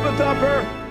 a thumper.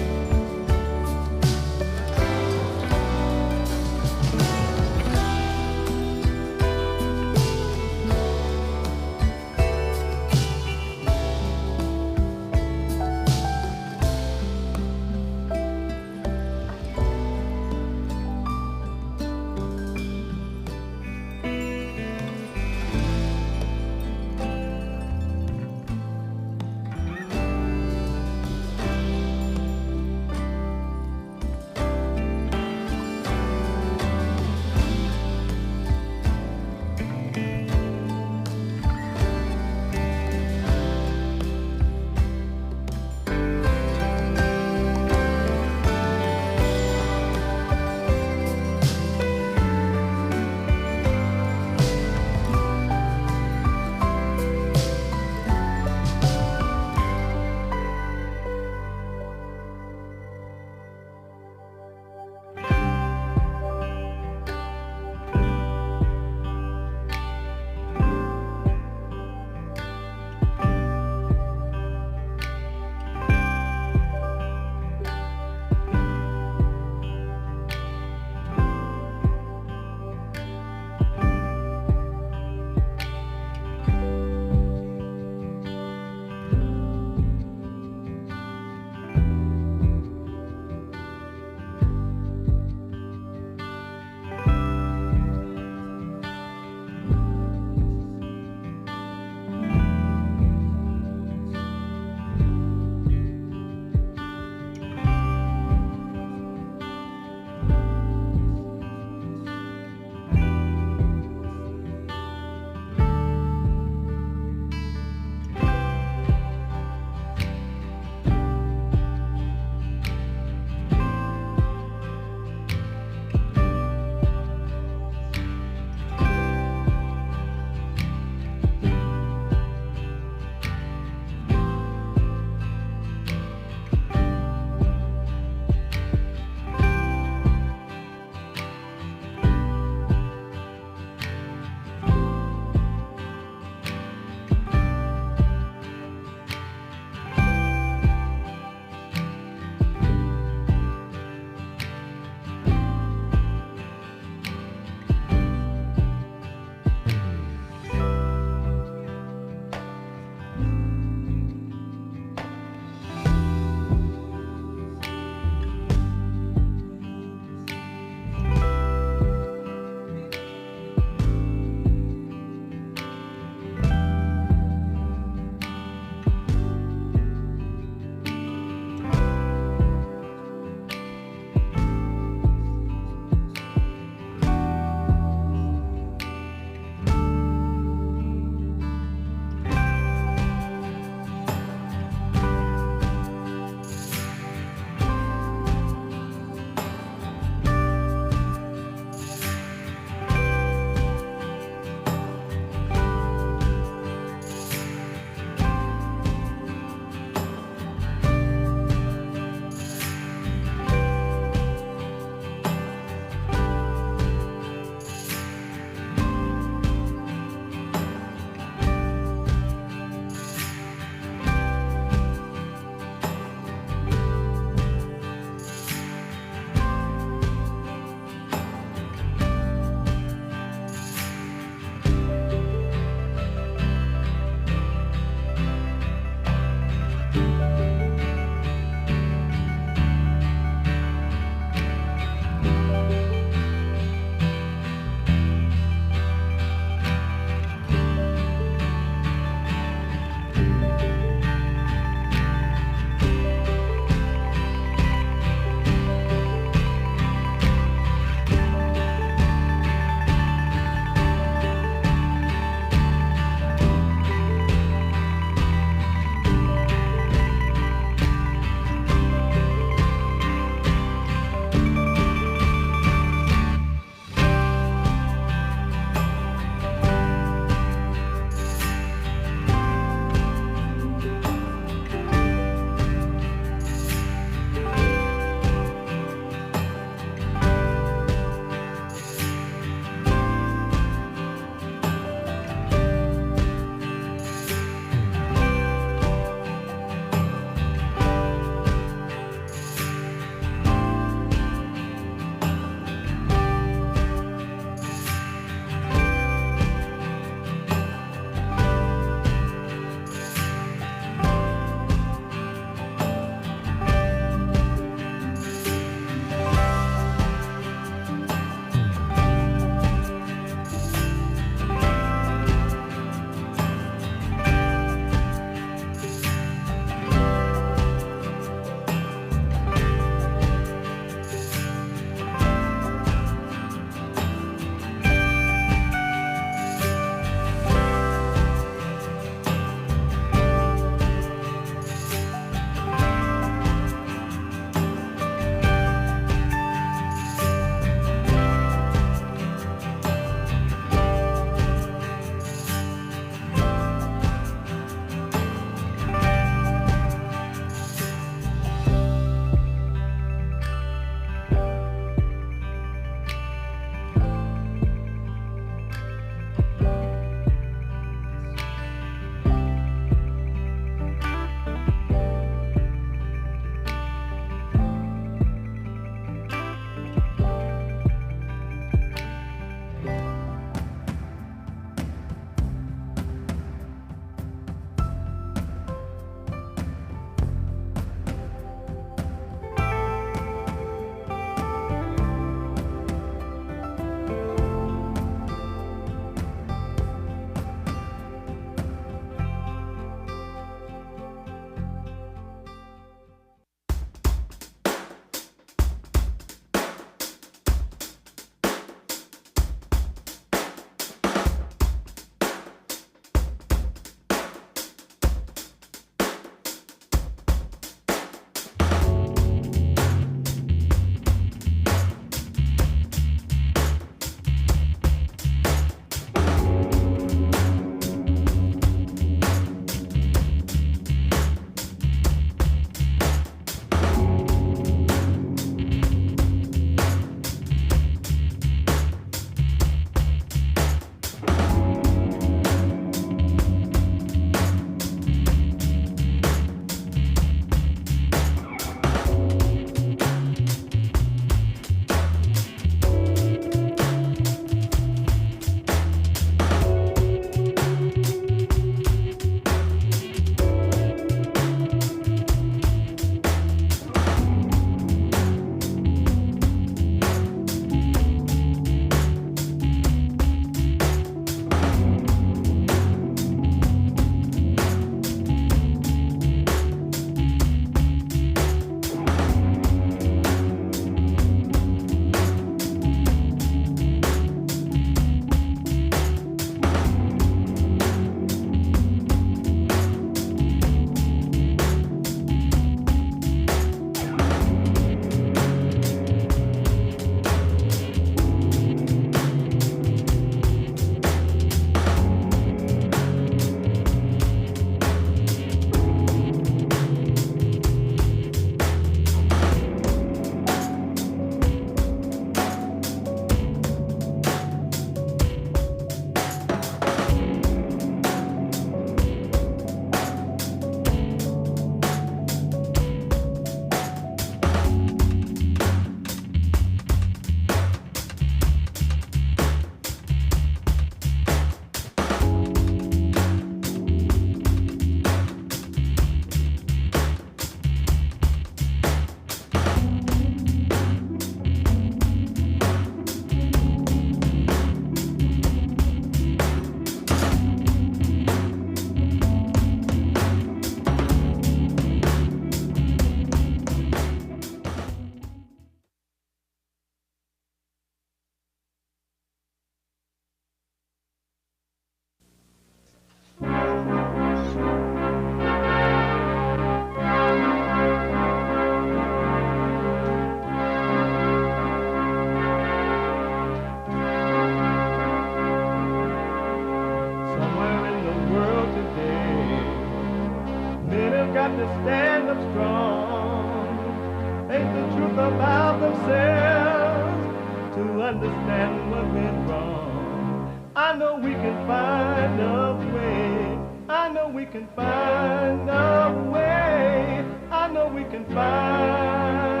about themselves to understand what went wrong. I know we can find a way. I know we can find a way. I know we can find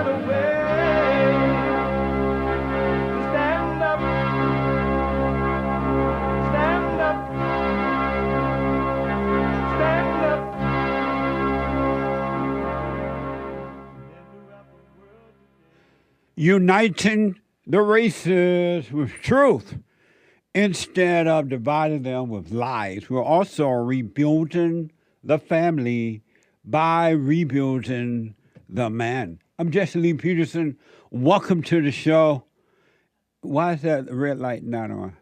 a way to stand up, stand up, stand up. Uniting the races with truth instead of dividing them with lies. We're also rebuilding the family by rebuilding the man. I'm Jesse Lee Peterson. Welcome to the show. Why is that red light not on?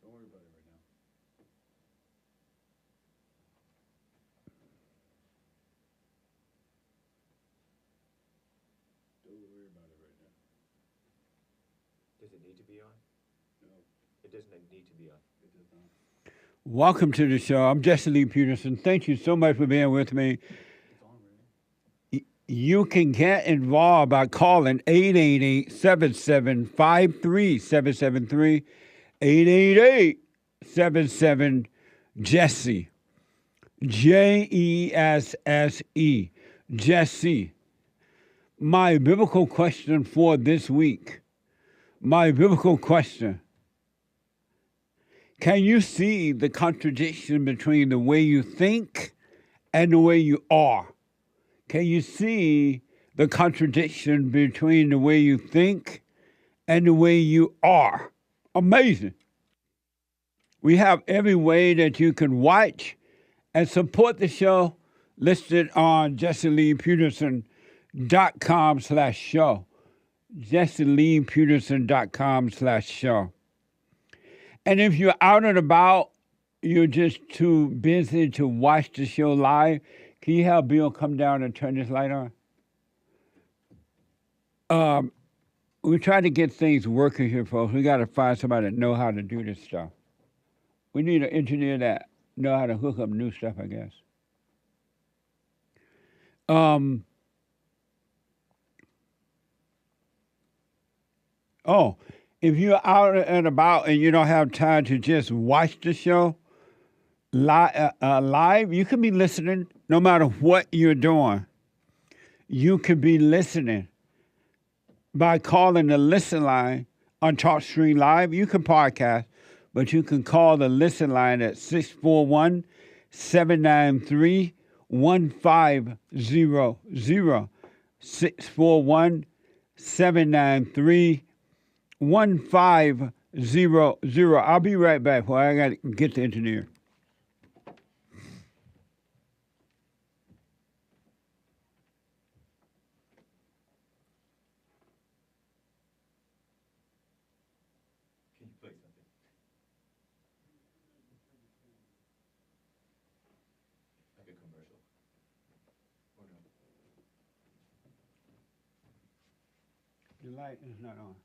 Don't worry about it right now. Don't worry about it right now. Does it need to be on? No, It doesn't need to be on. it does not. Welcome to the show. I'm Jesse Lee Peterson. Thank you so much for being with me. It's on right now. You can get involved by calling 888-7753-773, 888-77-JESSE, Jesse, Jesse. My biblical question for this week, my biblical question: can you see the contradiction between the way you think and the way you are? Can you see the contradiction between the way you think and the way you are? Amazing. We have every way that you can watch and support the show listed on JesseLeePeterson.com/show. JesseLeePeterson.com/show. And if you're out and about, you're just too busy to watch the show live, can you have Bill come down and turn this light on? We try to get things working here, folks. We got to find somebody that know how to do this stuff. We need an engineer that know how to hook up new stuff, I guess. If you're out and about and you don't have time to just watch the show live, you can be listening no matter what you're doing. You could be listening by calling the listen line on TalkStream Live. You can podcast, but you can call the listen line at 641-793-1500. 641-793-1500. I'll be right back. Well, I got to get the engineer. Can you play something? Like a commercial? Or no? The light is not on.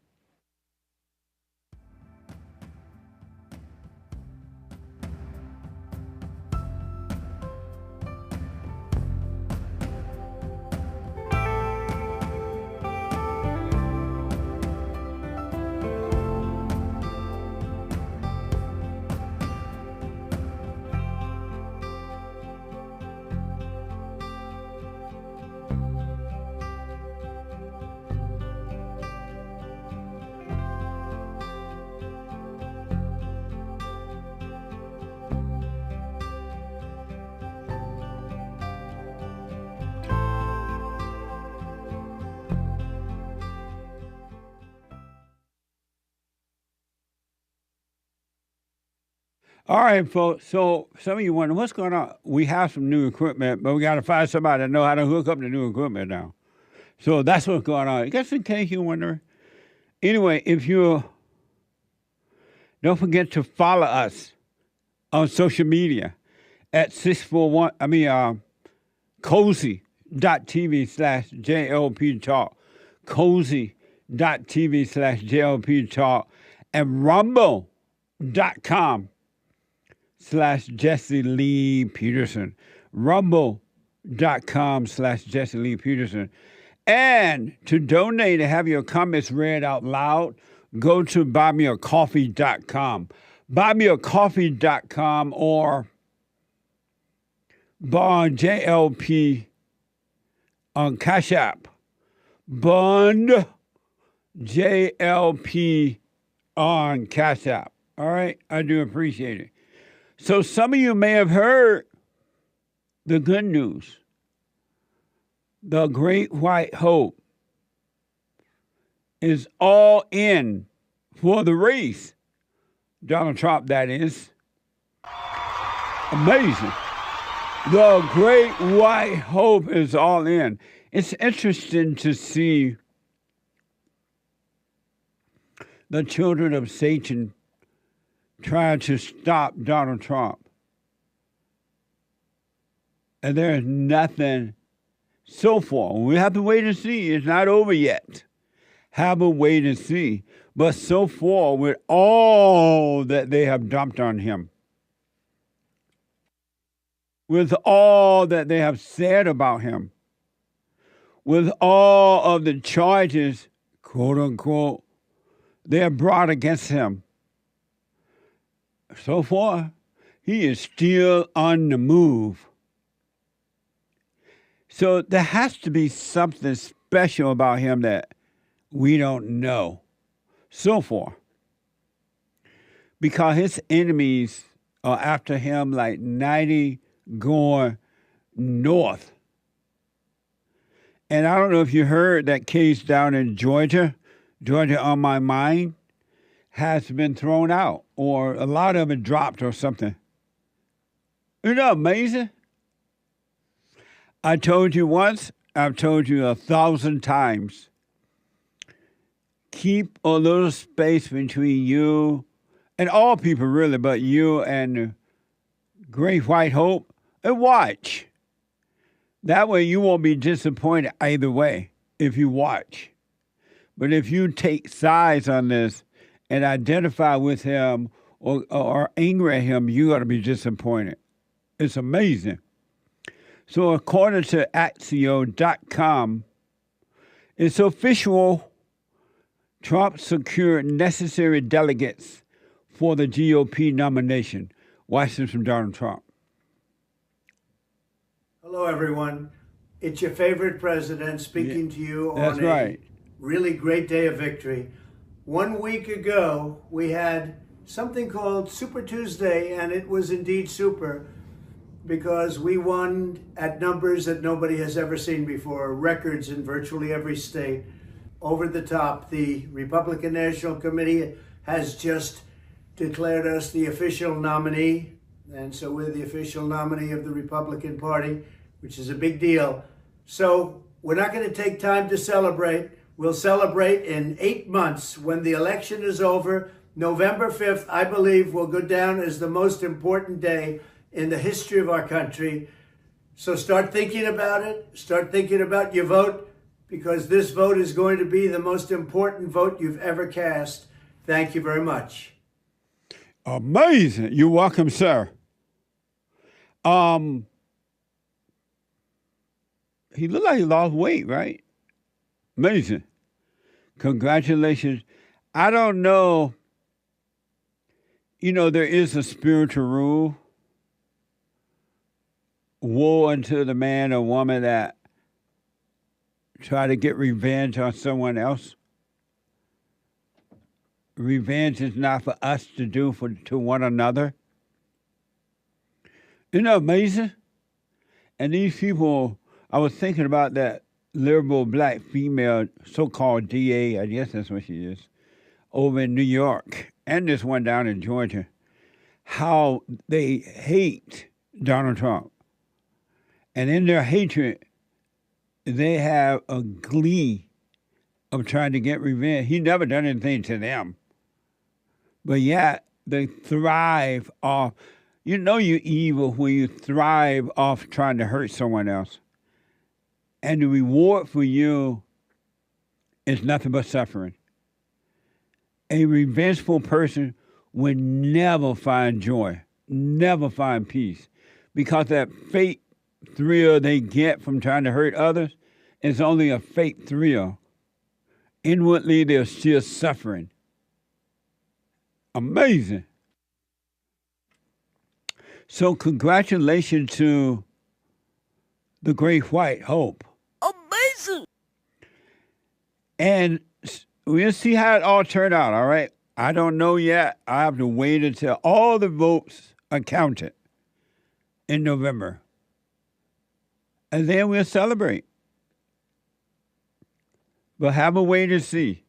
All right, folks. So some of you wonder what's going on. We have some new equipment, but we got to find somebody that know how to hook up the new equipment now. So that's what's going on. Just in case you're wondering. Anyway, if you don't forget to follow us on social media at cozy.tv/JLP Talk, cozy.tv/JLP Talk, and Rumble. rumble.com/Jesse Lee Peterson. Rumble.com/Jesse Lee Peterson. And to donate and have your comments read out loud, go to buymeacoffee.com. Buymeacoffee.com or Bond JLP on Cash App. Bond JLP on Cash App. All right? I do appreciate it. So some of you may have heard the good news. The Great White Hope is all in for the race. Donald Trump, that is. Amazing. The Great White Hope is all in. It's interesting to see the children of Satan trying to stop Donald Trump. And there is nothing so far. We have to wait and see. It's not over yet. Have a wait and see. But so far, with all that they have dumped on him, with all that they have said about him, with all of the charges, quote unquote, they have brought against him, so far, he is still on the move. So there has to be something special about him that we don't know so far. Because his enemies are after him like 90 going north. And I don't know if you heard that case down in Georgia on My Mind, has been thrown out, or a lot of it dropped or something. Isn't that amazing? I told you once, I've told you 1,000 times, keep a little space between you and all people really, but you and the Great White Hope, and watch. That way you won't be disappointed either way if you watch. But if you take sides on this and identify with him or angry at him, you're going to be disappointed. It's amazing. So according to Axio.com, it's official. Trump secured necessary delegates for the GOP nomination. Watch this from Donald Trump. Hello, everyone. It's your favorite president speaking to you on a really great day of victory. 1 week ago, we had something called Super Tuesday, and it was indeed super because we won at numbers that nobody has ever seen before, records in virtually every state. Over the top, the Republican National Committee has just declared us the official nominee, and so we're the official nominee of the Republican Party, which is a big deal. So we're not going to take time to celebrate. We'll celebrate in 8 months when the election is over. November 5th, I believe, will go down as the most important day in the history of our country. So start thinking about it. Start thinking about your vote, because this vote is going to be the most important vote you've ever cast. Thank you very much. Amazing. You're welcome, sir. He looked like he lost weight, right? Amazing. Congratulations. I don't know. You know, there is a spiritual rule. Woe unto the man or woman that try to get revenge on someone else. Revenge is not for us to do to one another. Isn't that amazing? And these people, I was thinking about that liberal black female, so-called DA, I guess that's what she is, over in New York, and this one down in Georgia, how they hate Donald Trump. And in their hatred, they have a glee of trying to get revenge. He never done anything to them. But yet, they thrive off, you know you're evil when you thrive off trying to hurt someone else. And the reward for you is nothing but suffering. A revengeful person will never find joy, never find peace, because that fake thrill they get from trying to hurt others is only a fake thrill. Inwardly, they're still suffering. Amazing. So congratulations to the Great White Hope. Amazing. And we'll see how it all turned out, all right? I don't know yet. I have to wait until all the votes are counted in November. And then we'll celebrate. But have a wait and see.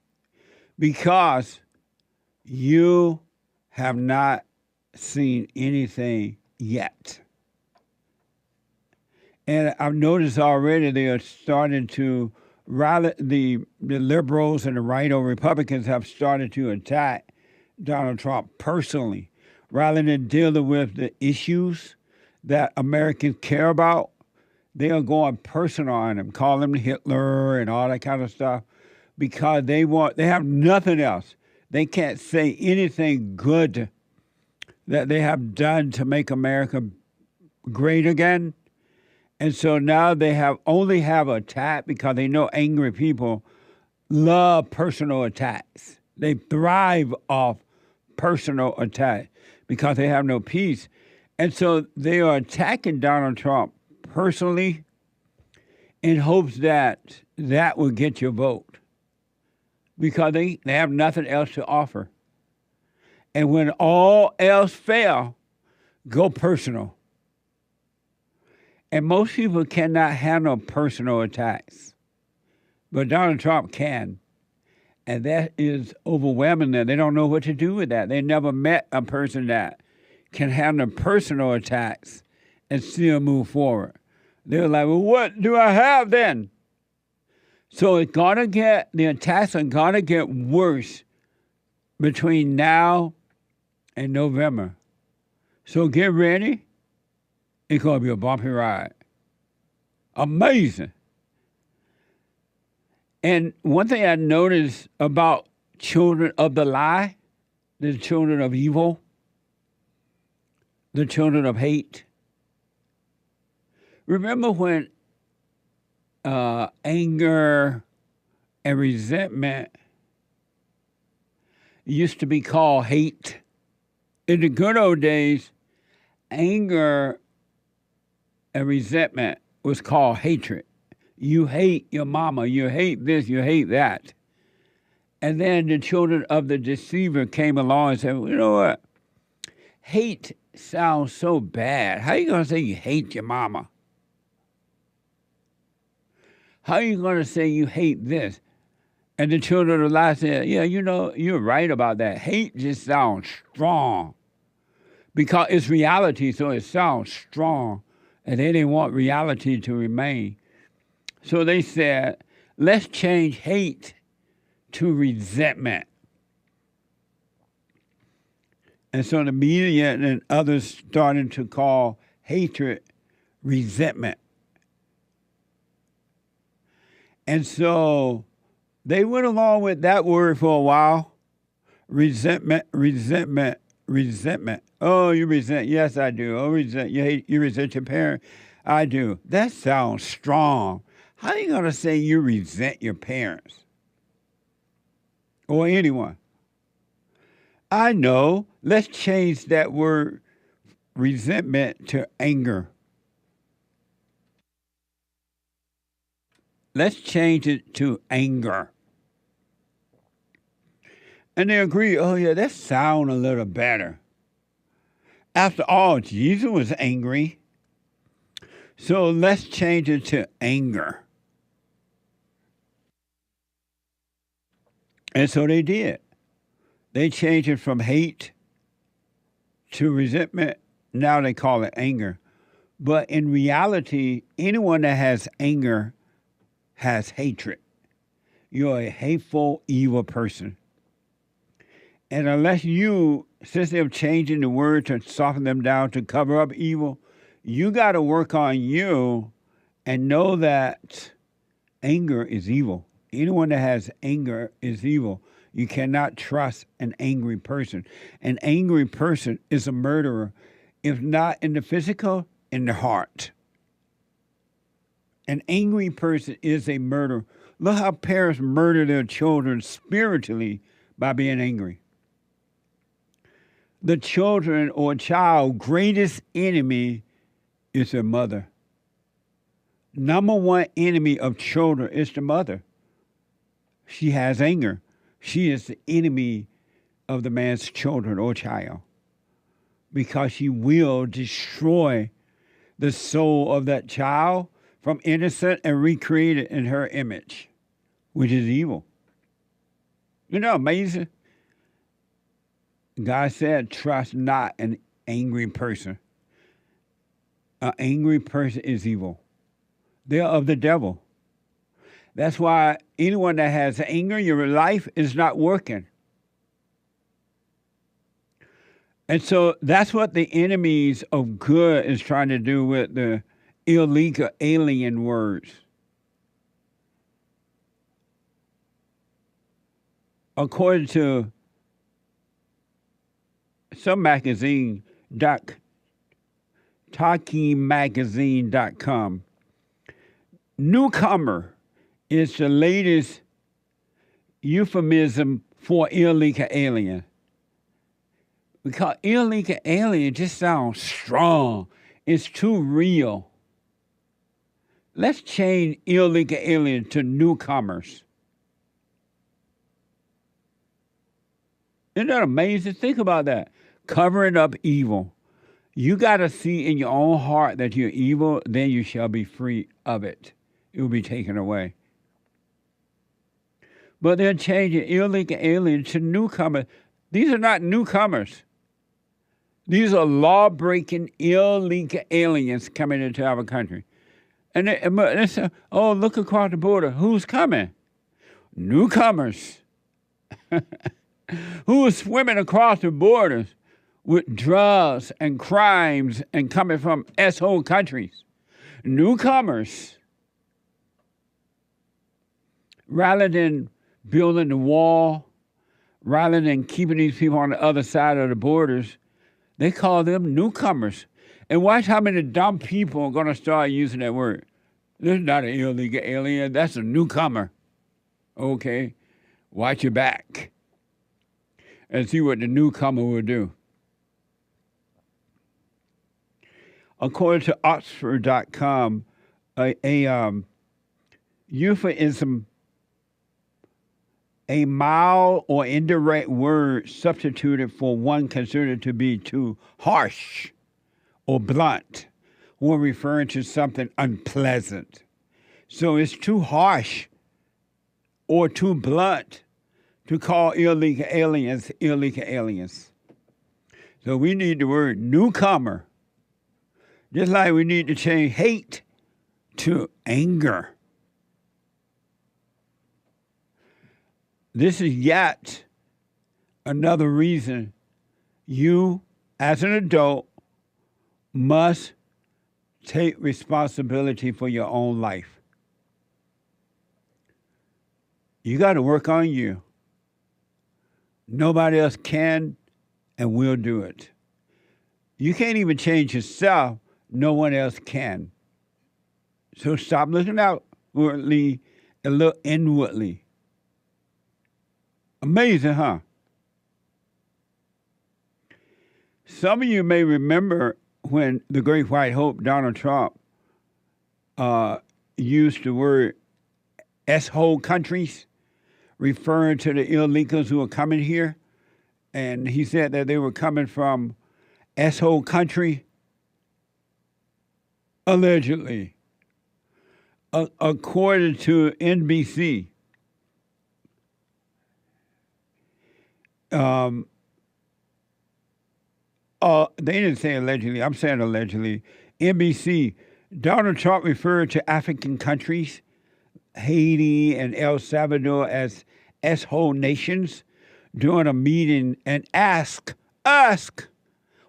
Because you have not seen anything yet. And I've noticed already they are starting to rally, the liberals and the right-o Republicans have started to attack Donald Trump personally, rather than dealing with the issues that Americans care about. They are going personal on him, calling him Hitler and all that kind of stuff, because they have nothing else. They can't say anything good that they have done to make America great again. And so now they only have attack because they know angry people love personal attacks. They thrive off personal attack because they have no peace. And so they are attacking Donald Trump personally in hopes that that will get your vote, because they have nothing else to offer. And when all else fail, go personal. And most people cannot handle personal attacks, but Donald Trump can. And that is overwhelming them. They don't know what to do with that. They never met a person that can handle personal attacks and still move forward. They're like, well, what do I have then? So the attacks are gonna get worse between now and November. So get ready. It's gonna be a bumpy ride. Amazing. And one thing I noticed about children of the lie, the children of evil, the children of hate. Remember when anger and resentment used to be called hate? In the good old days, anger and resentment was called hatred. You hate your mama, you hate this, you hate that. And then the children of the deceiver came along and said, well, you know what? Hate sounds so bad. How are you going to say you hate your mama? How are you going to say you hate this? And the children of the lie said, yeah, you know, you're right about that. Hate just sounds strong because it's reality, so it sounds strong. And they didn't want reality to remain. So they said, let's change hate to resentment. And so the media and others started to call hatred resentment. And so they went along with that word for a while. Resentment, resentment, resentment. Oh, you resent. Yes, I do. Oh, resent. You resent your parent. I do. That sounds strong. How are you going to say you resent your parents? Or anyone? I know. Let's change that word resentment to anger. Let's change it to anger. And they agree, oh yeah, that sounds a little better. After all, Jesus was angry. So let's change it to anger. And so they did. They changed it from hate to resentment. Now they call it anger. But in reality, anyone that has anger has hatred. You're a hateful, evil person. And unless you, since they're changing the word to soften them down to cover up evil, you got to work on you and know that anger is evil. Anyone that has anger is evil. You cannot trust an angry person. An angry person is a murderer, if not in the physical, in the heart. An angry person is a murderer. Look how parents murder their children spiritually by being angry. The children or child greatest enemy is their mother. Number one enemy of children is the mother. She has anger. She is the enemy of the man's children or child because she will destroy the soul of that child from innocent and recreate it in her image, which is evil. You know, amazing. God said, trust not an angry person. An angry person is evil. They're of the devil. That's why anyone that has anger, your life is not working. And so that's what the enemies of good is trying to do with the illegal alien words. According to some magazine, talkiemagazine.com, newcomer is the latest euphemism for illegal alien. Because illegal alien just sounds strong. It's too real. Let's change illegal alien to newcomers. Isn't that amazing? Think about that. Covering up evil. You got to see in your own heart that you're evil, then you shall be free of it. It will be taken away. But they're changing illegal aliens to newcomers. These are not newcomers. These are law-breaking illegal aliens coming into our country. And they say, oh, look across the border. Who's coming? Newcomers. Who is swimming across the borders with drugs and crimes and coming from S-hole countries? Newcomers. Rather than building the wall, rather than keeping these people on the other side of the borders, they call them newcomers. And watch how many dumb people are going to start using that word. This is not an illegal alien. That's a newcomer. Okay? Watch your back and see what the newcomer will do. According to Oxford.com, a euphemism, a mild or indirect word substituted for one considered to be too harsh or blunt when referring to something unpleasant. So it's too harsh or too blunt to call illegal aliens illegal aliens. So we need the word newcomer, just like we need to change hate to anger. This is yet another reason you, as an adult, must take responsibility for your own life. You got to work on you. Nobody else can and will do it. You can't even change yourself. No one else can. So stop looking outwardly and look inwardly. Amazing, huh? Some of you may remember when the great white hope, Donald Trump, used the word S-hole countries, referring to the illegals who are coming here. And he said that they were coming from S-hole country, allegedly. According to NBC, they didn't say allegedly. I'm saying allegedly. NBC, Donald Trump referred to African countries, Haiti and El Salvador, as S-hole nations during a meeting and asked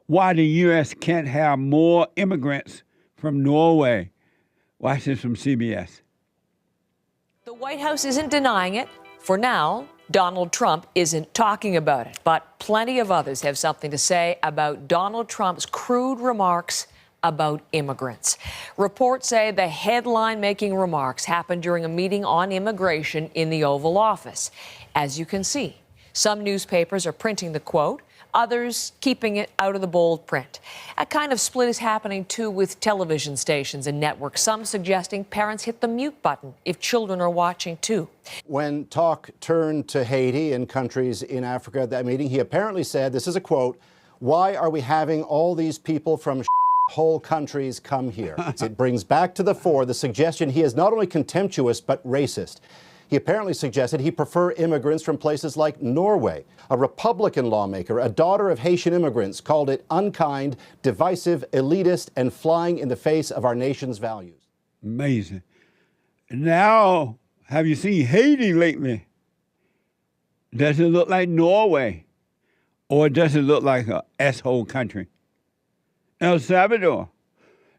why the U.S. can't have more immigrants from Norway. Watch this from CBS. The White House isn't denying it for now. Donald Trump isn't talking about it, but plenty of others have something to say about Donald Trump's crude remarks about immigrants. Reports say the headline-making remarks happened during a meeting on immigration in the Oval Office. As you can see, some newspapers are printing the quote, others keeping it out of the bold print. A kind of split is happening, too, with television stations and networks, some suggesting parents hit the mute button if children are watching, too. When talk turned to Haiti and countries in Africa at that meeting, he apparently said, this is a quote, "Why are we having all these people from whole countries come here?" It brings back to the fore the suggestion he is not only contemptuous but racist. He apparently suggested he prefer immigrants from places like Norway. A Republican lawmaker, a daughter of Haitian immigrants, called it unkind, divisive, elitist, and flying in the face of our nation's values. Amazing. Now, have you seen Haiti lately? Does it look like Norway? Or does it look like a S-hole country? El Salvador,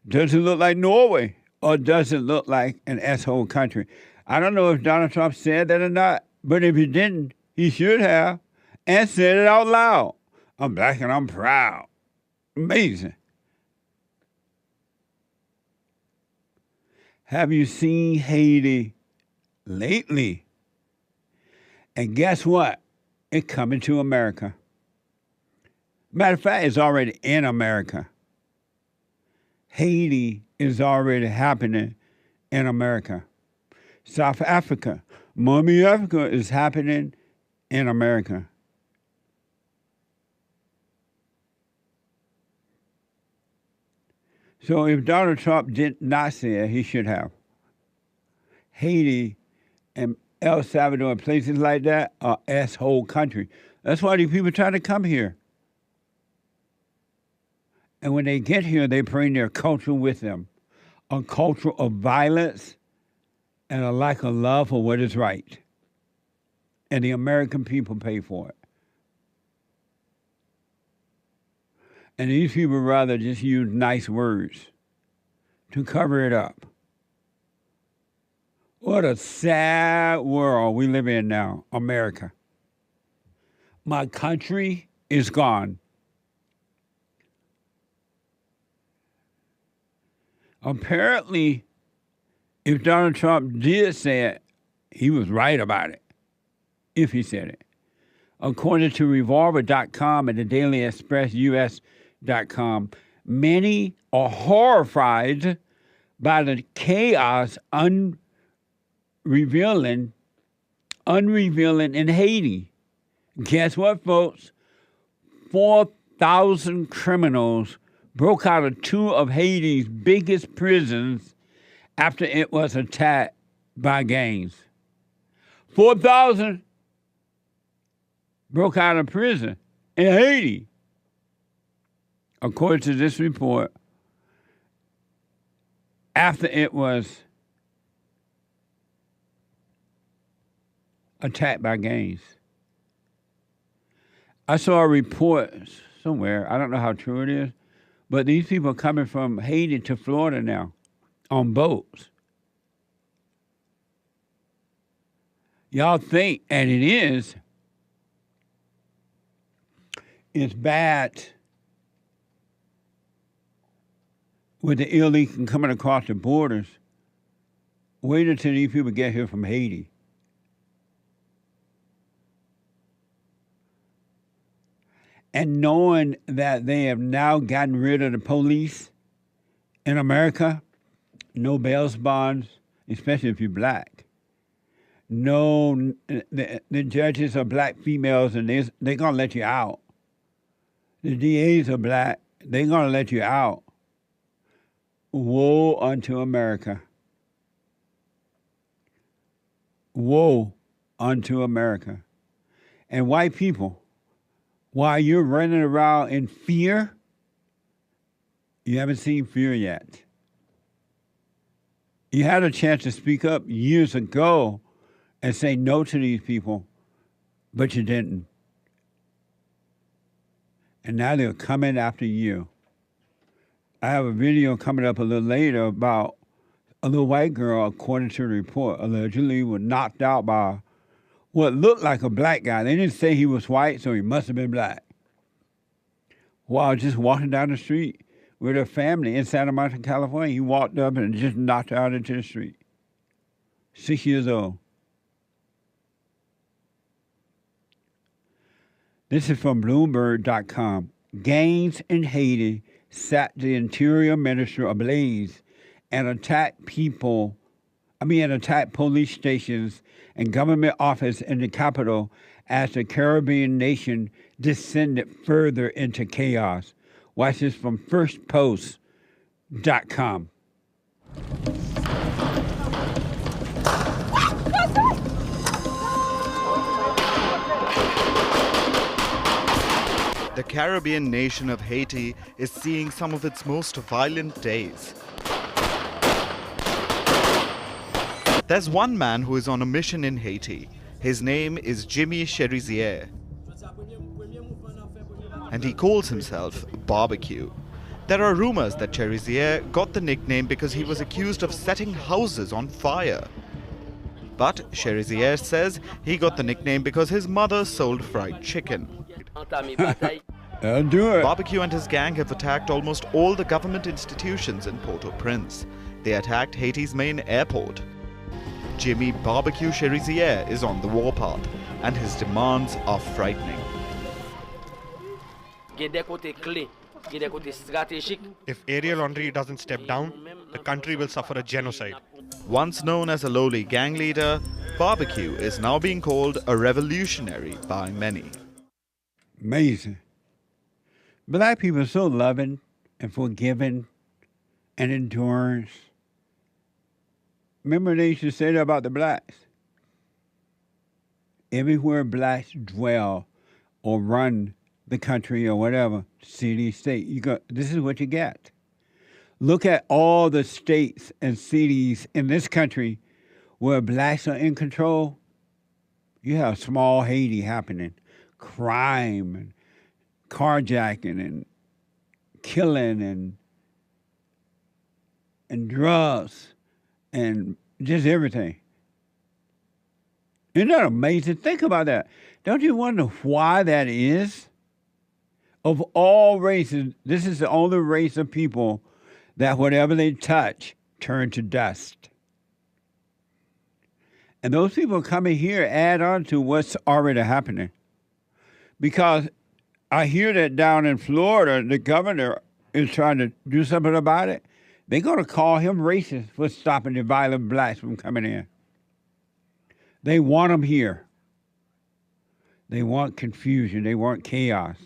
does it look like Norway? Or does it look like an S-hole country? I don't know if Donald Trump said that or not, but if he didn't, he should have, and said it out loud. I'm black and I'm proud. Amazing. Have you seen Haiti lately? And guess what? It's coming to America. Matter of fact, it's already in America. Haiti is already happening in America. South Africa, Mommy Africa is happening in America. So if Donald Trump did not say it, he should have. Haiti and El Salvador and places like that are S-hole country. That's why these people try to come here. And when they get here, they bring their culture with them. A culture of violence and a lack of love for what is right. And the American people pay for it. And these people rather just use nice words to cover it up. What a sad world we live in now, America. My country is gone. Apparently, if Donald Trump did say it, he was right about it, if he said it. According to Revolver.com and the Daily Express US.com, many are horrified by the chaos unrevealing in Haiti. Guess what, folks? 4,000 criminals broke out of two of Haiti's biggest prisons after it was attacked by gangs. 4,000 broke out of prison in Haiti. According to this report, after it was attacked by gangs. I saw a report somewhere, I don't know how true it is, but these people are coming from Haiti to Florida now on boats. Y'all think, and it is, it's bad with the illegal coming across the borders. Wait until these people get here from Haiti. And knowing that they have now gotten rid of the police in America, no bail bonds, especially if you're black. No, the judges are black females and they're going to let you out. The DAs are black, they're going to let you out. Woe unto America. Woe unto America. And white people, while you're running around in fear, you haven't seen fear yet. You had a chance to speak up years ago and say no to these people, but you didn't. And now they're coming after you. I have a video coming up a little later about a little white girl, according to the report, allegedly was knocked out by what looked like a black guy. They didn't say he was white, so he must have been black. While just walking down the street with a family in Santa Monica, California, he walked up and just knocked her out into the street. 6 years old. This is from Bloomberg.com. Gangs in Haiti set the Interior Minister ablaze and attacked police stations and government offices in the capital as the Caribbean nation descended further into chaos. Watch this from FirstPost.com. The Caribbean nation of Haiti is seeing some of its most violent days. There's one man who is on a mission in Haiti. His name is Jimmy Cherizier, and he calls himself Barbecue. There are rumors that Cherizier got the nickname because he was accused of setting houses on fire. But Cherizier says he got the nickname because his mother sold fried chicken. I'll do it. Barbecue and his gang have attacked almost all the government institutions in Port-au-Prince. They attacked Haiti's main airport. Jimmy Barbecue Cherizier is on the warpath, and his demands are frightening. If Ariel Henry doesn't step down, the country will suffer a genocide. Once known as a lowly gang leader, Barbecue is now being called a revolutionary by many. Amazing. Black people are so loving and forgiving and endurance. Remember they used to say that about the blacks? Everywhere blacks dwell or run the country or whatever, city, state, this is what you get. Look at all the states and cities in this country where blacks are in control. You have small Haiti happening. Crime and carjacking and killing and drugs and just everything. Isn't that amazing? Think about that. Don't you wonder why that is? Of all races, this is the only race of people that whatever they touch turn to dust. And those people coming here add on to what's already happening. Because I hear that down in Florida, the governor is trying to do something about it. They're going to call him racist for stopping the violent blacks from coming in. They want them here. They want confusion. They want chaos.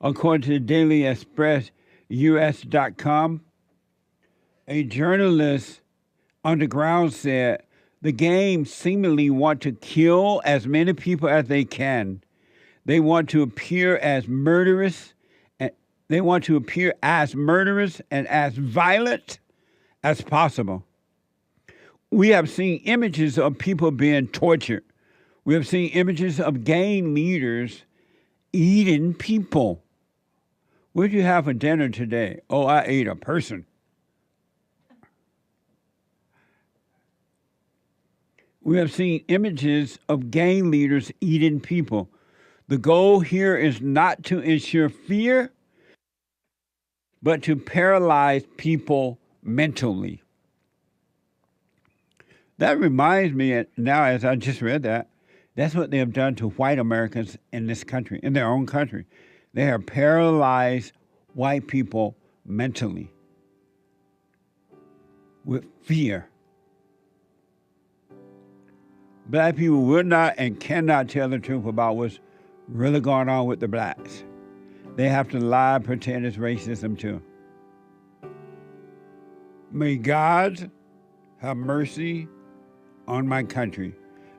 According to the Daily Express, US.com, a journalist on the ground said, the gang seemingly want to kill as many people as they can. They want to appear as murderous. They want to appear as murderous and as violent as possible. We have seen images of people being tortured. We have seen images of gang leaders eating people. What did you have for dinner today? Oh, I ate a person. We have seen images of gang leaders eating people. The goal here is not to ensure fear, but to paralyze people mentally. That reminds me now, as I just read that, that's what they have done to white Americans in this country, in their own country. They have paralyzed white people mentally with fear. Black people will not and cannot tell the truth about what's really going on with the blacks. They have to lie, pretend it's racism too. May God have mercy on my country.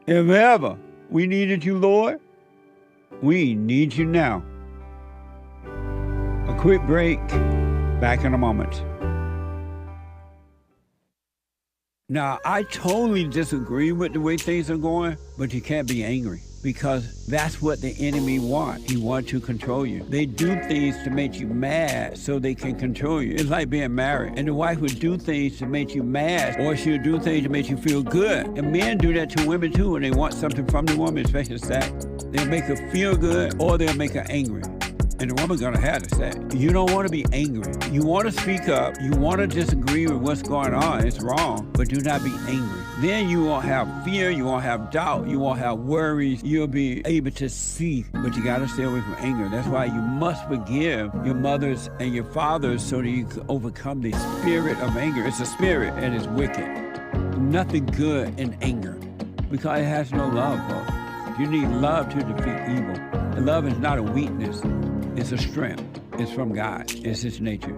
If ever we needed you, Lord, we need you now. A quick break, back in a moment. Now, I totally disagree with the way things are going, but you can't be angry. because that's what the enemy wants. He wants to control you. They do things to make you mad so they can control you. It's like being married. And the wife would do things to make you mad, or she'll do things to make you feel good. And men do that to women too when they want something from the woman, especially sex. They'll make her feel good or they'll make her angry. And the woman's gonna have to say, you don't want to be angry. You want to speak up. You want to disagree with what's going on. It's wrong, but do not be angry. Then you won't have fear. You won't have doubt. You won't have worries. You'll be able to see, but you got to stay away from anger. That's why you must forgive your mothers and your fathers so that you can overcome the spirit of anger. It's a spirit and it's wicked. Nothing good in anger because it has no love, folks. You need love to defeat evil. And love is not a weakness. It's a strength. It's from God. It's His nature.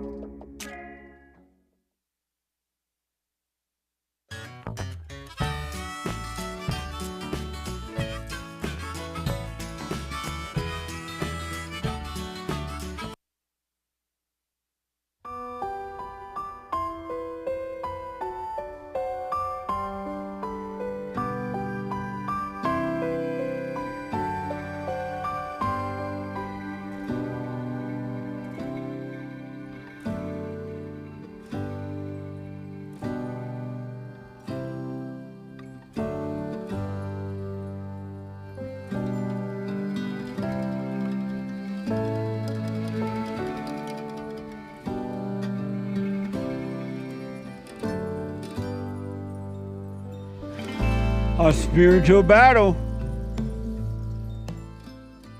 A spiritual battle.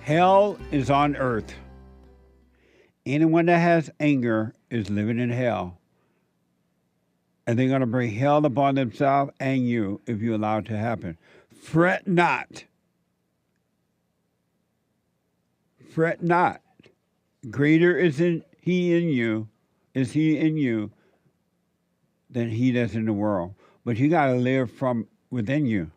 Hell is on earth. Anyone that has anger is living in hell. And they're going to bring hell upon themselves and you if you allow it to happen. Fret not. Fret not. Greater is he in you than he that's in the world. But you got to live from within you.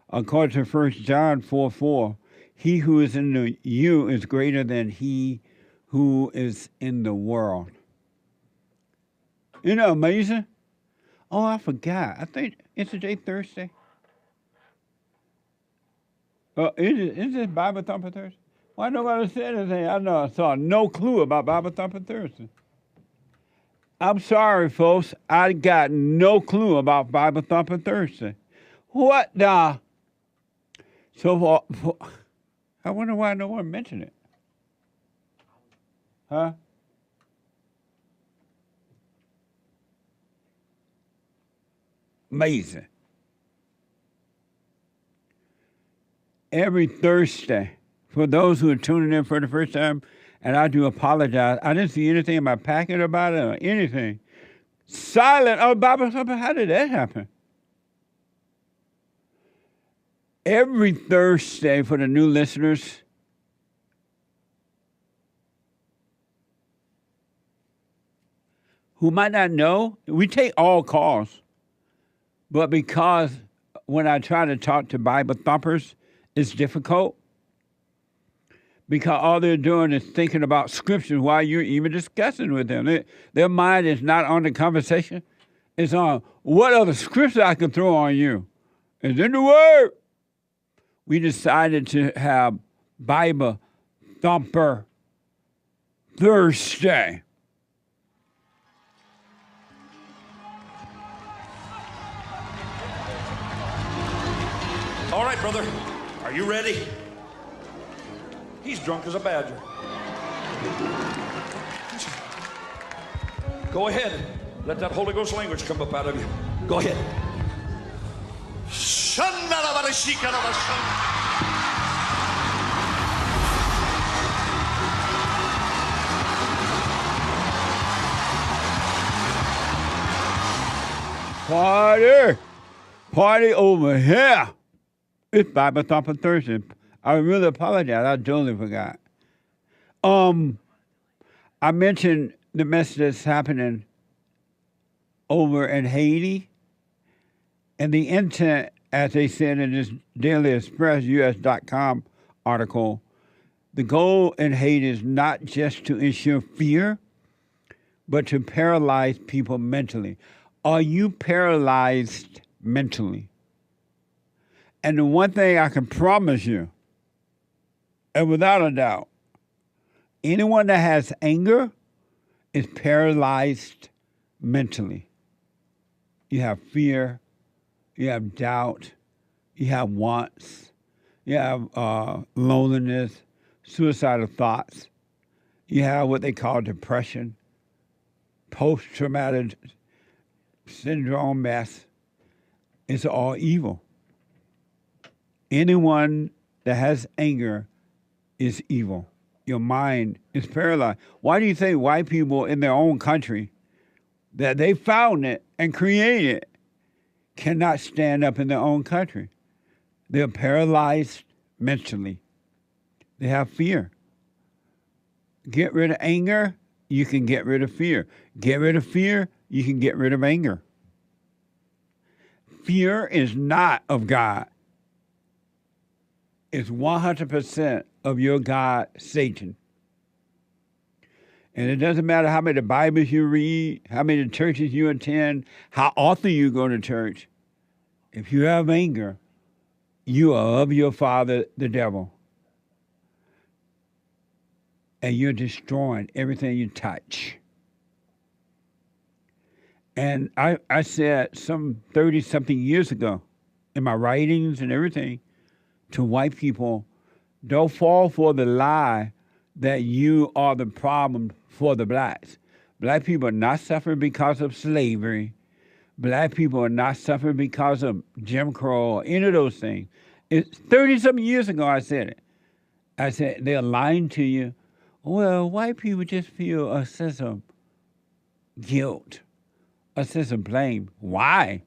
According to 1 John 4:4, he who is in you is greater than he who is in the world. Isn't that amazing? Oh, I forgot. I think, is today Thursday? Is this Bible Thumper Thursday? Why nobody said anything? I know I saw no clue about Bible Thumper Thursday. I'm sorry, folks. I got no clue about Bible Thumper Thursday. What the? So, I wonder why no one mentioned it. Huh? Amazing. Every Thursday, for those who are tuning in for the first time, and I do apologize, I didn't see anything in my packet about it or anything. Silent. Oh, Bible Thumper, how did that happen? Every Thursday, for the new listeners, who might not know, we take all calls. But because when I try to talk to Bible thumpers, it's difficult. Because all they're doing is thinking about scriptures while you're even discussing with them. Their mind is not on the conversation. It's on what other scripture I can throw on you. It's in the Word. We decided to have Bible Thumper Thursday. All right, brother. Are you ready? He's drunk as a badger. Go ahead. Let that Holy Ghost language come up out of you. Go ahead. Party over here. It's Bible Thumper Thursday. I really apologize. I totally forgot. I mentioned the mess that's happening over in Haiti. And the intent, as they said in this Daily Express US.com article, the goal in Haiti is not just to ensure fear, but to paralyze people mentally. Are you paralyzed mentally? And the one thing I can promise you, And without a doubt, anyone that has anger is paralyzed mentally. You have fear, you have doubt, you have wants, you have loneliness, suicidal thoughts. You have what they call depression, post-traumatic syndrome mess. It's all evil. Anyone that has anger is evil. Your mind is paralyzed. Why do you think white people in their own country that they found it and created cannot stand up in their own country? They're paralyzed mentally. They have fear. Get rid of anger, you can get rid of fear. Get rid of fear, you can get rid of anger. Fear is not of God. It's 100% of your God, Satan. And it doesn't matter how many Bibles you read, how many churches you attend, how often you go to church. If you have anger, you are of your father, the devil. And you're destroying everything you touch. And I said some 30-something years ago in my writings and everything to white people, don't fall for the lie that you are the problem for the blacks. Black people are not suffering because of slavery. Black people are not suffering because of Jim Crow or any of those things. It's 30-something years ago I said it. I said, they're lying to you. Well, white people just feel a sense of guilt, a sense of blame. Why?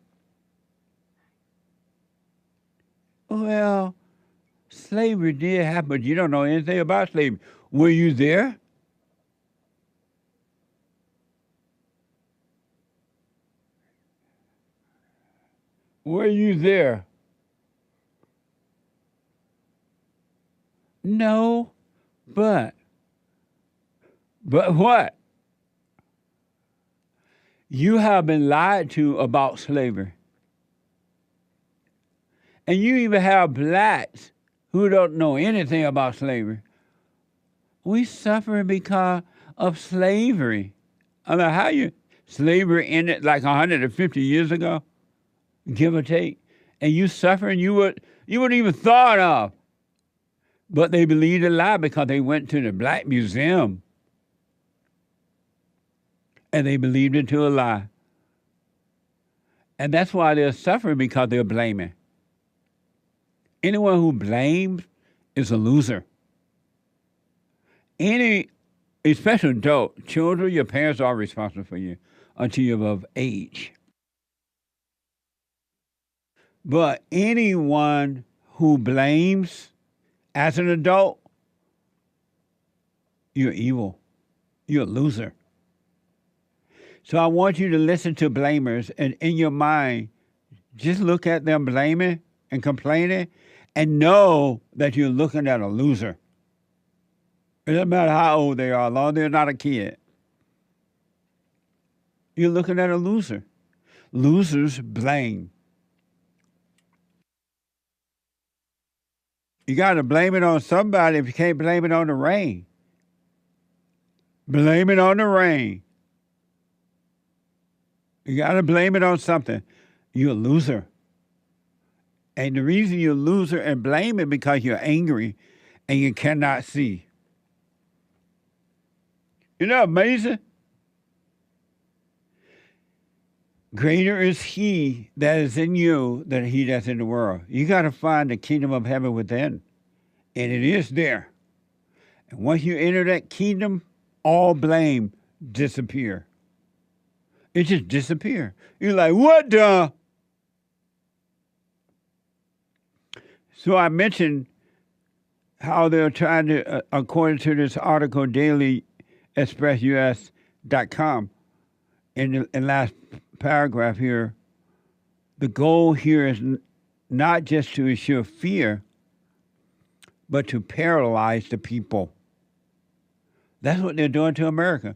Well, slavery did happen, but you don't know anything about slavery. Were you there? Were you there? No, but what? You have been lied to about slavery. And you even have blacks who don't know anything about slavery. We suffer because of slavery. I mean, how slavery ended like 150 years ago, give or take, and you suffering you wouldn't even thought of. But they believed a lie because they went to the Black Museum and they believed it to a lie. And that's why they're suffering, because they're blaming. Anyone who blames is a loser. Especially adult, children, your parents are responsible for you until you're of age. But anyone who blames as an adult, you're evil. You're a loser. So I want you to listen to blamers, and in your mind, just look at them blaming and complaining and know that you're looking at a loser. It doesn't matter how old they are, as long as they're not a kid. You're looking at a loser. Losers blame. You got to blame it on somebody if you can't blame it on the rain. Blame it on the rain. You got to blame it on something. You're a loser. And the reason you're a loser and blame it because you're angry and you cannot see. Isn't that amazing? Greater is he that is in you than he that's in the world. You got to find the kingdom of heaven within. And it is there. And once you enter that kingdom, all blame disappear. It just disappear. You're like, what the? So I mentioned how they're trying to, according to this article, dailyexpressus.com, in the last paragraph here, the goal here is not just to ensure fear, but to paralyze the people. That's what they're doing to America.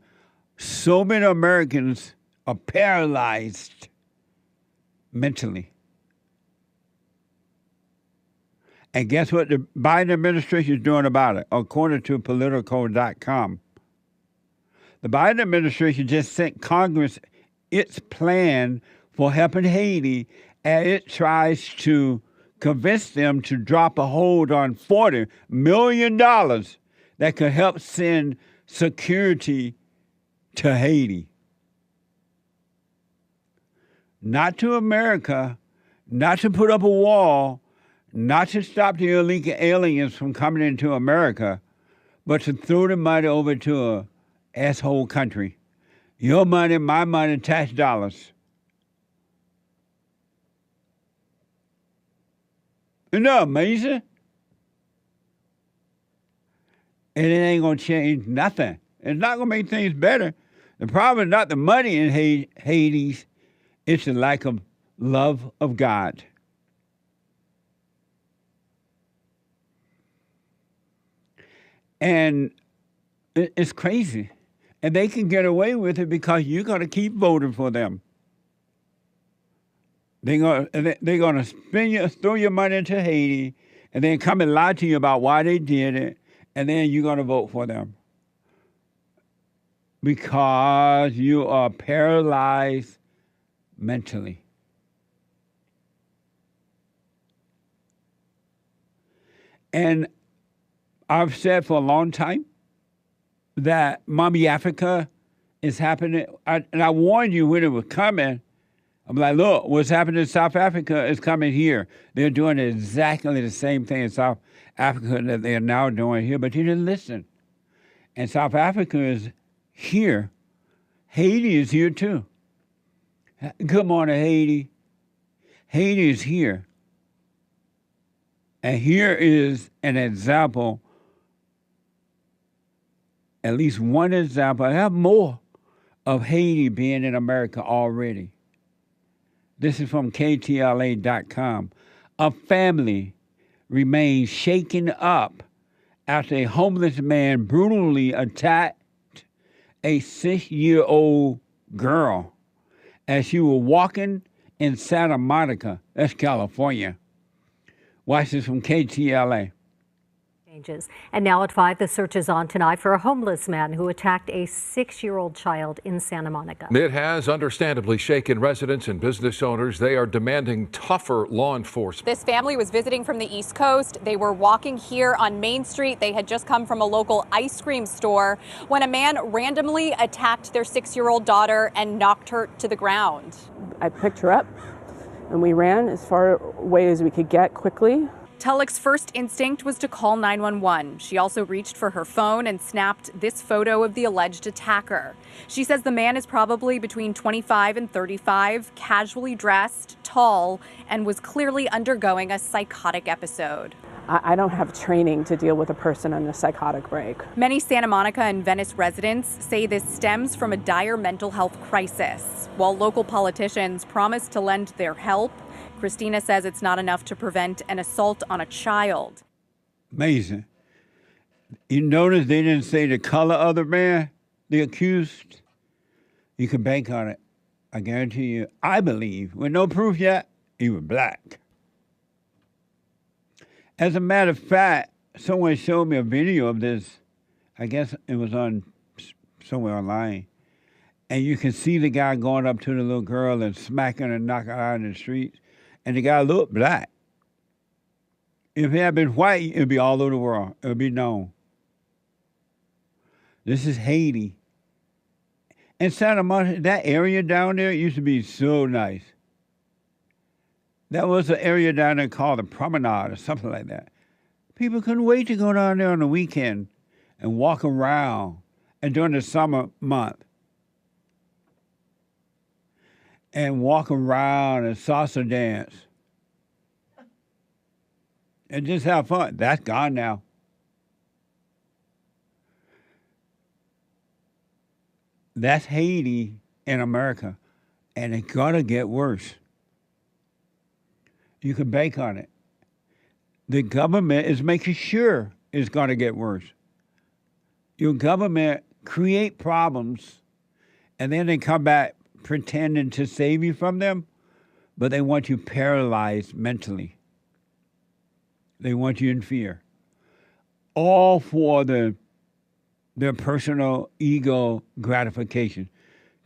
So many Americans are paralyzed mentally. And guess what the Biden administration is doing about it, according to Politico.com. The Biden administration just sent Congress its plan for helping Haiti, and it tries to convince them to drop a hold on $40 million that could help send security to Haiti. Not to America, not to put up a wall, not to stop the illegal aliens from coming into America, but to throw the money over to a asshole country. Your money, my money, tax dollars. Isn't that amazing? And it ain't going to change nothing. It's not going to make things better. The problem is not the money in Haiti, it's the lack of love of God. And it's crazy. And they can get away with it because you're going to keep voting for them. They're going to throw your money into Haiti and then come and lie to you about why they did it, and then you're going to vote for them. Because you are paralyzed mentally. And I've said for a long time that Mommy Africa is happening. And I warned you when it was coming. I'm like, look, what's happening in South Africa is coming here. They're doing exactly the same thing in South Africa that they're now doing here, but you didn't listen. And South Africa is here. Haiti is here too. Good morning, Haiti. Haiti is here. And here is an example, at least one example. I have more of Haiti being in America already. This is from KTLA.com. A family remains shaken up after a homeless man brutally attacked a 6-year-old girl as she was walking in Santa Monica. That's California. Watch this from KTLA. And now at 5, the search is on tonight for a homeless man who attacked a 6-year-old child in Santa Monica. It has understandably shaken residents and business owners. They are demanding tougher law enforcement. This family was visiting from the East Coast. They were walking here on Main Street. They had just come from a local ice cream store when a man randomly attacked their 6-year-old daughter and knocked her to the ground. I picked her up and we ran as far away as we could get quickly. Tulloch's first instinct was to call 911. She also reached for her phone and snapped this photo of the alleged attacker. She says the man is probably between 25 and 35, casually dressed, tall, and was clearly undergoing a psychotic episode. I don't have training to deal with a person on a psychotic break. Many Santa Monica and Venice residents say this stems from a dire mental health crisis. While local politicians promise to lend their help, Christina says it's not enough to prevent an assault on a child. Amazing. You notice they didn't say the color of the man, the accused? You can bank on it. I guarantee you, I believe, with no proof yet, he was black. As a matter of fact, someone showed me a video of this. I guess it was on somewhere online. And you can see the guy going up to the little girl and smacking her and knocking her out in the streets. And the guy looked black. If he had been white, it would be all over the world. It would be known. This is Haiti. And Santa Monica, that area down there used to be so nice. That was an area down there called the Promenade or something like that. People couldn't wait to go down there on the weekend and walk around and during the summer month. And walk around and salsa dance. And just have fun. That's gone now. That's Haiti in America. And it's gonna get worse. You can bank on it. The government is making sure it's gonna get worse. Your government create problems and then they come back pretending to save you from them, but they want you paralyzed mentally. They want you in fear. All for their personal ego gratification,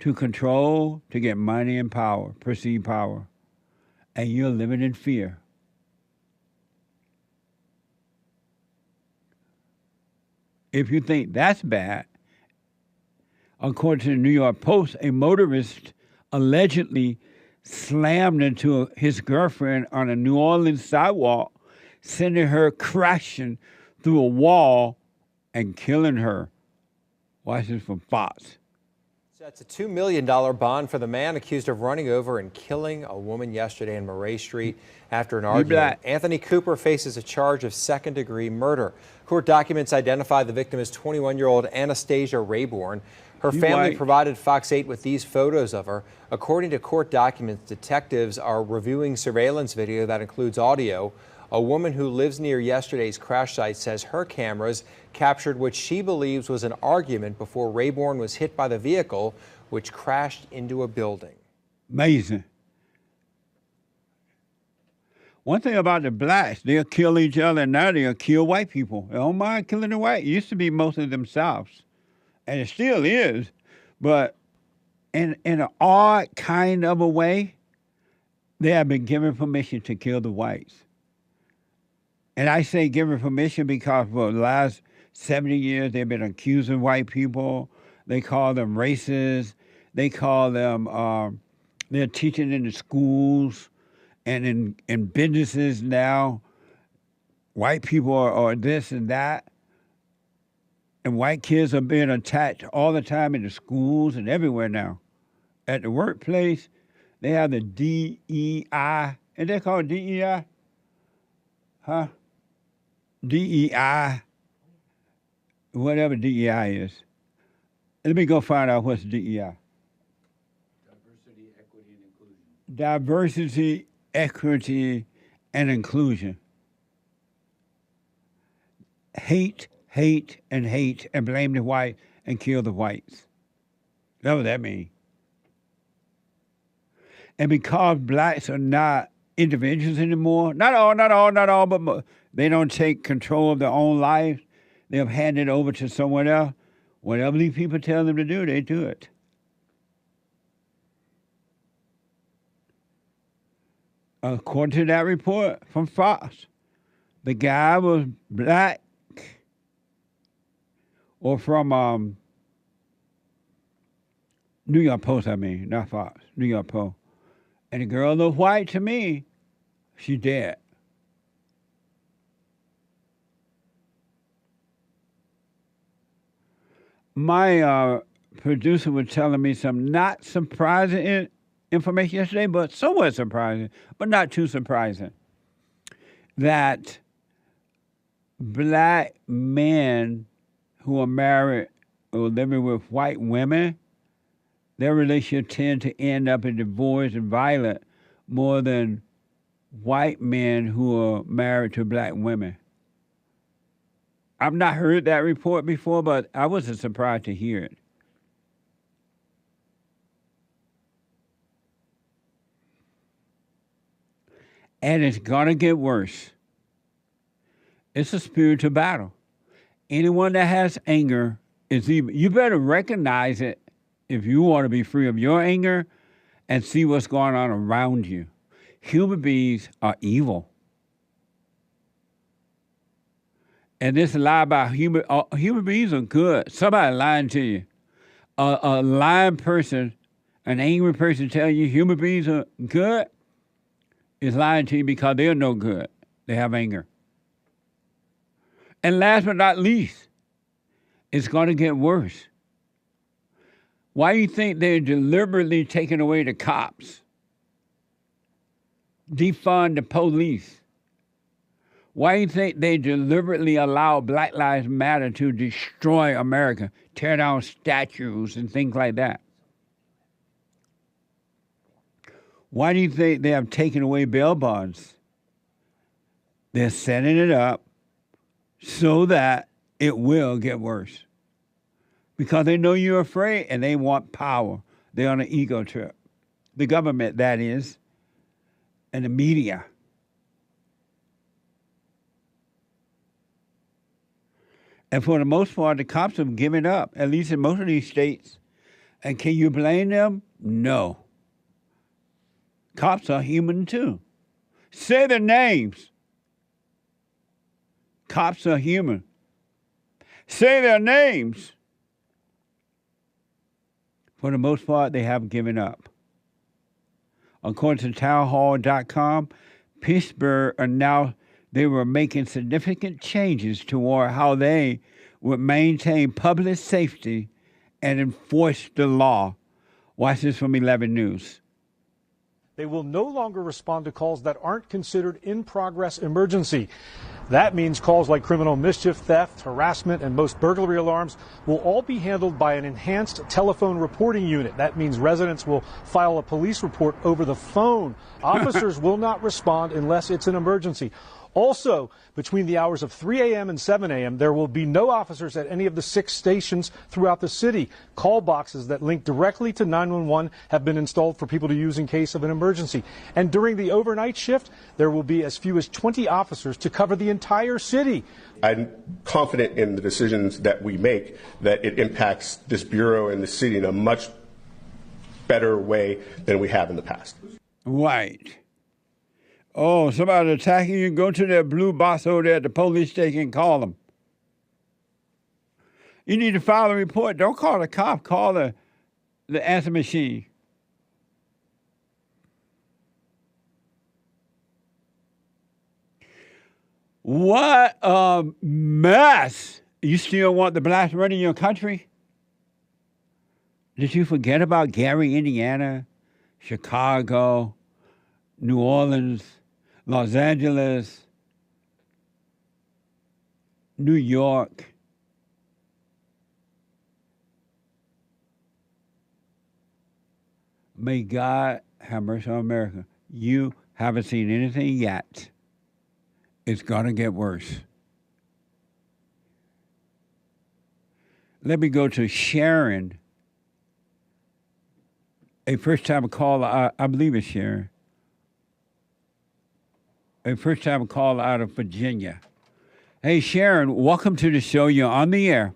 to control, to get money and power, perceived power. And you're living in fear. If you think that's bad, according to the New York Post, a motorist allegedly slammed into his girlfriend on a New Orleans sidewalk, sending her crashing through a wall and killing her. Watch this from Fox. That's a $2 million bond for the man accused of running over and killing a woman yesterday in Murray Street after an argument. Anthony Cooper faces a charge of second-degree murder. Court documents identify the victim as 21-year-old Anastasia Rayborn. Her family provided Fox 8 with these photos of her. According to court documents, detectives are reviewing surveillance video that includes audio. A woman who lives near yesterday's crash site says her cameras captured what she believes was an argument before Rayborn was hit by the vehicle, which crashed into a building. Amazing. One thing about the blacks, they'll kill each other, and now they'll kill white people. They don't mind killing the white. It used to be most of themselves, and it still is, but in an odd kind of a way, they have been given permission to kill the whites. And I say given permission because for the last 70 years, they've been accusing white people. They call them racist. They call them, they're teaching in the schools and in businesses now. White people are this and that. And white kids are being attacked all the time in the schools and everywhere now. At the workplace, they have the DEI. Is they called DEI? Huh? DEI, whatever DEI is. Let me go find out what's DEI. Diversity, equity, and inclusion. Diversity, equity, and inclusion. Hate, and blame the white and kill the whites. That's what that means. And because blacks are not individuals anymore, not all, but they don't take control of their own life. They'll hand it over to someone else. Whatever these people tell them to do, they do it. According to that report from Fox, the guy was black, or from New York Post, not Fox, New York Post. And the girl looked white to me. She dead. My producer was telling me some not surprising information yesterday, but somewhat surprising, but not too surprising, that black men who are married or living with white women, their relationship tend to end up in divorce and violent more than white men who are married to black women. I've not heard that report before, but I wasn't surprised to hear it. And it's going to get worse. It's a spiritual battle. Anyone that has anger is evil. You better recognize it if you want to be free of your anger and see what's going on around you. Human beings are evil. And this lie about human beings are good. Somebody lying to you. A lying person, an angry person telling you human beings are good is lying to you because they're no good. They have anger. And last but not least, it's going to get worse. Why do you think they're deliberately taking away the cops? Defund the police? Why do you think they deliberately allow Black Lives Matter to destroy America, tear down statues and things like that? Why do you think they have taken away bail bonds? They're setting it up so that it will get worse. Because they know you're afraid and they want power. They're on an ego trip. The government, that is, and the media. And for the most part, the cops have given up, at least in most of these states. And can you blame them? No. Cops are human too. Say their names. Cops are human. Say their names. For the most part, they have given up. According to townhall.com, Pittsburgh they were making significant changes toward how they would maintain public safety and enforce the law. Watch this from 11 News. They will no longer respond to calls that aren't considered in-progress emergency. That means calls like criminal mischief, theft, harassment, and most burglary alarms will all be handled by an enhanced telephone reporting unit. That means residents will file a police report over the phone. Officers will not respond unless it's an emergency. Also, between the hours of 3 a.m. and 7 a.m., there will be no officers at any of the 6 stations throughout the city. Call boxes that link directly to 911 have been installed for people to use in case of an emergency. And during the overnight shift, there will be as few as 20 officers to cover the entire city. I'm confident in the decisions that we make that it impacts this bureau and the city in a much better way than we have in the past. Right. Oh, somebody attacking you, go to that blue box over there at the police station and call them. You need to file a report. Don't call the cop. Call the answer machine. What a mess. You still want the blacks running your country? Did you forget about Gary, Indiana, Chicago, New Orleans, Los Angeles, New York? May God have mercy on America. You haven't seen anything yet. It's going to get worse. Let me go to Sharon, a first-time caller. I believe it's Sharon. A first-time caller out of Virginia. Hey, Sharon, welcome to the show. You're on the air.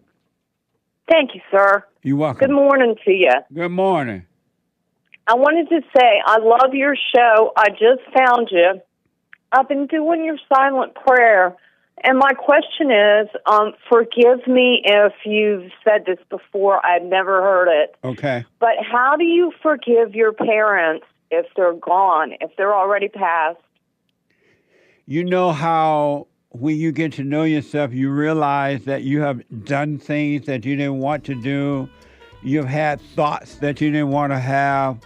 Thank you, sir. You're welcome. Good morning to you. Good morning. I wanted to say I love your show. I just found you. I've been doing your silent prayer, and my question is, forgive me if you've said this before. I've never heard it. Okay. But how do you forgive your parents if they're gone, if they're already passed? You know how when you get to know yourself, you realize that you have done things that you didn't want to do. You've had thoughts that you didn't want to have.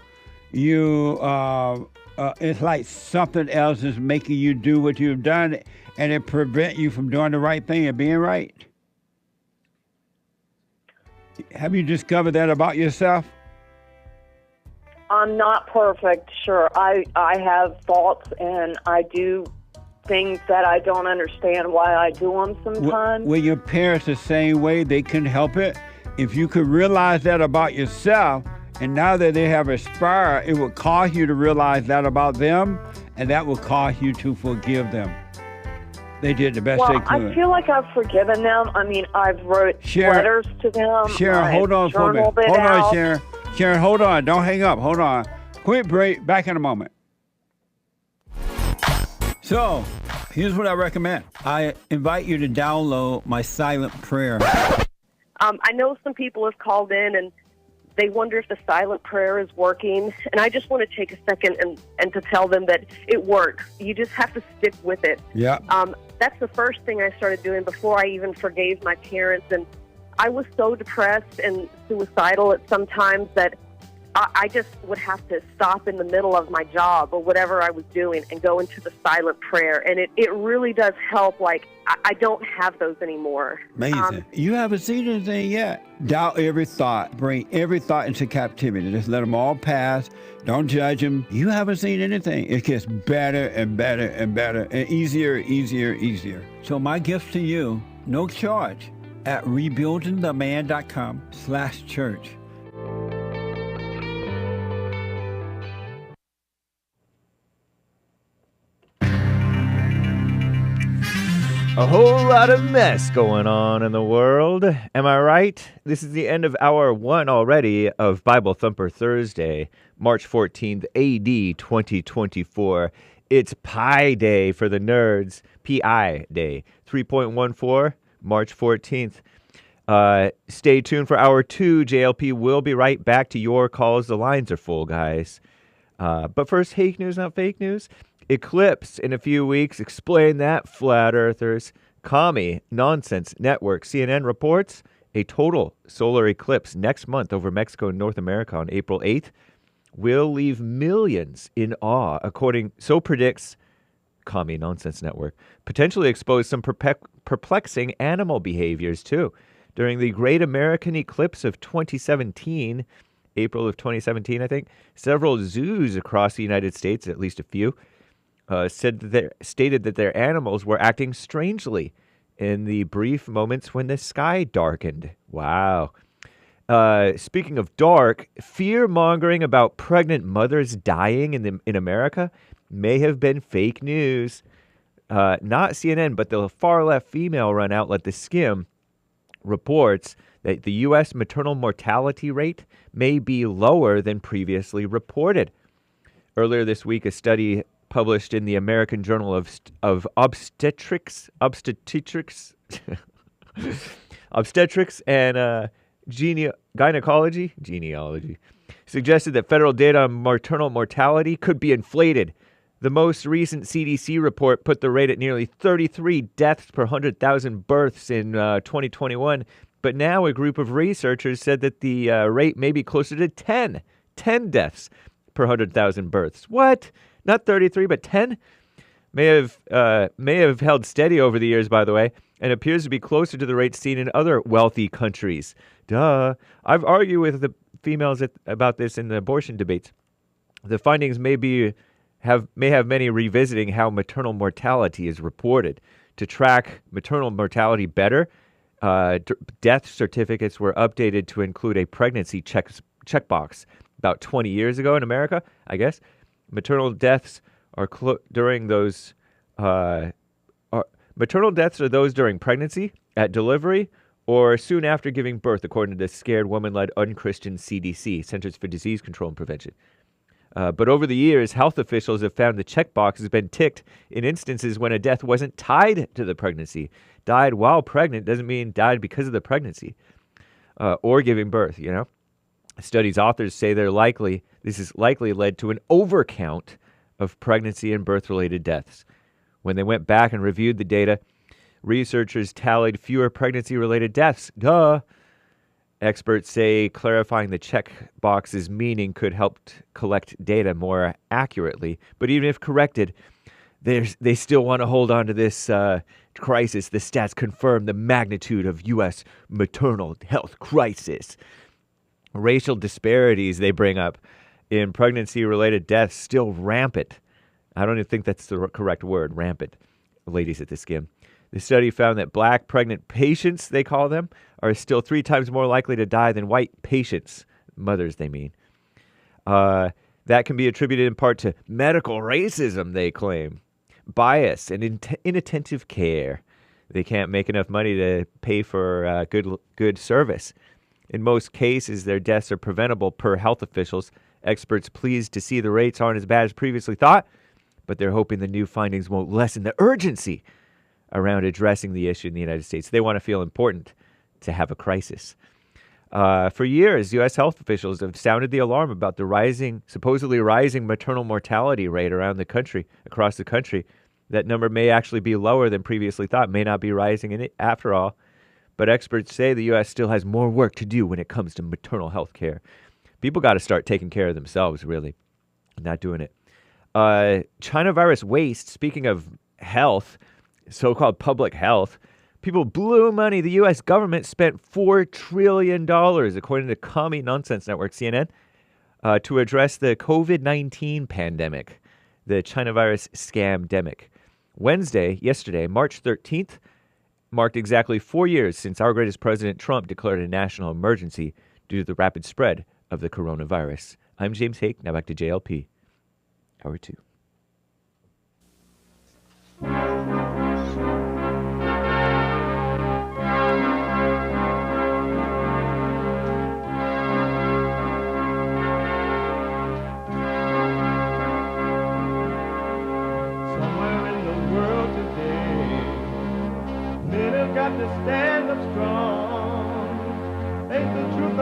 It's like something else is making you do what you've done, and it prevents you from doing the right thing and being right. Have you discovered that about yourself? I'm not perfect, sure. I have thoughts, and I do things that I don't understand why I do them sometimes. Well, your parents the same way, they couldn't help it. If you could realize that about yourself, and now that they have expired, it would cause you to realize that about them, and that will cause you to forgive them. They did the best they could. I feel like I've forgiven them. I mean, I've wrote letters to them. Sharon, hold on for a minute. Hold on, Sharon. Sharon, hold on. Don't hang up. Hold on. Quick break. Back in a moment. So, here's what I recommend. I invite you to download my silent prayer. I know some people have called in and they wonder if the silent prayer is working. And I just want to take a second and to tell them that it works. You just have to stick with it. Yeah. That's the first thing I started doing before I even forgave my parents. And I was so depressed and suicidal at some times that I just would have to stop in the middle of my job or whatever I was doing and go into the silent prayer. And it really does help. Like, I don't have those anymore. Amazing. You haven't seen anything yet. Doubt every thought. Bring every thought into captivity. Just let them all pass. Don't judge them. You haven't seen anything. It gets better and better and better and easier, easier, easier. So my gift to you, no charge, at rebuildingtheman.com/church. A whole lot of mess going on in the world. Am I right? This is the end of hour 1 already of Bible Thumper Thursday, March 14th, AD 2024. It's Pi Day for the nerds. Pi Day. 3.14, March 14th. Stay tuned for hour 2. JLP will be right back to your calls. The lines are full, guys. But first, Hake news, not fake news. Eclipse in a few weeks. Explain that, flat earthers. Commie Nonsense Network. CNN reports a total solar eclipse next month over Mexico and North America on April 8th will leave millions in awe, so predicts Commie Nonsense Network. Potentially expose some perplexing animal behaviors, too. During the Great American Eclipse of 2017, April of 2017, I think, several zoos across the United States, at least a few, stated that their animals were acting strangely in the brief moments when the sky darkened. Wow. Speaking of dark, fear-mongering about pregnant mothers dying in America may have been fake news. Not CNN, but the far-left female-run outlet, The Skim, reports that the U.S. maternal mortality rate may be lower than previously reported. Earlier this week, a study published in the American Journal of Obstetrics and Genealogy suggested that federal data on maternal mortality could be inflated. The most recent CDC report put the rate at nearly 33 deaths per 100,000 births in 2021, but now a group of researchers said that the rate may be closer to 10 deaths per 100,000 births. What? Not 33, but 10? May have held steady over the years, by the way, and appears to be closer to the rate seen in other wealthy countries. Duh. I've argued with the females about this in the abortion debates. The findings may have many revisiting how maternal mortality is reported. To track maternal mortality better, death certificates were updated to include a pregnancy checkbox about 20 years ago in America, I guess. Maternal deaths are during those. Maternal deaths are those during pregnancy, at delivery, or soon after giving birth, according to the Scared Woman-led unchristian CDC, Centers for Disease Control and Prevention. But over the years, health officials have found the checkbox has been ticked in instances when a death wasn't tied to the pregnancy. Died while pregnant doesn't mean died because of the pregnancy or giving birth, you know. Study's authors say this is likely led to an overcount of pregnancy and birth-related deaths. When they went back and reviewed the data, researchers tallied fewer pregnancy-related deaths. Duh! Experts say clarifying the checkbox's meaning could help collect data more accurately. But even if corrected, they still want to hold on to this crisis. The stats confirm the magnitude of U.S. maternal health crisis. Racial disparities they bring up in pregnancy-related deaths still rampant. I don't even think that's the correct word, rampant, ladies at the Skim. The study found that black pregnant patients, they call them, are still 3 times more likely to die than white patients, mothers they mean. That can be attributed in part to medical racism, they claim, bias, and inattentive care. They can't make enough money to pay for good service. In most cases, their deaths are preventable per health officials. Experts pleased to see the rates aren't as bad as previously thought, but they're hoping the new findings won't lessen the urgency around addressing the issue in the United States. They want to feel important to have a crisis. For years, U.S. health officials have sounded the alarm about the supposedly rising maternal mortality rate across the country. That number may actually be lower than previously thought, may not be rising after all. But experts say the U.S. still has more work to do when it comes to maternal health care. People got to start taking care of themselves, really, not doing it. China virus waste, speaking of health, so-called public health, people blew money. The U.S. government spent $4 trillion, according to Commie Nonsense Network, CNN, to address the COVID-19 pandemic, the China virus scamdemic. Yesterday, March 13th, marked exactly 4 years since our greatest president, Trump, declared a national emergency due to the rapid spread of the coronavirus. I'm James Hake. Now back to JLP. Hour 2.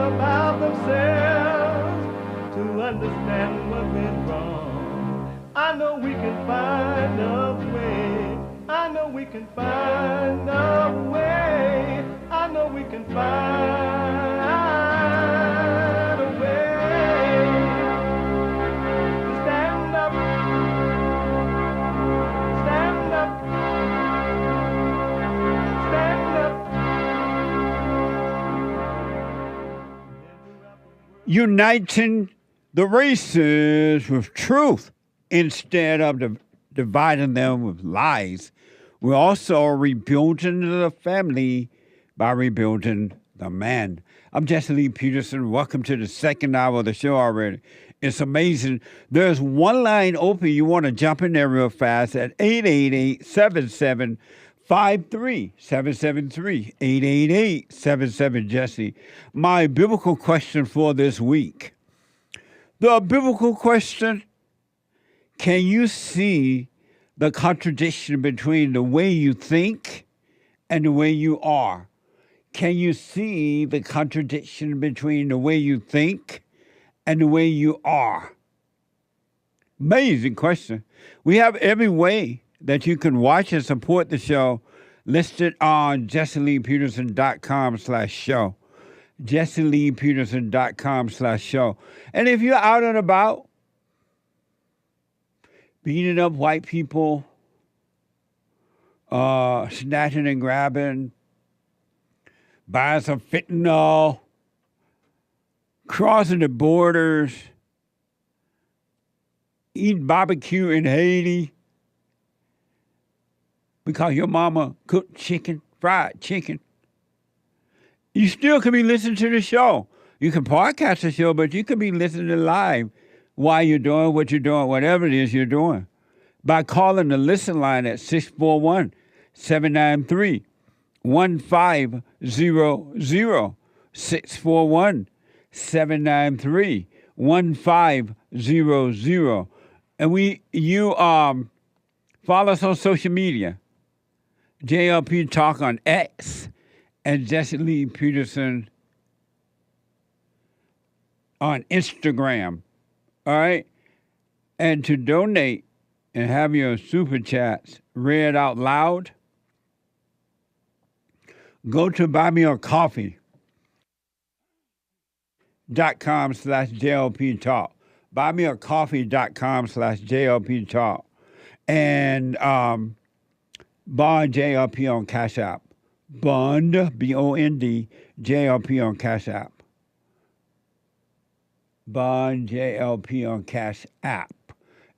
about themselves to understand what went wrong. I know we can find a way. I know we can find a way. I know we can find a way to stand up, stand up, stand up. Uniting the races with truth instead of dividing them with lies. We're also rebuilding the family by rebuilding the man. I'm Jesse Lee Peterson. Welcome to the second hour of the show already. It's amazing. There's one line open. You want to jump in there real fast at 888-7753. 773 888-77-JESSE. My biblical question for this week. The biblical question: can you see the contradiction between the way you think and the way you are? Can you see the contradiction between the way you think and the way you are? Amazing question. We have every way that you can watch and support the show listed on JesseLeePeterson.com/show. JesseLeePeterson.com/show. And if you're out and about, beating up white people, snatching and grabbing, buying some fentanyl, crossing the borders, eating barbecue in Haiti because your mama cooked chicken, fried chicken. You still can be listening to the show. You can podcast the show, but you can be listening live while you're doing what you're doing, whatever it is you're doing, by calling the listen line at 641-793-1500, 641-793-1500. And you follow us on social media, JLP Talk on X, and Jesse Lee Peterson on Instagram. All right? And to donate and have your super chats read out loud, go to buymeacoffee.com/JLP Talk. Buymeacoffee.com/JLP Talk. And Bond JLP on Cash App. Bond, B-O-N-D, JLP on Cash App. Bond JLP on Cash App.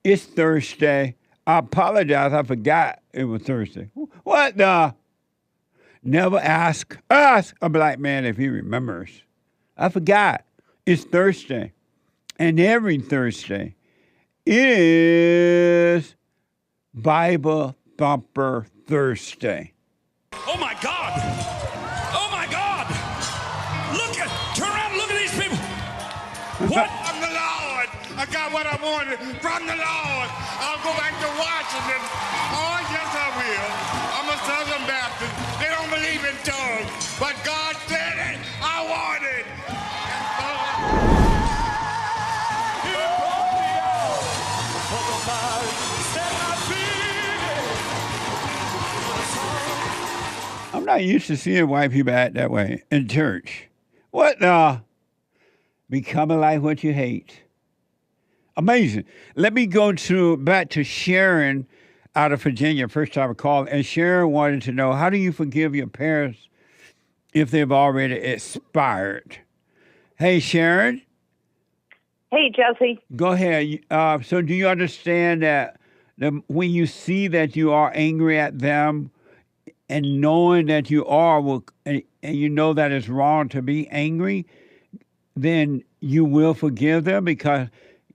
It's Thursday. I apologize. I forgot it was Thursday. What the? Never ask a black man if he remembers. I forgot. It's Thursday. And every Thursday is Bible Thumper Thursday. Oh my God! Oh my God! Turn around and look at these people. What? From the Lord. I got what I wanted from the Lord. I'll go back to Washington. Oh, yes, I will. I'm a Southern Baptist. They don't believe in tongues. But God said it. I want it. I'm not used to seeing white people act that way in church. What the? Becoming like what you hate. Amazing. Let me go back to Sharon out of Virginia, first time I called. And Sharon wanted to know, how do you forgive your parents if they've already expired? Hey, Sharon. Hey, Jesse. Go ahead. So do you understand that when you see that you are angry at them, and knowing that you are, and you know that it's wrong to be angry, then you will forgive them because,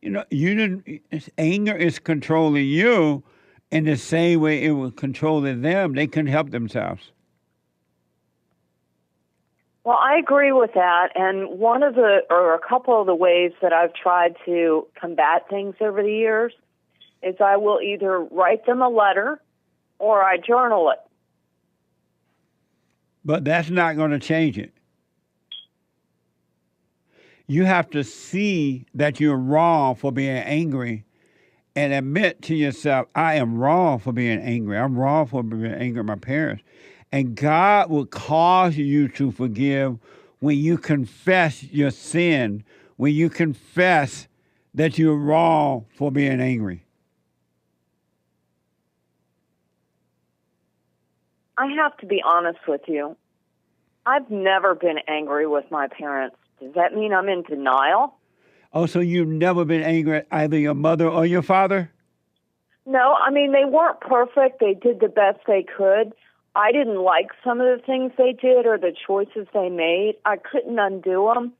anger is controlling you in the same way it was controlling them. They couldn't help themselves. Well, I agree with that. And a couple of the ways that I've tried to combat things over the years is I will either write them a letter or I journal it. But that's not going to change it. You have to see that you're wrong for being angry and admit to yourself, I am wrong for being angry. I'm wrong for being angry at my parents. And God will cause you to forgive when you confess your sin, when you confess that you're wrong for being angry. I have to be honest with you. I've never been angry with my parents. Does that mean I'm in denial? Oh, so you've never been angry at either your mother or your father? No, I mean, they weren't perfect. They did the best they could. I didn't like some of the things they did or the choices they made. I couldn't undo them.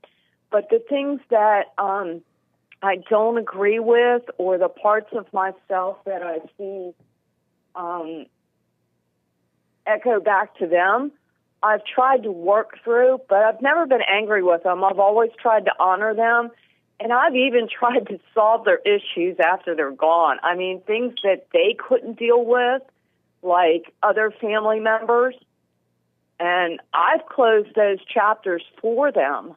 But the things that I don't agree with, or the parts of myself that I see echo back to them, I've tried to work through, but I've never been angry with them. I've always tried to honor them, and I've even tried to solve their issues after they're gone. I mean, things that they couldn't deal with, like other family members, and I've closed those chapters for them,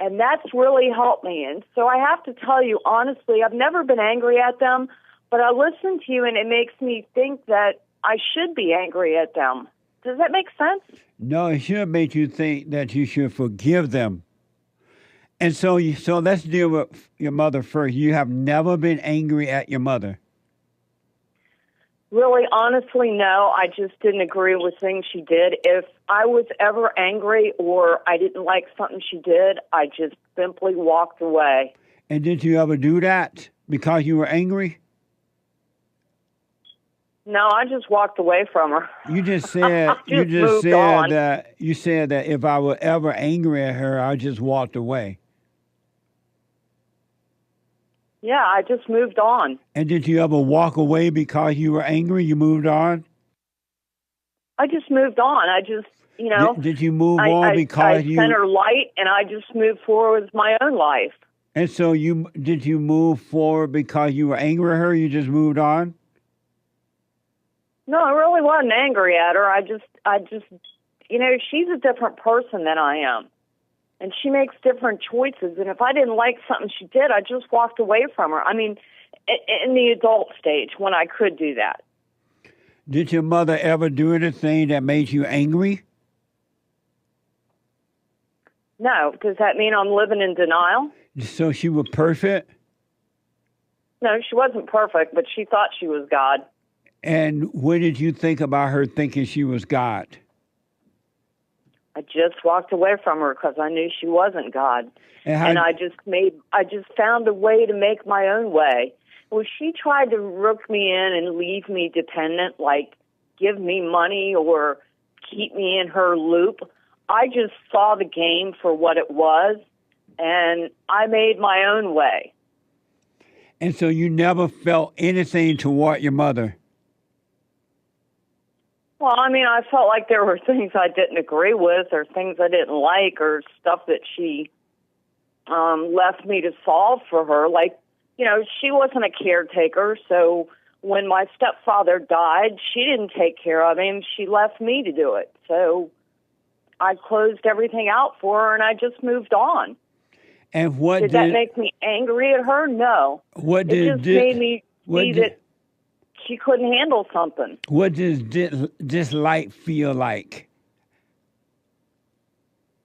and that's really helped me. And so I have to tell you, honestly, I've never been angry at them, but I listen to you, and it makes me think that I should be angry at them. Does that make sense? No, it should make you think that you should forgive them. And so let's deal with your mother first. You have never been angry at your mother. Really, honestly, no. I just didn't agree with things she did. If I was ever angry or I didn't like something she did, I just simply walked away. And did you ever do that because you were angry? No, I just walked away from her. You just said you said that if I were ever angry at her, I just walked away. Yeah, I just moved on. And did you ever walk away because you were angry? You moved on? I just moved on. I just, you know. Did you move on because I sent her light, and I just moved forward with my own life. And so did you move forward because you were angry at her? You just moved on? No, I really wasn't angry at her. I just, you know, she's a different person than I am. And she makes different choices. And if I didn't like something she did, I just walked away from her. I mean, in the adult stage, when I could do that. Did your mother ever do anything that made you angry? No. Does that mean I'm living in denial? So she was perfect? No, she wasn't perfect, but she thought she was God. And what did you think about her thinking she was God? I just walked away from her because I knew she wasn't God. And I just found a way to make my own way. Well, she tried to rook me in and leave me dependent, like give me money or keep me in her loop. I just saw the game for what it was, and I made my own way. And so you never felt anything toward your mother? Well, I mean, I felt like there were things I didn't agree with or things I didn't like or stuff that she left me to solve for her. Like, you know, she wasn't a caretaker, so when my stepfather died, she didn't take care of him. She left me to do it. So I closed everything out for her, and I just moved on. And what did that make me angry at her? No. It just made me see that she couldn't handle something. What does dislike feel like?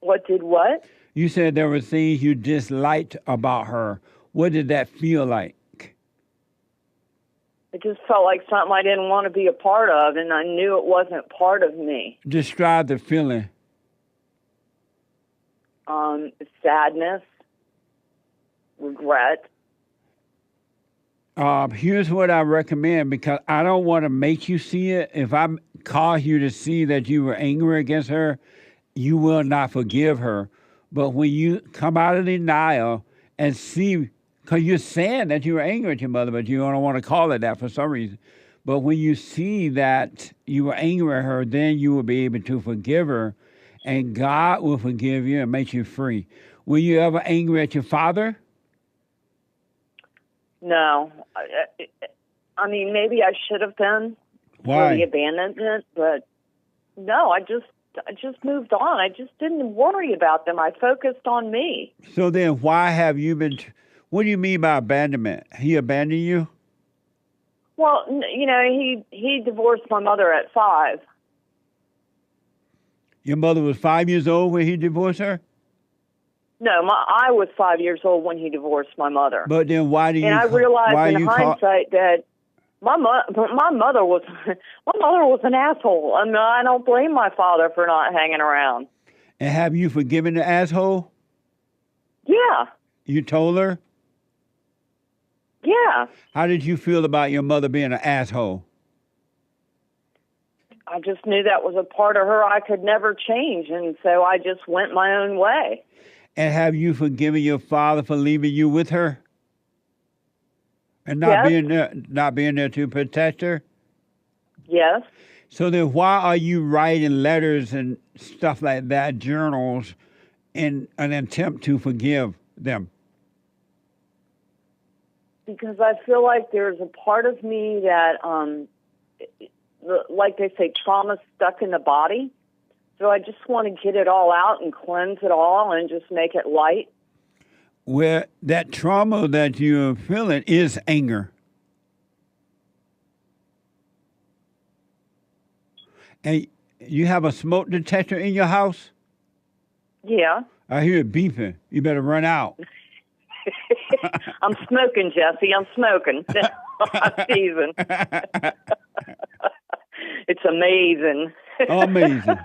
What did what? You said there were things you disliked about her. What did that feel like? It just felt like something I didn't want to be a part of, and I knew it wasn't part of me. Describe the feeling. Sadness, regret. Here's what I recommend, because I don't want to make you see it. If I cause you to see that you were angry against her, you will not forgive her. But when you come out of denial and see, because you're saying that you were angry at your mother, but you don't want to call it that for some reason. But when you see that you were angry at her, then you will be able to forgive her, and God will forgive you and make you free. Were you ever angry at your father? No. I mean, maybe I should have been. Why? For the abandonment, but no, I just just moved on. I just didn't worry about them. I focused on me. So then why have you been, what do you mean by abandonment? He abandoned you? Well, you know, he divorced my mother at 5. Your mother was 5 years old when he divorced her? No, I was 5 years old when he divorced my mother. But then why do you? And I realized in hindsight that my mother was an asshole. I mean, I don't blame my father for not hanging around. And have you forgiven the asshole? Yeah. You told her? Yeah. How did you feel about your mother being an asshole? I just knew that was a part of her I could never change, and so I just went my own way. And have you forgiven your father for leaving you with her? And not being there to protect her? Yes. So then why are you writing letters and stuff like that, journals, in an attempt to forgive them? Because I feel like there's a part of me that, like they say, trauma stuck in the body. So I just want to get it all out and cleanse it all and just make it light. Where that trauma that you're feeling is anger. And you have a smoke detector in your house? Yeah. I hear it beeping. You better run out. I'm smoking, Jesse. I'm smoking. I'm teasing. It's amazing. Amazing.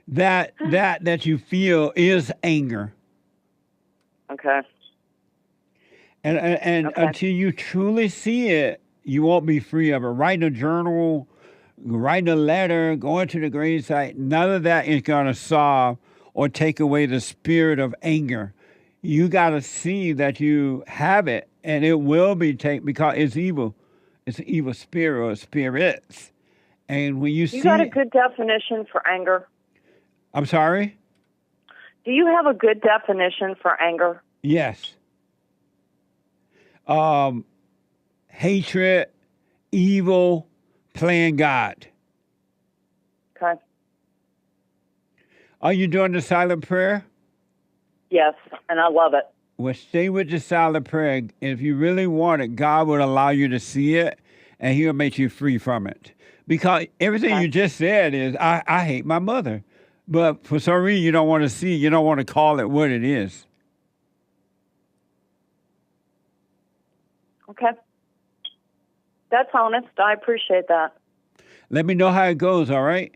That you feel is anger. Okay. And okay. Until you truly see it, you won't be free of it. Writing a journal, writing a letter, going to the gravesite, none of that is going to solve or take away the spirit of anger. You got to see that you have it, and it will be taken because it's evil. It's an evil spirit or spirits. And when you see... You got a good definition for anger? I'm sorry? Do you have a good definition for anger? Yes. Hatred, evil, playing God. Okay. Are you doing the silent prayer? Yes, and I love it. Well, stay with the silent prayer. And if you really want it, God will allow you to see it, and He'll make you free from it. Because everything you just said is, I hate my mother. But for some reason, you don't want to see, you don't want to call it what it is. Okay. That's honest. I appreciate that. Let me know how it goes, all right?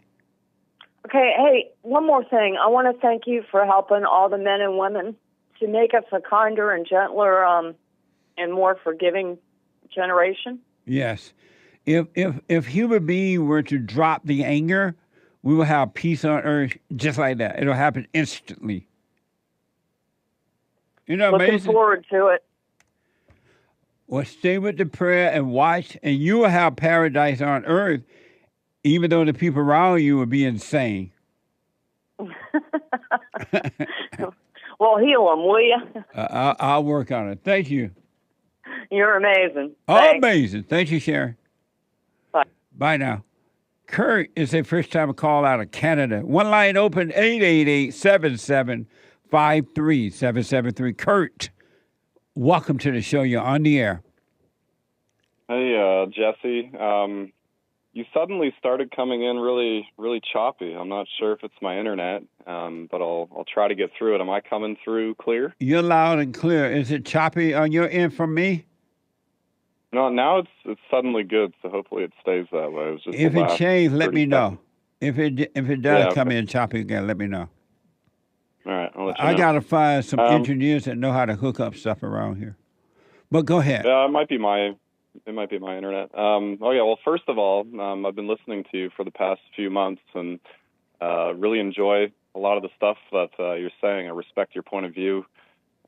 Okay, hey, one more thing. I want to thank you for helping all the men and women to make us a kinder and gentler and more forgiving generation. Yes. If human beings were to drop the anger, we will have peace on earth just like that. It'll happen instantly. You know, Looking amazing? forward to it. Well, stay with the prayer and watch, and you will have paradise on earth, even though the people around you will be insane. Well, heal them, will you? I'll work on it. Thank you. You're amazing. Amazing. Thank you, Sharon. Bye. Bye now. Kurt is a first-time call out of Canada. One line open, 888-775-3773. Kurt, welcome to the show. You're on the air. Hey, Jesse. You suddenly started coming in really, really choppy. I'm not sure if it's my internet, but I'll try to get through it. Am I coming through clear? You're loud and clear. Is it choppy on your end from me? No, now it's suddenly good, so hopefully it stays that way. It was just If it changed, let me know. If it does come okay. in choppy again, let me know. All right, I'll let you know. I got to find some engineers that know how to hook up stuff around here. But go ahead. Yeah, it might be my internet. Well, first of all, I've been listening to you for the past few months and really enjoy a lot of the stuff that you're saying. I respect your point of view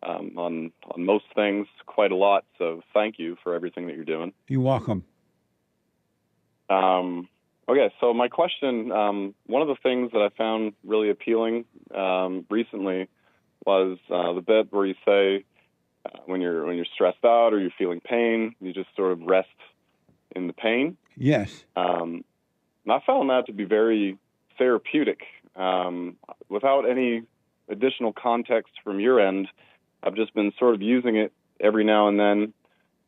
on most things quite a lot, so thank you for everything that you're doing. You're welcome. Okay, so my question, one of the things that I found really appealing recently was the bit where you say when you're stressed out or you're feeling pain, you just sort of rest in the pain. Yes. And I found that to be very therapeutic. without any additional context from your end, I've just been sort of using it every now and then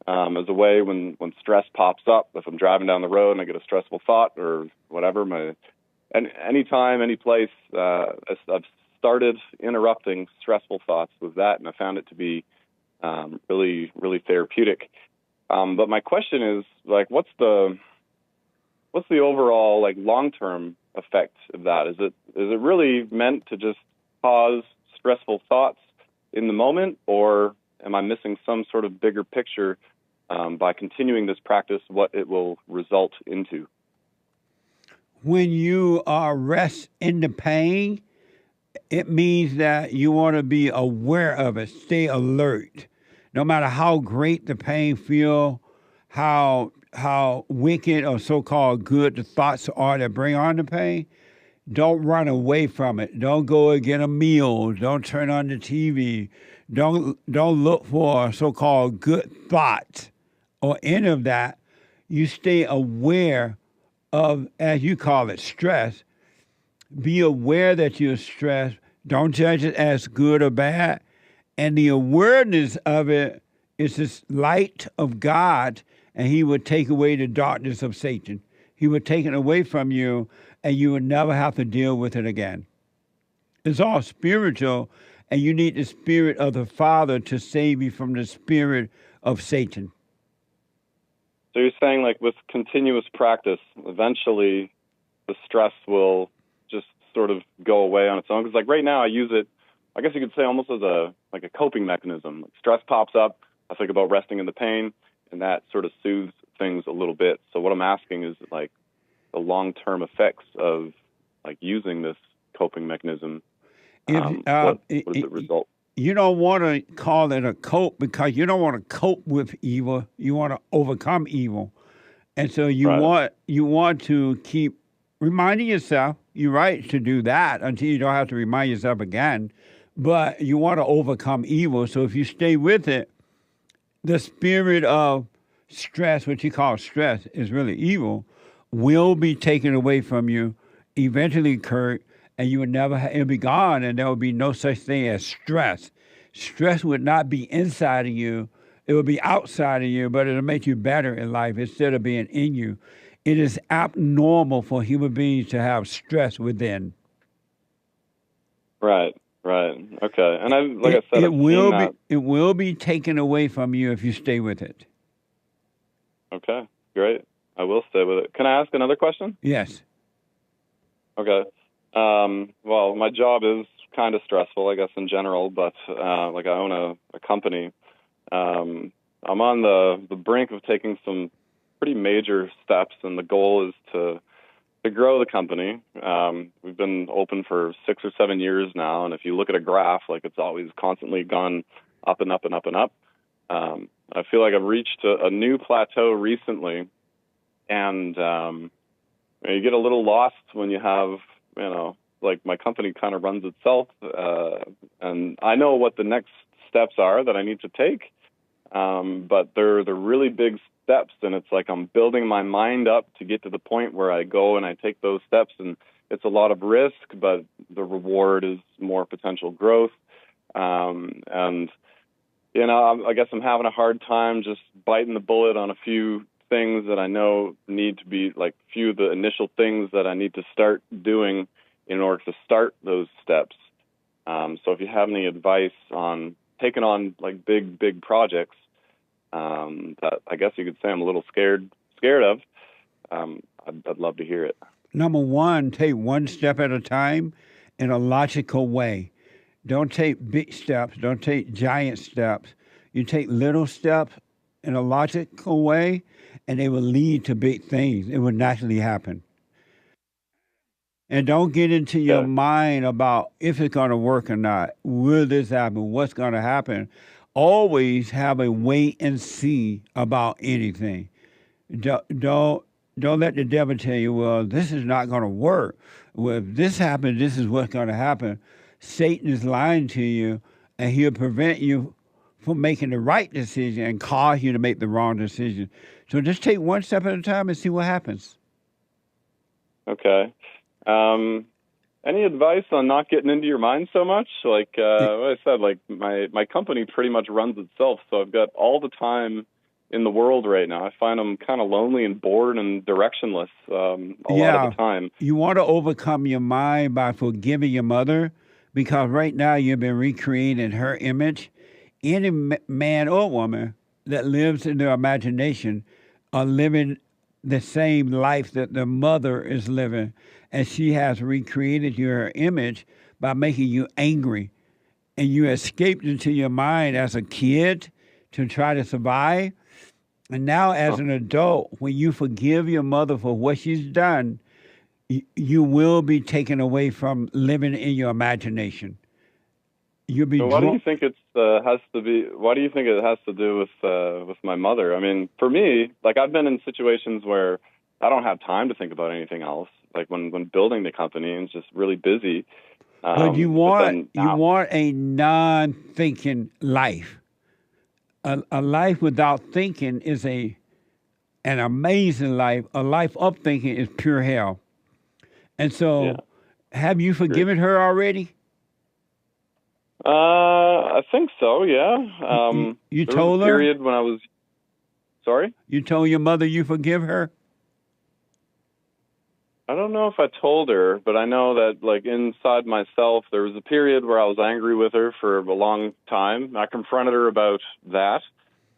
as a way when stress pops up. If I'm driving down the road and I get a stressful thought or whatever, anytime, any place, I've started interrupting stressful thoughts with that, and I found it to be really, really therapeutic. But my question is, like, what's the overall, like, long-term effect of that? Is it really meant to just cause stressful thoughts in the moment, or am I missing some sort of bigger picture by continuing this practice, what it will result into? When you rest in the pain, it means that you want to be aware of it, stay alert. No matter how great the pain feel, how wicked or so-called good the thoughts are that bring on the pain, don't run away from it. Don't go and get a meal. Don't turn on the TV. Don't look for so-called good thoughts or any of that. You stay aware of, as you call it, stress. Be aware that you're stressed. Don't judge it as good or bad. And the awareness of it is this light of God, and he would take away the darkness of Satan. He would take it away from you, and you would never have to deal with it again. It's all spiritual, and you need the Spirit of the Father to save you from the spirit of Satan. So you're saying, like, with continuous practice, eventually the stress will just sort of go away on its own? Because, like, right now I use it, I guess you could say, almost as a coping mechanism. Like, stress pops up, I think about resting in the pain, and that sort of soothes things a little bit. So what I'm asking is, like, the long-term effects of, like, using this coping mechanism. What does it result? You don't want to call it a cope because you don't want to cope with evil. You want to overcome evil. And so you want to keep reminding yourself, you're right to do that until you don't have to remind yourself again. But you want to overcome evil. So if you stay with it, the spirit of stress, what you call stress, is really evil, will be taken away from you, eventually, Kurt, and you would never, it'll be gone, and there will be no such thing as stress. Stress would not be inside of you. It will be outside of you, but it'll make you better in life instead of being in you. It is abnormal for human beings to have stress within. Right. Okay. And I said, it will be taken away from you if you stay with it. Okay, great. I will stay with it. Can I ask another question? Yes. Okay. Well, my job is kind of stressful, I guess, in general, but like, I own a company. I'm on the brink of taking some pretty major steps, and the goal is to grow the company. We've been open for 6 or 7 years now, and if you look at a graph, like, it's always constantly gone up and up and up and up. I feel like I've reached a new plateau recently, and you get a little lost when you have, like, my company kind of runs itself, and I know what the next steps are that I need to take, but they're really big steps, and it's like I'm building my mind up to get to the point where I go and I take those steps, and it's a lot of risk, but the reward is more potential growth. And, I guess I'm having a hard time just biting the bullet on a few things that I know need to be, like, few of the initial things that I need to start doing in order to start those steps. So if you have any advice on taking on, like, big projects, that I guess you could say I'm a little scared of, I'd love to hear it. Number one, take one step at a time in a logical way. Don't take big steps. Don't take giant steps. You take little steps in a logical way, and they will lead to big things. It will naturally happen. And don't get into your mind about if it's going to work or not. Will this happen? What's going to happen? Always have a wait and see about anything. Don't let the devil tell you, well, this is not going to work. Well, if this happens, this is what's going to happen. Satan is lying to you, and he'll prevent you from making the right decision and cause you to make the wrong decision. So just take one step at a time and see what happens. Okay. And Any advice on not getting into your mind so much? Like what I said, like my company pretty much runs itself, so I've got all the time in the world right now. I find I'm kind of lonely and bored and directionless a lot of the time. You want to overcome your mind by forgiving your mother, because right now you've been recreating her image. Any man or woman that lives in their imagination are living the same life that their mother is living. And she has recreated your image by making you angry. And you escaped into your mind as a kid to try to survive. And now as an adult, when you forgive your mother for what she's done, you will be taken away from living in your imagination. You'll be. So why do you think it's has to be? Why do you think it has to do with my mother? I mean, for me, like I've been in situations where I don't have time to think about anything else. Like when building the company, and it's just really busy. But you want a non-thinking life. A life without thinking is an amazing life. A life of thinking is pure hell. And so, have you forgiven her already? I think so. Yeah. You there told was a her? period when I was. Sorry? You told your mother you forgive her? I don't know if I told her, but I know that, like, inside myself, there was a period where I was angry with her for a long time. I confronted her about that,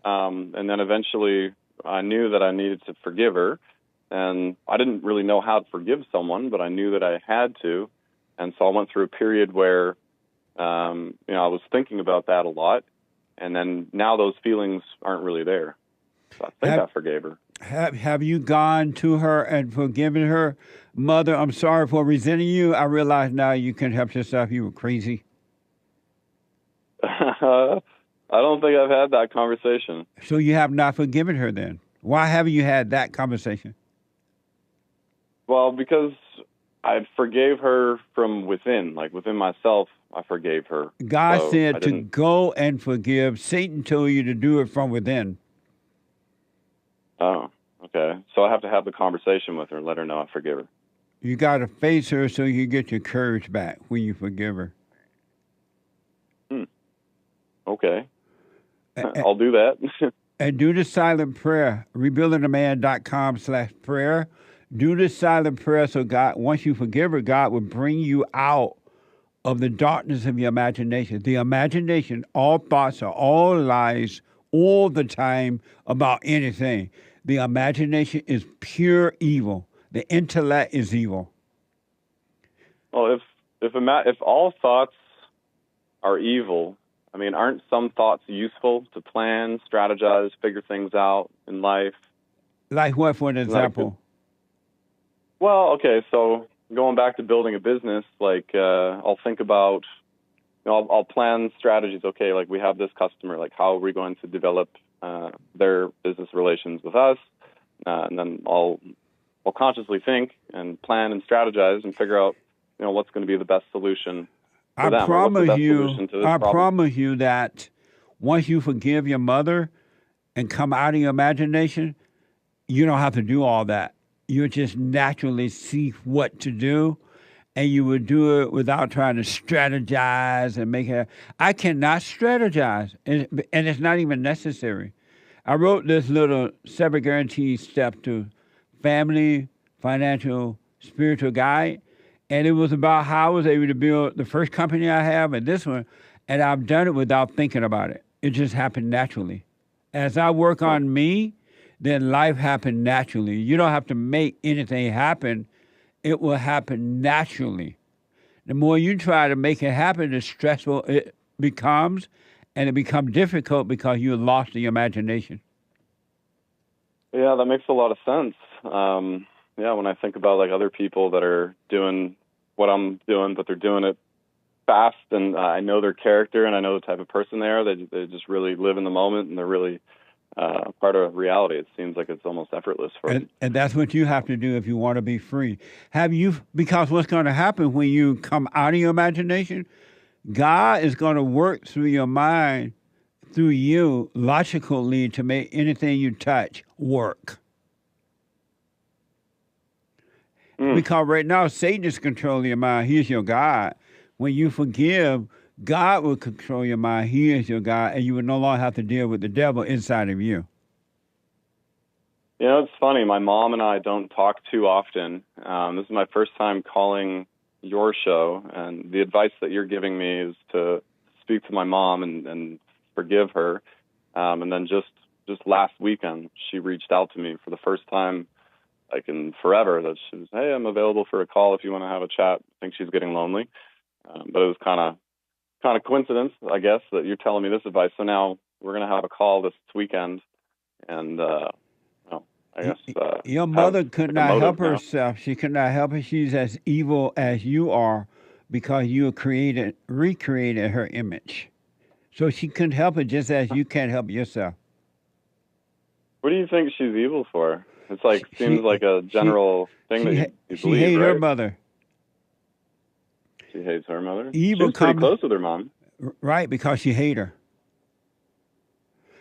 and then eventually I knew that I needed to forgive her, and I didn't really know how to forgive someone, but I knew that I had to, and so I went through a period where, I was thinking about that a lot, and then now those feelings aren't really there. So I think I forgave her. Have you gone to her and forgiven her? Mother, I'm sorry for resenting you. I realize now you can't help yourself. You were crazy. I don't think I've had that conversation. So you have not forgiven her then? Why haven't you had that conversation? Well, because I forgave her from within, like within myself, I forgave her. God So said I to didn't- go and forgive. Satan told you to do it from within. Oh, okay. So I have to have the conversation with her and let her know I forgive her. You got to face her so you get your courage back when you forgive her. Okay. I'll do that. And do the silent prayer, rebuildingaman.com/prayer. Do the silent prayer so God, once you forgive her, God will bring you out of the darkness of your imagination. The imagination, all thoughts are all lies all the time about anything. The imagination is pure evil. The intellect is evil. Well, if all thoughts are evil, I mean, aren't some thoughts useful to plan, strategize, figure things out in life? Like what, for an example? Well, okay, so going back to building a business, like I'll think about, I'll plan strategies. Okay, like we have this customer, like how are we going to develop their business relations with us? And then I'll consciously think and plan and strategize and figure out, what's going to be the best solution for them. Promise solution to this I problem. promise you that once you forgive your mother and come out of your imagination, you don't have to do all that. You just naturally see what to do, and you would do it without trying to strategize and make it. I cannot strategize, and it's not even necessary. I wrote this little 7 guaranteed steps to family, financial, spiritual guide, and it was about how I was able to build the first company I have and this one, and I've done it without thinking about it. It just happened naturally. As I work on me, then life happened naturally. You don't have to make anything happen. It will happen naturally. The more you try to make it happen, the stressful it becomes, and it becomes difficult because you lost the imagination. Yeah, that makes a lot of sense. When I think about like other people that are doing what I'm doing, but they're doing it fast, and I know their character and I know the type of person they are. They just really live in the moment, and they're really part of reality. It seems like it's almost effortless for them. And that's what you have to do if you want to be free. Because what's going to happen when you come out of your imagination, God is going to work through your mind, through you, logically, to make anything you touch work. Because right now, Satan is controlling your mind. He is your God. When you forgive, God will control your mind. He is your God, and you will no longer have to deal with the devil inside of you. You know, it's funny. My mom and I don't talk too often. This is my first time calling your show, and the advice that you're giving me is to speak to my mom and forgive her. And then just last weekend, she reached out to me for the first time, like in forever, that she was, hey, I'm available for a call if you want to have a chat. I think she's getting lonely. But it was kind of coincidence, I guess, that you're telling me this advice. So now we're going to have a call this weekend, and I guess your mother could not help herself. She could not help it. She's as evil as you are because you recreated her image. So she couldn't help it, just as you can't help yourself. What do you think she's evil for? It's like seems like a general thing that you she believe, hates right? her mother. She hates her mother? Evil She's pretty close with her mom. Right, because she hates her.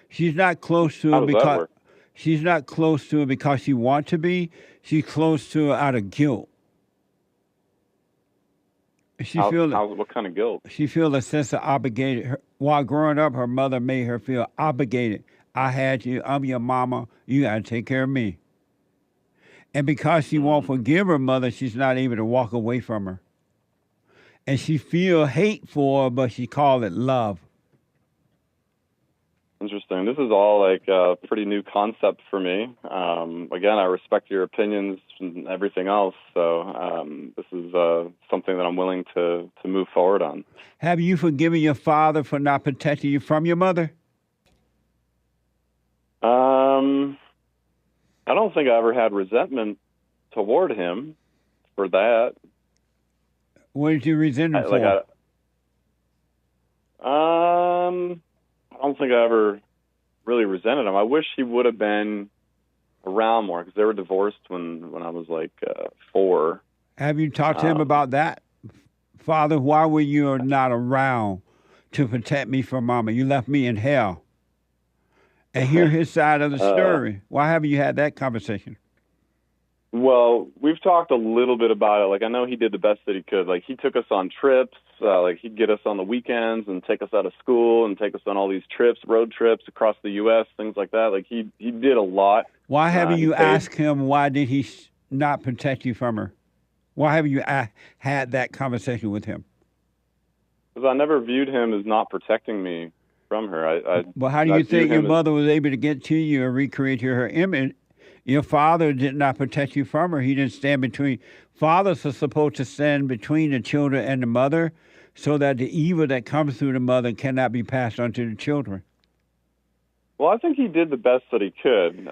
She's not close to How her does that work? she's not close to her because she wants to be. She's close to her out of guilt. What kind of guilt? She feels a sense of obligation. While growing up, her mother made her feel obligated. I had you. I'm your mama. You got to take care of me. And because she won't forgive her mother, she's not able to walk away from her. And she feels hate for her, but she calls it love. Interesting. This is all like a pretty new concept for me. Again, I respect your opinions and everything else. So this is something that I'm willing to move forward on. Have you forgiven your father for not protecting you from your mother? I don't think I ever had resentment toward him for that. What did you resent him for? I don't think I ever really resented him. I wish he would have been around more because they were divorced when I was like 4. Have you talked to him about that? Father, why were you not around to protect me from Mama? You left me in hell. And hear his side of the story. Why haven't you had that conversation? Well, we've talked a little bit about it. Like, I know he did the best that he could. Like, he took us on trips. Like, he'd get us on the weekends and take us out of school and take us on all these trips, road trips across the U.S., things like that. Like, he did a lot. Why haven't you asked him why did he not protect you from her? Why haven't you had that conversation with him? Because I never viewed him as not protecting me from her. Well, how do you think your mother was able to get to you and recreate her image? Your father did not protect you from her. He didn't stand between. Fathers are supposed to stand between the children and the mother so that the evil that comes through the mother cannot be passed on to the children. Well, I think he did the best that he could.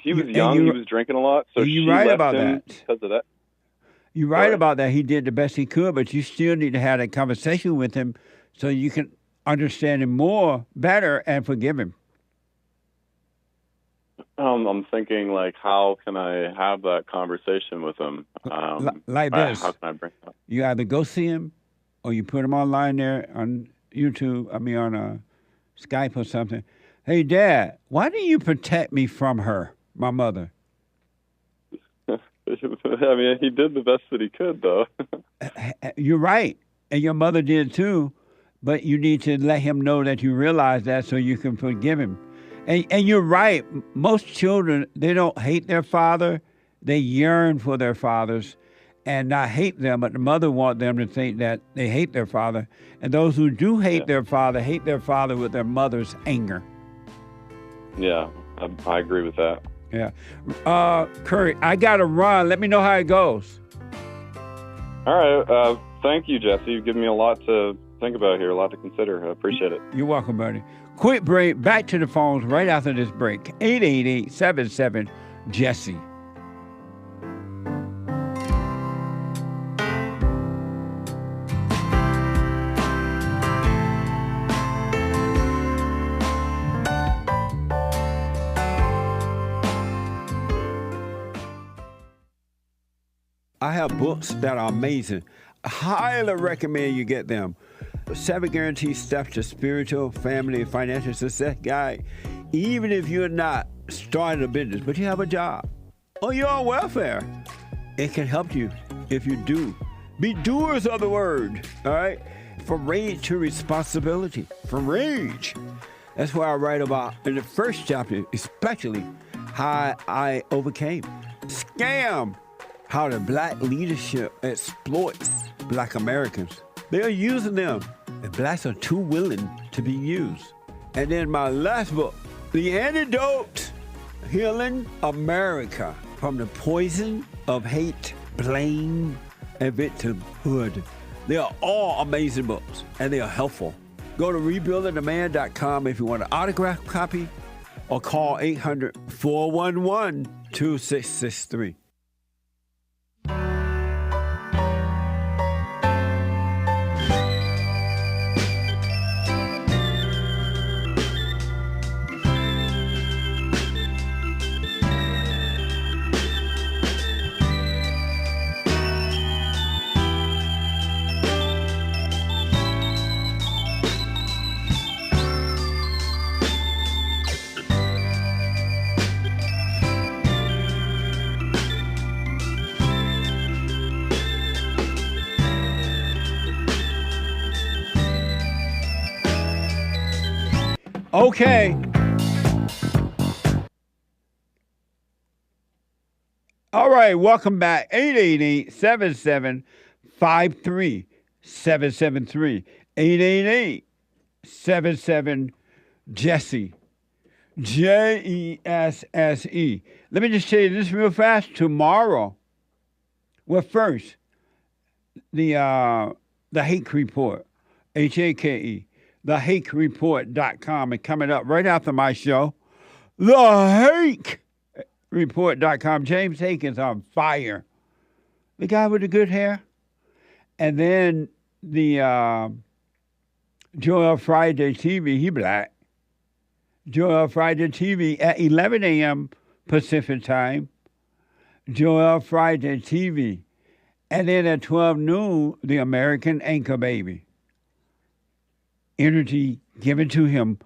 He was young. He was drinking a lot. So you're she right left about him that. because of that. You're right about that. He did the best he could, but you still need to have a conversation with him so you can understand him better and forgive him. I'm thinking, like, how can I have that conversation with him? Like this. How can I bring that up? You either go see him or you put him online there on YouTube, on Skype or something. Hey, Dad, why do you protect me from her, my mother? I mean, he did the best that he could, though. You're right. And your mother did, too. But you need to let him know that you realize that so you can forgive him. And you're right. Most children, they don't hate their father. They yearn for their fathers and not hate them. But the mother wants them to think that they hate their father. And those who do hate their father with their mother's anger. Yeah, I agree with that. Yeah. Kurt, I got to run. Let me know how it goes. All right. Thank you, Jesse. You've given me a lot to think about here, a lot to consider. I appreciate it. You're welcome, buddy. Quick break. Back to the phones right after this break. 888-77-JESSE. I have books that are amazing. I highly recommend you get them. 7 Guaranteed Steps to Spiritual, Family, and Financial Success Guide. Even if you're not starting a business, but you have a job, or you're on welfare, It can help you if you do. Be doers of the word, all right? From rage to responsibility. From rage. That's why I write about in the first chapter, especially how I overcame. Scam. How the black leadership exploits black Americans. They are using them, and blacks are too willing to be used. And then my last book, The Antidote, Healing America from the Poison of Hate, Blame, and Victimhood. They are all amazing books, and they are helpful. Go to rebuildingtheman.com if you want an autographed copy, or call 800-411-2663. Okay. All right, welcome back. 888-7753-773. 888-77-JESSE. JESSE. Let me just tell you this real fast. Tomorrow, well, first, the Hake report, HAKE. TheHakeReport.com, and coming up right after my show, TheHakeReport.com. James Hake is on fire. The guy with the good hair. And then the Joel Friday TV, he black. Joel Friday TV at 11 a.m. Pacific time. Joel Friday TV. And then at 12 noon, the American Anchor Baby. Energy given to him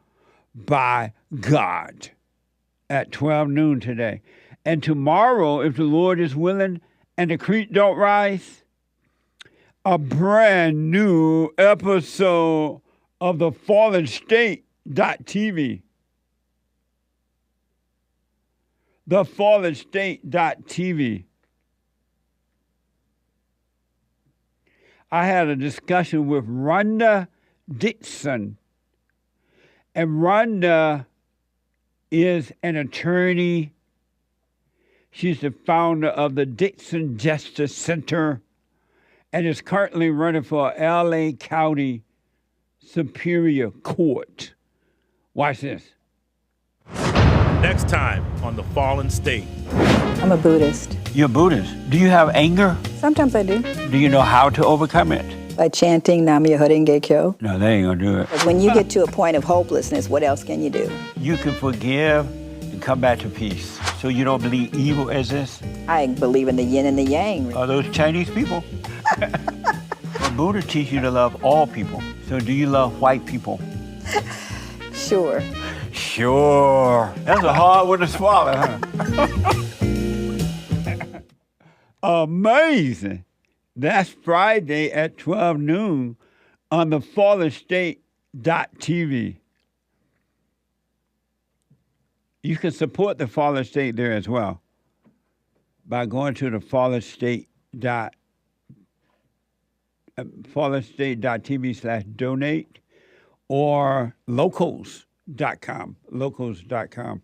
by God at 12 noon today. And tomorrow, if the Lord is willing and the creek don't rise, a brand new episode of the Fallen State.tv. The Fallen State.tv. I had a discussion with Rhonda Dixon. And Rhonda is an attorney. She's the founder of the Dixon Justice Center and is currently running for LA County Superior Court. Watch this. Next time on The Fallen State. I'm a Buddhist. You're a Buddhist. Do you have anger? Sometimes I do. Do you know how to overcome it? By chanting Nam-myoho Renge Kyo. No, they ain't gonna do it. When you get to a point of hopelessness, what else can you do? You can forgive and come back to peace. So you don't believe evil exists? I believe in the yin and the yang. Are those Chinese people? Well, Buddha teaches you to love all people. So do you love white people? Sure. Sure. That's a hard one to swallow, huh? Amazing. That's Friday at 12 noon on the FallenState.tv. You can support the Fallen State there as well by going to the FallenState.tv/donate or locals.com. Locals.com.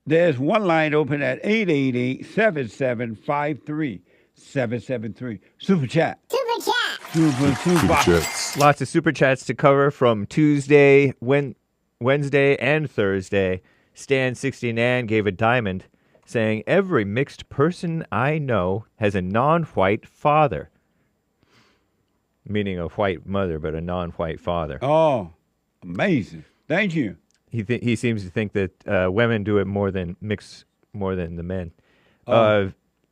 There's one line open at 888-7753-773. Super chat. Super chats. Lots of super chats to cover from Tuesday, Wednesday, and Thursday. Stan69 gave a diamond, saying, "Every mixed person I know has a non-white father." Meaning a white mother, but a non-white father. Oh, amazing. Thank you. He seems to think that women do it more than the men.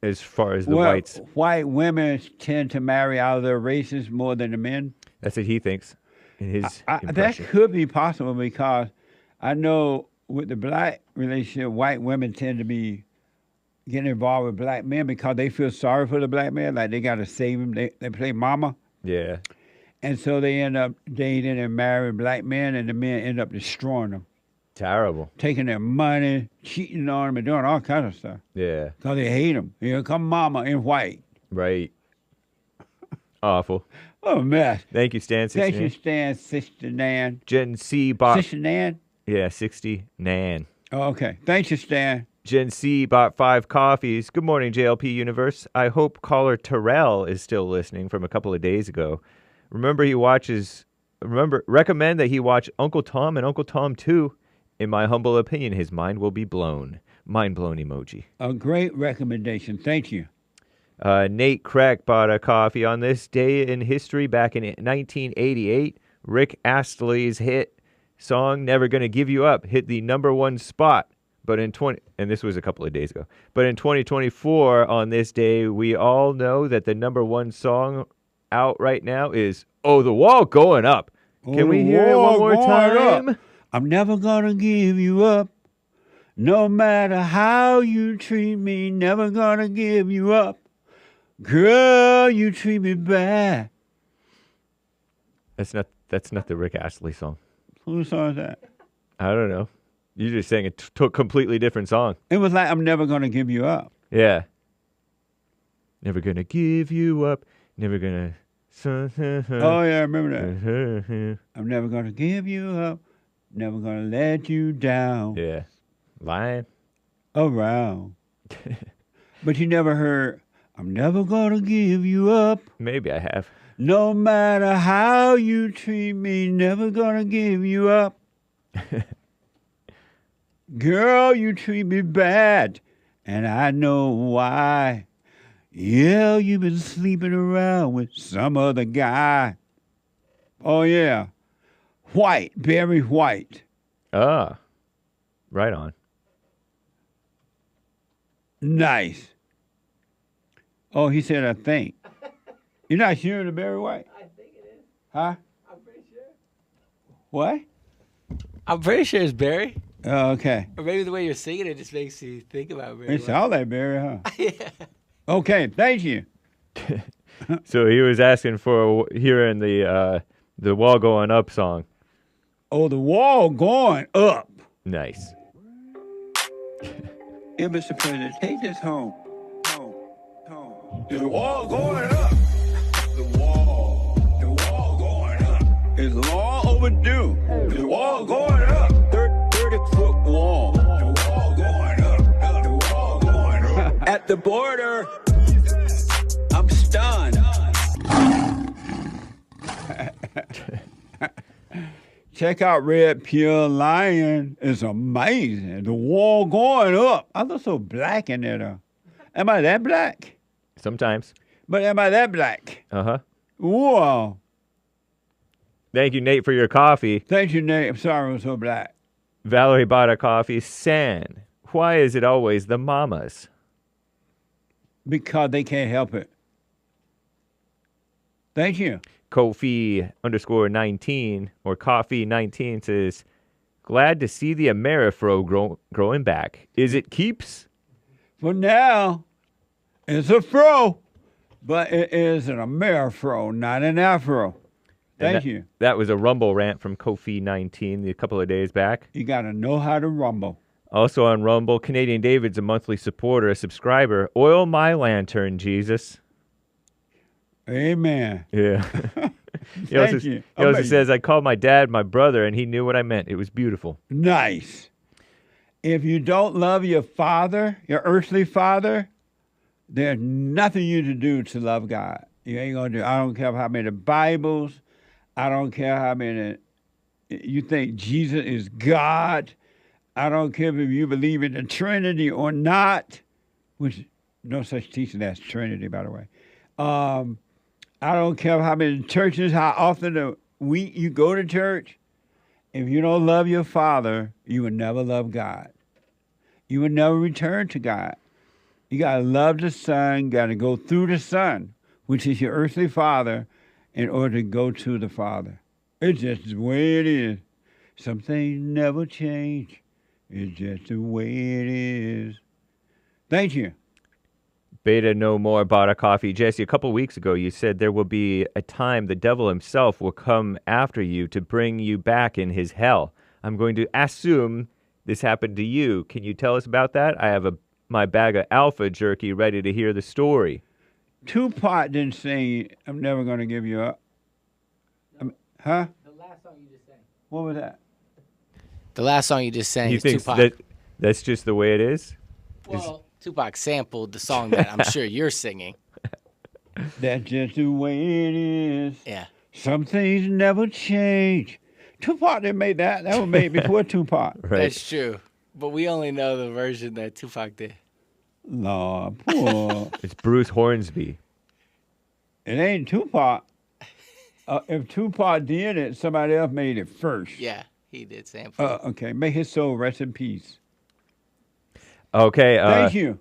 As far as the whites. White women tend to marry out of their races more than the men? That's what he thinks. In his that could be possible because I know with the black relationship, white women tend to be getting involved with black men because they feel sorry for the black man, like they got to save him. They play mama. Yeah. And so they end up dating and marrying black men, and the men end up destroying them. Terrible. Taking their money, cheating on them, and doing all kinds of stuff. Yeah. Because they hate them. Here come mama in white. Right. Awful. Oh, mess. Thank you, Stan. Thank you, Stan, Sister Nan. Gen C bought... Sister Nan? Yeah, 60 Nan. Oh, okay. Thank you, Stan. Gen C bought 5 coffees. Good morning, JLP Universe. I hope caller Terrell is still listening from a couple of days ago. Recommend that he watch Uncle Tom and Uncle Tom 2. In my humble opinion, his mind will be blown. Mind blown emoji. A great recommendation. Thank you. Nate Crack bought a coffee. On this day in history back in 1988. Rick Astley's hit song "Never Gonna Give You Up" hit the #1 spot. But and this was a couple of days ago. But in 2024, on this day, we all know that the #1 song out right now is "Oh, the Wall Going Up." Can we hear it one more time? Up. I'm never gonna give you up. No matter how you treat me, never gonna give you up. Girl, you treat me bad. That's not the Rick Astley song. Whose song is that? I don't know. You just sang a completely different song. It was like, I'm never gonna give you up. Yeah. Never gonna give you up. Never gonna. Oh yeah, I remember that. I'm never gonna give you up. Never gonna let you down. Yeah. Lying around. But you never heard, I'm never gonna give you up. Maybe I have. No matter how you treat me, never gonna give you up. Girl, you treat me bad, and I know why. Yeah, you've been sleeping around with some other guy. Oh, yeah. White, Barry White. Ah, right on. Nice. Oh, he said, I think. You're not sure of Barry White? I think it is. Huh? I'm pretty sure. What? I'm pretty sure it's Barry. Oh, okay. Or maybe the way you're singing it just makes you think about Barry. It's all that Barry, huh? Yeah. Okay, thank you. So he was asking for hearing the Wall Going Up song. Oh, the wall going up. Nice. Yeah, Mr. President, take this home. The wall going up. The wall going up. It's long overdue. The wall going up. 30-foot wall. The wall going up. The wall going up. At the border, I'm stunned. Check out Red Pure Lion. It's amazing. The wall going up. I look so black in there, though. Am I that black? Sometimes. But am I that black? Uh-huh. Whoa. Thank you, Nate, for your coffee. Thank you, Nate. I'm sorry I was so black. Valerie bought a coffee. San, why is it always the mamas? Because they can't help it. Thank you. Kofi_19 or Coffee19 says, glad to see the Amerifro growing back. Is it keeps? For now, it's a fro, but it is an Amerifro, not an afro. Thank you. That was a Rumble rant from Kofi19 a couple of days back. You got to know how to rumble. Also on Rumble, Canadian David's a monthly supporter, a subscriber. Oil my lantern, Jesus. Amen. Yeah. He also says, I called my dad my brother, and he knew what I meant. It was beautiful. Nice. If you don't love your father, your earthly father, there's nothing you to do to love God. You ain't going to do. I don't care how many Bibles. I don't care how many. You think Jesus is God. I don't care if you believe in the Trinity or not, which no such teaching as Trinity, by the way. I don't care how many churches, how often a week you go to church. If you don't love your Father, you will never love God. You will never return to God. You got to love the Son, got to go through the Son, which is your earthly father, in order to go to the Father. It's just the way it is. Some things never change. It's just the way it is. Thank you. Beta No More bought a coffee. Jesse, a couple weeks ago, you said there will be a time the devil himself will come after you to bring you back in his hell. I'm going to assume this happened to you. Can you tell us about that? I have my bag of alpha jerky ready to hear the story. Tupac didn't sing, I'm never going to give you up. Huh? The last song you just sang. What was that? The last song you just sang He is thinks Tupac. that's just the way it is? Well, Tupac sampled the song that I'm sure you're singing. That's just the way it is. Yeah. Some things never change. Tupac didn't make that. That was made before Tupac. That's true. But we only know the version that Tupac did. No, poor. It's Bruce Hornsby. It ain't Tupac. If Tupac did it, somebody else made it first. Yeah, he did sample it. Okay, may his soul rest in peace. Okay. Thank you.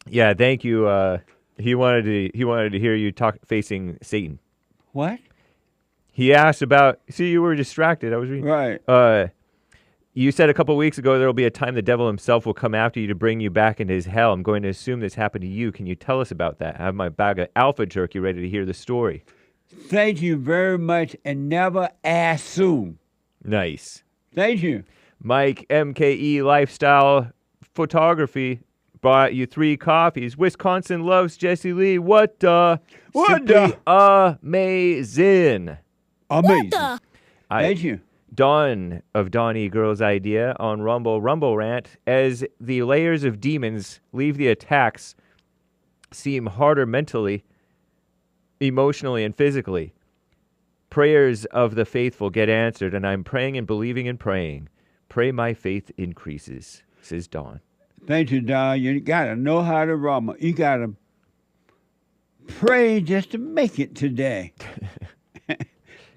Yeah, thank you. He wanted to hear you talk facing Satan. What? He asked about. See, you were distracted. I was reading. Right. You said a couple weeks ago there will be a time the devil himself will come after you to bring you back into his hell. I'm going to assume this happened to you. Can you tell us about that? I have my bag of alpha jerky ready to hear the story. Thank you very much, and never assume. Nice. Thank you. Mike, MKE Lifestyle Photography, brought you 3 coffees. Wisconsin loves Jesse Lee. What the? What Simply amazing. Amazing. Thank you. Dawn of Donnie Girl's idea on Rumble Rant. As the layers of demons leave the attacks seem harder mentally, emotionally, and physically, prayers of the faithful get answered, and I'm praying and believing and praying. Pray my faith increases, says Dawn. Thank you, Don. You got to know how to rumble. You got to pray just to make it today.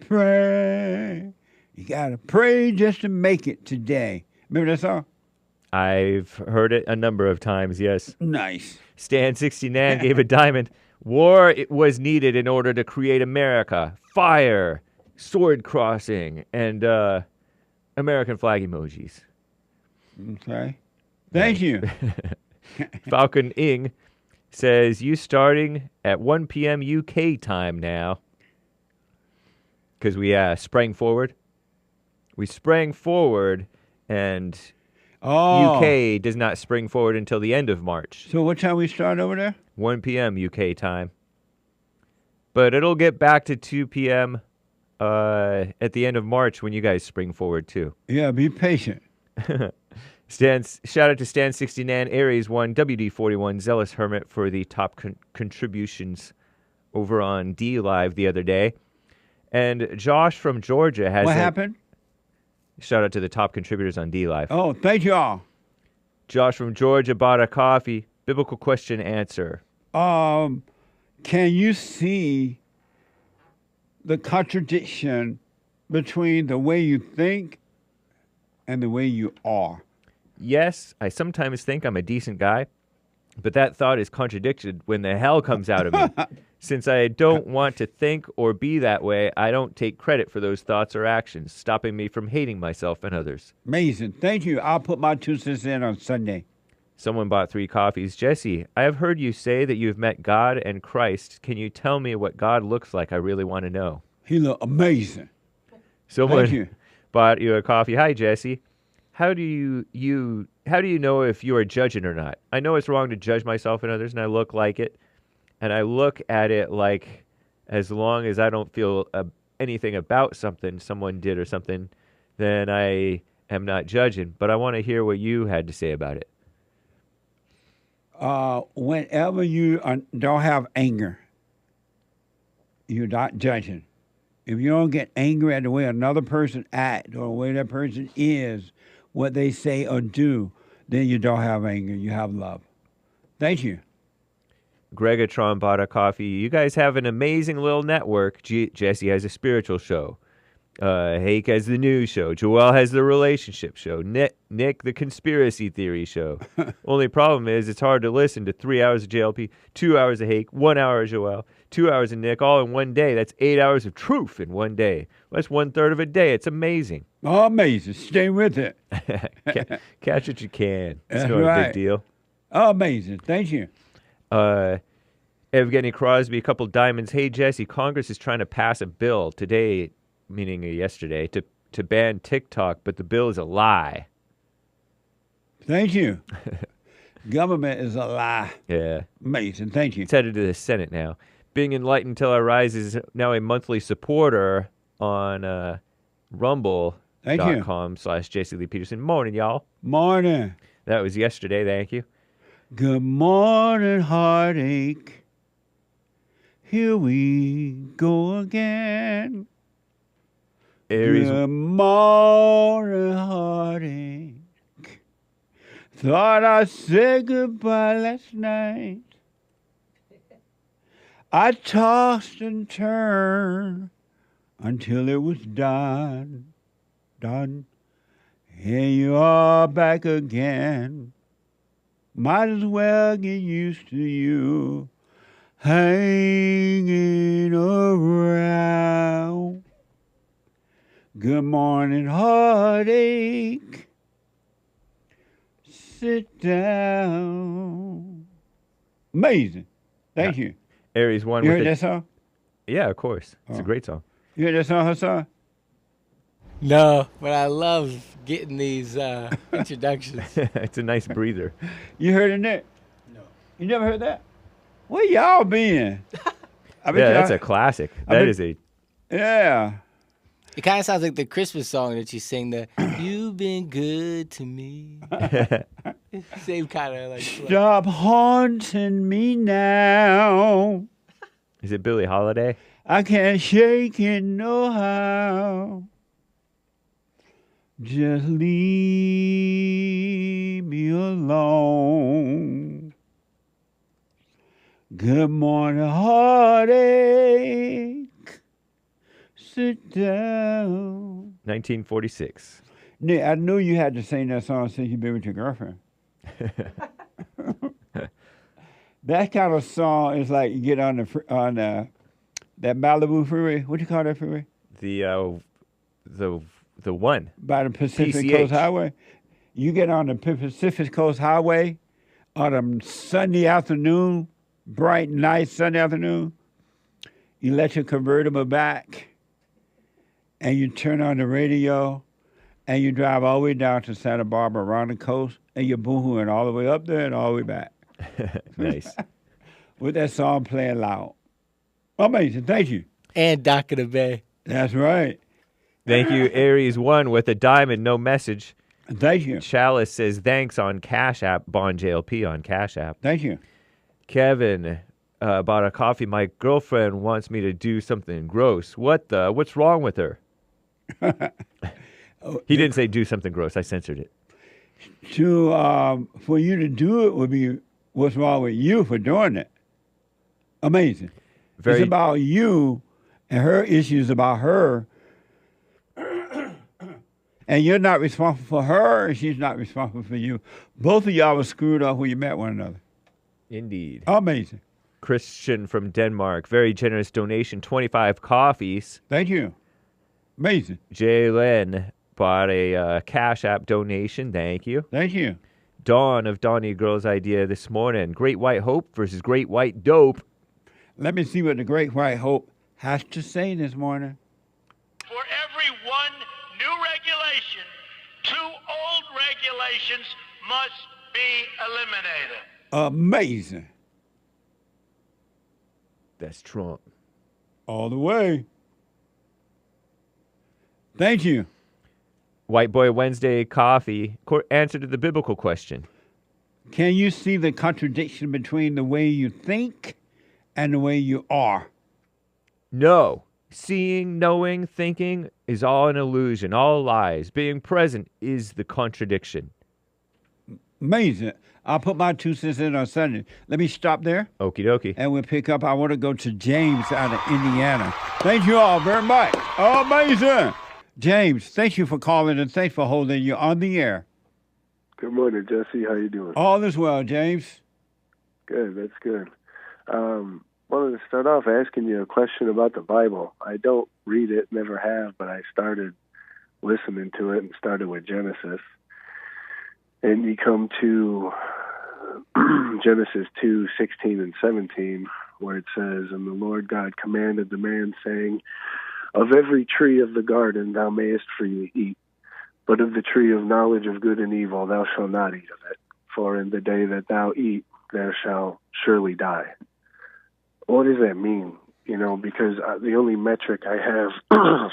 Pray. You got to pray just to make it today. Remember that song? I've heard it a number of times, yes. Nice. Stan69 gave a diamond. War it was needed in order to create America. Fire, sword crossing, and American flag emojis. Okay. Thank you. Falcon Ing says, you starting at 1 p.m. UK time now. Because we sprang forward. We sprang forward, and UK does not spring forward until the end of March. So what time we start over there? 1 p.m. UK time. But it'll get back to 2 p.m. At the end of March when you guys spring forward, too. Yeah, be patient. Shout out to Stan69, Aries 1, WD41, Zealous Hermit for the top contributions over on D Live the other day. And Josh from Georgia has... What happened? Shout out to the top contributors on D Live. Oh, thank you all. Josh from Georgia bought a coffee. Biblical question answer. Can you see the contradiction between the way you think and the way you are? Yes, I sometimes think I'm a decent guy, but that thought is contradicted when the hell comes out of me. Since I don't want to think or be that way, I don't take credit for those thoughts or actions, stopping me from hating myself and others. Amazing. Thank you. I'll put my 2 cents in on Sunday. Someone bought 3 coffees. Jesse, I have heard you say that you've met God and Christ. Can you tell me what God looks like? I really want to know. He look amazing. Someone bought you a coffee. Hi, Jesse. How do you know if you are judging or not? I know it's wrong to judge myself and others, and I look like it. And I look at it like as long as I don't feel anything about something someone did or something, then I am not judging. But I want to hear what you had to say about it. Whenever you don't have anger, you're not judging. If you don't get angry at the way another person acts or the way that person is, what they say or do, then you don't have anger. You have love. Thank you. Gregatron bought a coffee. You guys have an amazing little network. Jesse has a spiritual show. Hake has the news show. Joel has the relationship show. Nick the conspiracy theory show. Only problem is it's hard to listen to 3 hours of JLP, 2 hours of Hake, 1 hour of Joel, 2 hours of Nick, all in one day. That's 8 hours of truth in one day. That's 1/3 of a day. It's amazing. Oh, amazing. Stay with it. Catch what you can. It's That's not a right. big deal. Amazing. Thank you. Evgeny Crosby, a couple diamonds. Hey, Jesse, Congress is trying to pass a bill today, meaning yesterday, to ban TikTok, but the bill is a lie. Thank you. Government is a lie. Yeah. Amazing. Thank you. It's headed to the Senate now. Being Enlightened Till I Rise is now a monthly supporter on rumble.com/JC Lee Peterson. Morning, y'all. Morning. That was yesterday. Thank you. Good morning, heartache. Here we go again. Aries. Good morning, heartache. Thought I said goodbye last night. I tossed and turned until it was done. Here you are back again. Might as well get used to you hanging around. Good morning, heartache. Sit down. Amazing. Thank you. Aries 1. You heard that song? Yeah, of course. It's a great song. You heard that song, Hassan? No, but I love getting these introductions. It's a nice breather. You heard it, Nick? No. You never heard that? Where y'all been? Yeah, that's a classic. Yeah. It kind of sounds like the Christmas song that you sing, the "You've been good to me." Same kind of like. Stop haunting me now. Is it Billie Holiday? I can't shake it no how. Just leave me alone. Good morning, heartache. Sit down. 1946. Nick, I knew you had to sing that song since you've been with your girlfriend. That kind of song is like you get on that Malibu freeway. What do you call that freeway? The one by the Pacific PCH. Coast Highway. You get on the Pacific Coast Highway on a Sunday afternoon, bright, nice Sunday afternoon. You let your convertible back, and you turn on the radio, and you drive all the way down to Santa Barbara around the coast, and you're boohooing all the way up there and all the way back. Nice. With that song playing loud. Amazing. Thank you. And Dock of the Bay. That's right. Thank you, Aries 1 with a diamond, no message. Thank you. Chalice says thanks on Cash App, Bond JLP on Cash App. Thank you. Kevin bought a coffee. My girlfriend wants me to do something gross. What's wrong with her? He didn't say do something gross. I censored it. For you to do it would be what's wrong with you for doing it. Amazing. It's about you, and her issues about her. And you're not responsible for her, and she's not responsible for you. Both of y'all were screwed up when you met one another. Indeed. Amazing. Christian from Denmark, very generous donation, 25 coffees. Thank you. Amazing. Jalen bought a Cash App donation. Thank you. Thank you. Dawn of Donnie Girl's idea this morning. Great White Hope versus Great White Dope. Let me see what the Great White Hope has to say this morning. For every one new regulation, 2 old regulations must be eliminated. Amazing. That's Trump. All the way. Thank you. White Boy Wednesday coffee. Answer to the biblical question. Can you see the contradiction between the way you think and the way you are? No. Seeing, knowing, thinking is all an illusion, all lies. Being present is the contradiction. Amazing. I'll put my 2 cents in on Sunday. Let me stop there. Okie dokie. And we'll pick up. I want to go to James out of Indiana. Thank you all very much. Amazing. James, thank you for calling and thanks for holding you on the air. Good morning, Jesse. How you doing? All is well, James. Good. That's good. Wanted to start off asking you a question about the Bible. I don't read it, never have, but I started listening to it and started with Genesis. And you come to Genesis 2:16 and 17, where it says, "And the Lord God commanded the man, saying, Of every tree of the garden thou mayest freely eat, but of the tree of knowledge of good and evil thou shalt not eat of it. For in the day that thou eat, thou shalt surely die." What does that mean? You know, because the only metric I have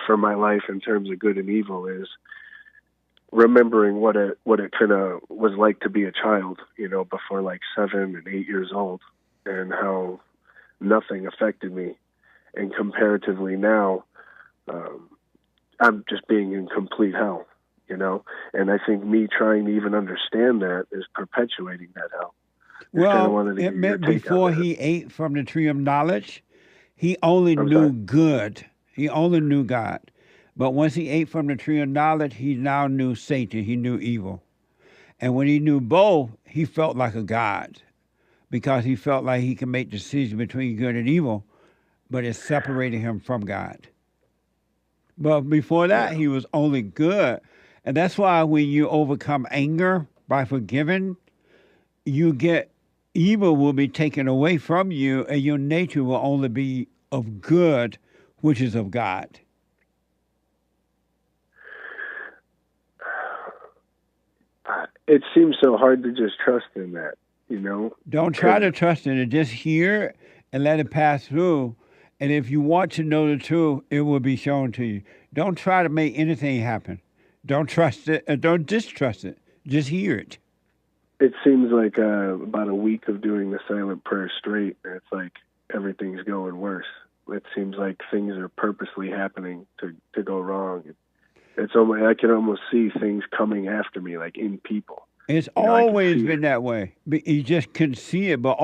for my life in terms of good and evil is remembering what it kind of was like to be a child, you know, before like 7 and 8 years old, and how nothing affected me. And comparatively now, I'm just being in complete hell, you know. And I think me trying to even understand that is perpetuating that hell. Well, it meant before he ate from the tree of knowledge, he only knew good. He only knew God. But once he ate from the tree of knowledge, he now knew Satan. He knew evil. And when he knew both, he felt like a god, because he felt like he could make decisions between good and evil, but it separated him from God. But before that, he was only good. And that's why when you overcome anger by forgiving, you get evil will be taken away from you, and your nature will only be of good, which is of God. It seems so hard to just trust in that, you know? Don't try to trust in it. Just hear it and let it pass through. And if you want to know the truth, it will be shown to you. Don't try to make anything happen. Don't trust it. Don't distrust it. Just hear it. It seems like about a week of doing the silent prayer straight, and it's like everything's going worse. It seems like things are purposely happening to go wrong. It's almost, I can almost see things coming after me, like in people. It's always been that way. But you just couldn't see it. But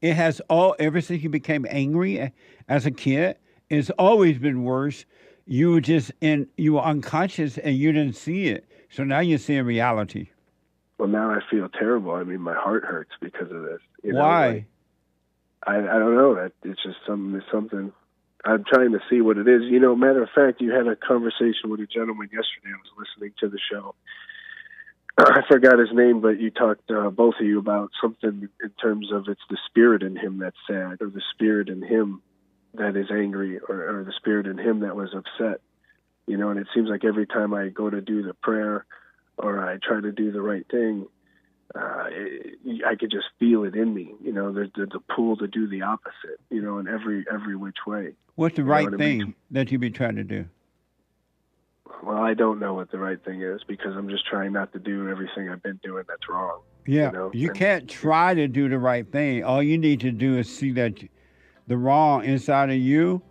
ever since you became angry as a kid, it's always been worse. You were unconscious and you didn't see it. So now you're seeing reality. Well, now I feel terrible. I mean, my heart hurts because of this. You know, why? Like, I don't know. It's just something. I'm trying to see what it is. You know, matter of fact, you had a conversation with a gentleman yesterday. I was listening to the show. I forgot his name, but you talked, both of you, about something in terms of it's the spirit in him that's sad, or the spirit in him that is angry, or the spirit in him that was upset. You know, and it seems like every time I go to do the prayer or I try to do the right thing, I could just feel it in me. You know, there's the pull to do the opposite, you know, in every which way. What's the right thing that you be trying to do? Well, I don't know what the right thing is, because I'm just trying not to do everything I've been doing that's wrong. Yeah, you know? You can't try to do the right thing. All you need to do is see that the wrong inside of you,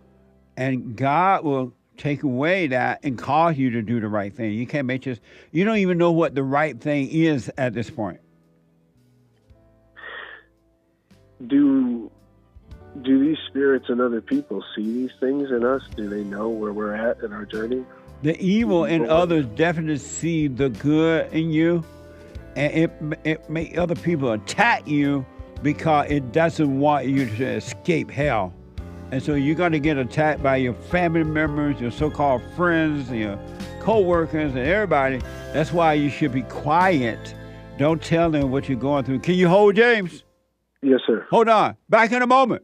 and God will take away that and cause you to do the right thing. You can't make you don't even know what the right thing is at this point. Do these spirits and other people see these things in us? Do they know where we're at in our journey? The evil in others definitely see the good in you, and it makes other people attack you because it doesn't want you to escape hell. And so you're going to get attacked by your family members, your so-called friends, your co-workers, and everybody. That's why you should be quiet. Don't tell them what you're going through. Can you hold, James? Yes, sir. Hold on. Back in a moment.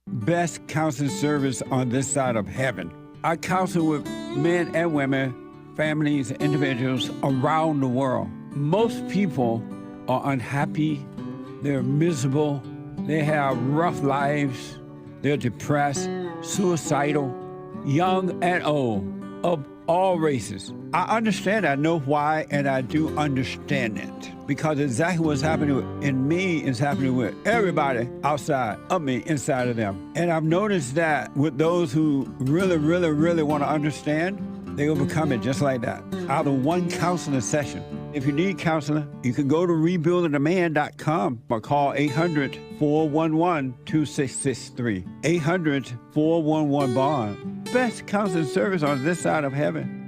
Best counseling service on this side of heaven. I counsel with men and women, families, individuals around the world. Most people are unhappy. They're miserable. They have rough lives. They're depressed, suicidal, young and old, of all races. I understand, I know why, and I do understand it. Because exactly what's happening in me is happening with everybody outside of me, inside of them. And I've noticed that with those who really, really, really want to understand, they overcome it just like that, out of one counseling session. If you need counseling, you can go to rebuildingtheman.com or call 800-411-2663. 800-411-BOND. Best counseling service on this side of heaven.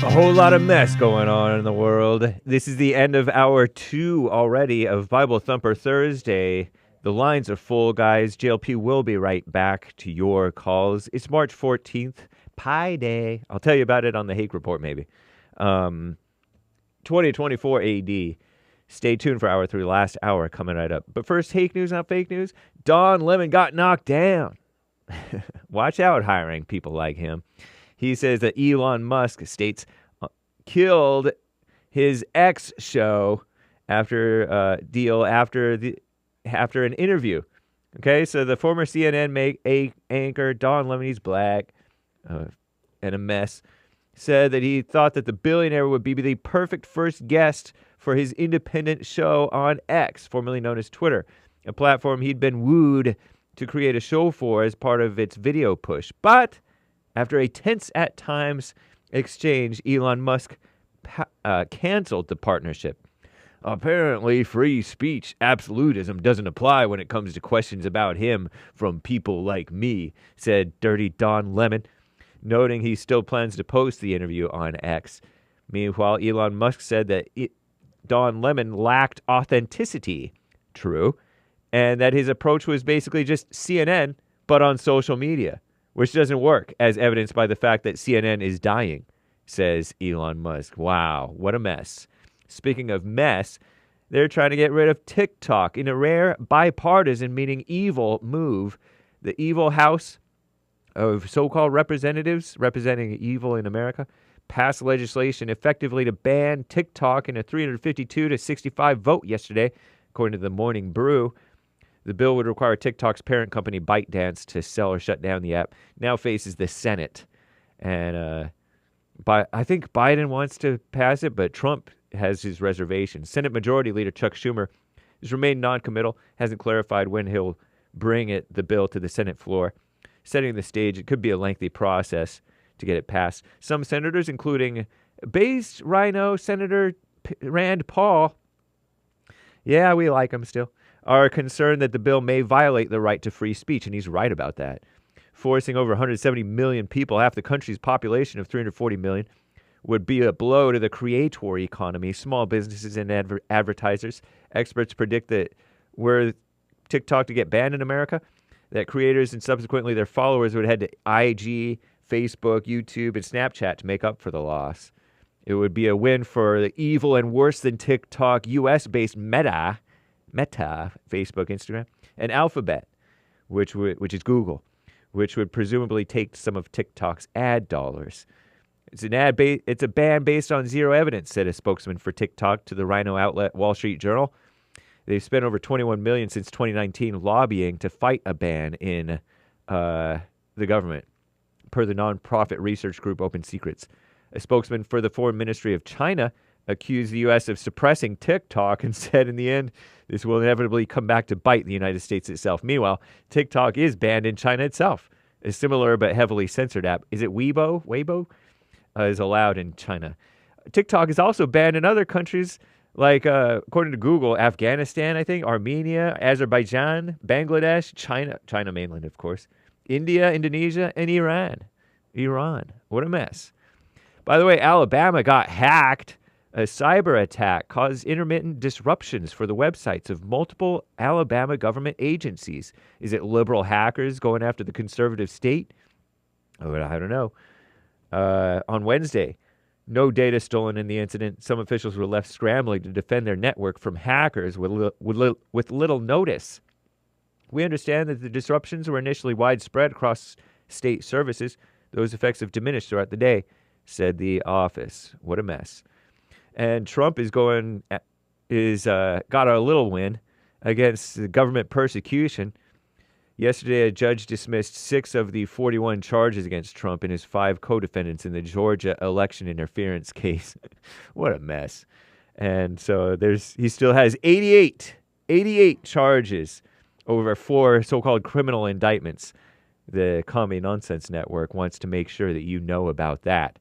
A whole lot of mess going on in the world. This is the end of hour 2 already of Bible Thumper Thursday. The lines are full, guys. JLP will be right back to your calls. It's March 14th, Pi Day. I'll tell you about it on the Hake Report, maybe. 2024 AD. Stay tuned for hour 3, last hour coming right up. But first, Hake news, not fake news. Don Lemon got knocked down. Watch out hiring people like him. He says that Elon Musk states killed his X show after an interview. Okay, so the former CNN anchor Don Lemon, he's black and a mess, said that he thought that the billionaire would be the perfect first guest for his independent show on X, formerly known as Twitter, a platform he'd been wooed to create a show for as part of its video push. But after a tense at times exchange, Elon Musk canceled the partnership. Apparently, free speech absolutism doesn't apply when it comes to questions about him from people like me, said Dirty Don Lemon, noting he still plans to post the interview on X. Meanwhile, Elon Musk said that Don Lemon lacked authenticity, true, and that his approach was basically just CNN, but on social media, which doesn't work, as evidenced by the fact that CNN is dying, says Elon Musk. Wow, what a mess. Speaking of mess, they're trying to get rid of TikTok in a rare bipartisan, meaning evil move. The evil House of so-called representatives representing evil in America passed legislation effectively to ban TikTok in a 352 to 65 vote yesterday, according to the Morning Brew. The bill would require TikTok's parent company ByteDance to sell or shut down the app. Now faces the Senate. And I think Biden wants to pass it, but Trump has his reservations. Senate Majority Leader Chuck Schumer has remained non-committal, hasn't clarified when he'll bring the bill to the Senate floor. Setting the stage, it could be a lengthy process to get it passed. Some senators, including based Rhino Senator Rand Paul, yeah, we like him still, are concerned that the bill may violate the right to free speech, and he's right about that. Forcing over 170 million people, half the country's population of 340 million, would be a blow to the creator economy, small businesses and advertisers. Experts predict that were TikTok to get banned in America, that creators and subsequently their followers would head to IG, Facebook, YouTube, and Snapchat to make up for the loss. It would be a win for the evil and worse than TikTok US-based Meta, Facebook, Instagram, and Alphabet, which is Google, which would presumably take some of TikTok's ad dollars. It's a ban based on zero evidence, said a spokesman for TikTok to the Rhino outlet Wall Street Journal. They've spent over $21 million since 2019 lobbying to fight a ban in the government, per the nonprofit research group Open Secrets. A spokesman for the Foreign Ministry of China accused the U.S. of suppressing TikTok and said in the end, this will inevitably come back to bite the United States itself. Meanwhile, TikTok is banned in China itself. A similar but heavily censored app, is it Weibo? Is allowed in China. TikTok is also banned in other countries like, according to Google, Afghanistan, I think, Armenia, Azerbaijan, Bangladesh, China mainland, of course, India, Indonesia, and Iran. What a mess. By the way, Alabama got hacked. A cyber attack caused intermittent disruptions for the websites of multiple Alabama government agencies. Is it liberal hackers going after the conservative state? Oh, I don't know. On Wednesday, no data stolen in the incident. Some officials were left scrambling to defend their network from hackers with little notice. We understand that the disruptions were initially widespread across state services. Those effects have diminished throughout the day, said the office. What a mess. And Trump got a little win against the government persecution. Yesterday, a judge dismissed 6 of the 41 charges against Trump and his 5 co-defendants in the Georgia election interference case. What a mess. And so he still has 88 charges over 4 so-called criminal indictments. The Commie Nonsense Network wants to make sure that you know about that.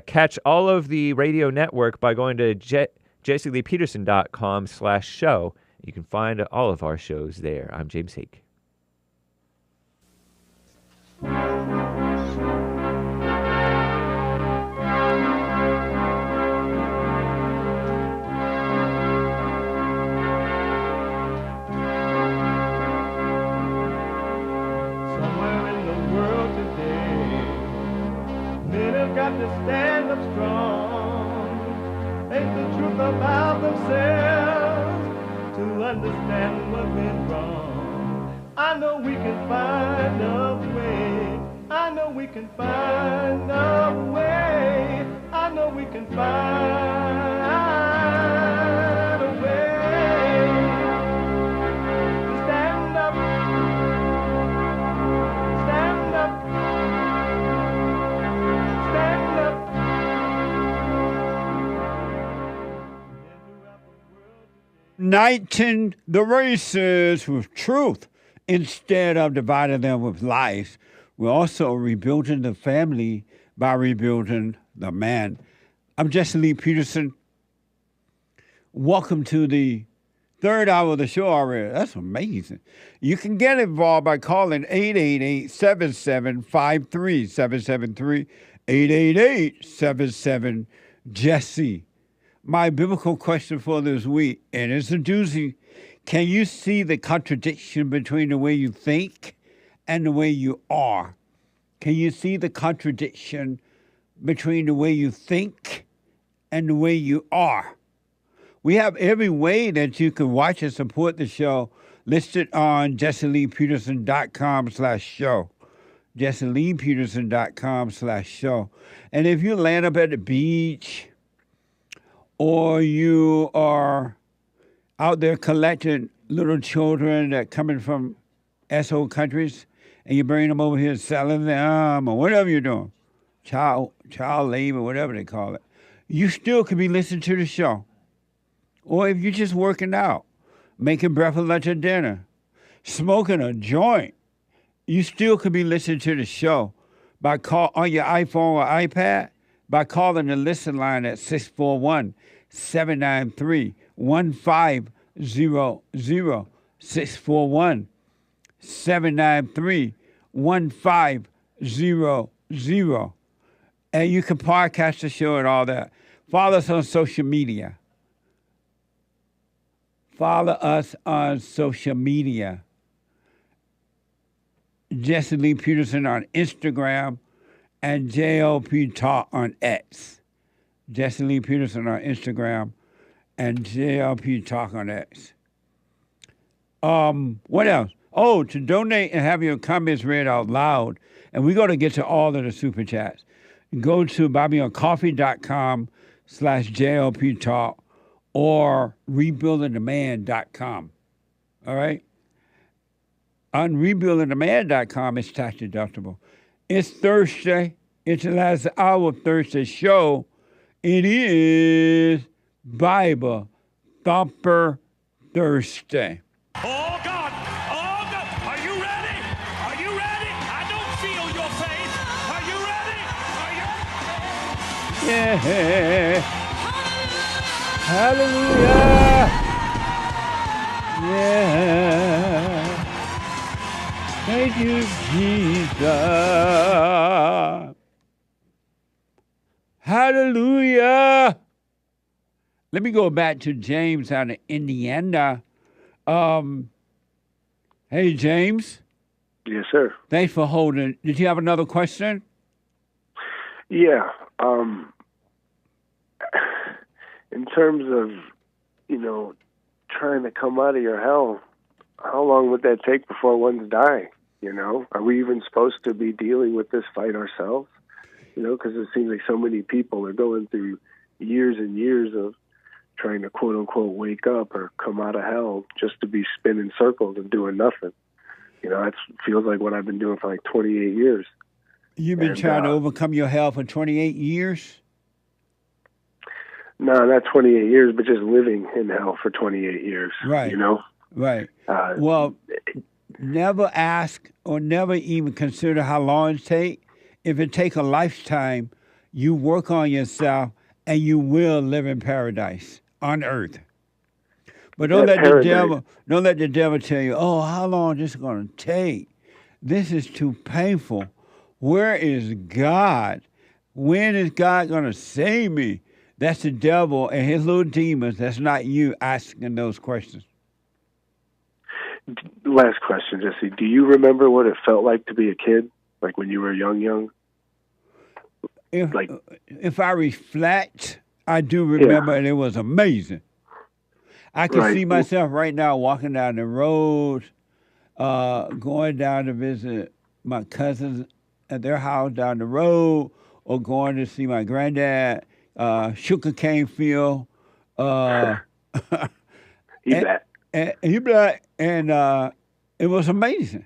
Catch all of the radio network by going to jesseleepeterson.com/show. You can find all of our shows there. I'm James Hake. truth about themselves to understand what went wrong. I know we can find a way. I know we can find a way. I know we can find a way to stand up, stand up, stand up. Uniting the races with truth instead of dividing them with lies. We're also rebuilding the family by rebuilding the man. I'm Jesse Lee Peterson. Welcome to the third hour of the show already. That's amazing. You can get involved by calling 888-7753-773, 888-77-JESSE. My biblical question for this week, and it's a doozy. Can you see the contradiction between the way you think and the way you are? Can you see the contradiction between the way you think and the way you are? We have every way that you can watch and support the show listed on jesseleepeterson.com/show. jesseleepeterson.com/show. And if you land up at the beach or you are out there collecting little children that coming from SO countries, and you bring them over here selling them or whatever you're doing, child labor, whatever they call it, you still could be listening to the show. Or if you're just working out, making breakfast, lunch, or dinner, smoking a joint, you still could be listening to the show by call on your iPhone or iPad by calling the listen line at 641-793-1500, 641-793-1500. And you can podcast the show and all that. Follow us on social media. Jesse Lee Peterson on Instagram and JLP Talk on X. Jesse Lee Peterson on Instagram and JLP Talk on X. What else? Oh, to donate and have your comments read out loud. And we're going to get to all of the super chats. Go to buymeacoffee.com/JLP Talk or rebuildingtheman.com. All right? On rebuildingtheman.com, it's tax deductible. It's Thursday. It's the last hour of Thursday show. It is Bible Thumper Thursday. Oh, God. Oh, God. Are you ready? Are you ready? I don't feel your faith. Are you ready? Are you? Yeah. Hallelujah. Yeah. Thank you, Jesus. Hallelujah. Let me go back to James out of Indiana. Hey, James. Yes, sir. Thanks for holding. Did you have another question? Yeah. In terms of, trying to come out of your hell, how long would that take before one's dying? Are we even supposed to be dealing with this fight ourselves? Because it seems like so many people are going through years and years of trying to quote unquote wake up or come out of hell just to be spinning circles and doing nothing. That feels like what I've been doing for like 28 years. You've been trying to overcome your hell for 28 years? No, not 28 years, but just living in hell for 28 years. Right. Right. Well, never ask or never even consider how long it takes. If it takes a lifetime, you work on yourself and you will live in paradise on earth. But don't let the devil tell you, oh, how long is this going to take? This is too painful. Where is God? When is God going to save me? That's the devil and his little demons. That's not you asking those questions. Last question, Jesse. Do you remember what it felt like to be a kid? Like when you were young? If I reflect, I do remember, and it was amazing. I can Right. see myself right now walking down the road, going down to visit my cousins at their house down the road, or going to see my granddad, sugarcane field. You bet. And you bet. And it was amazing.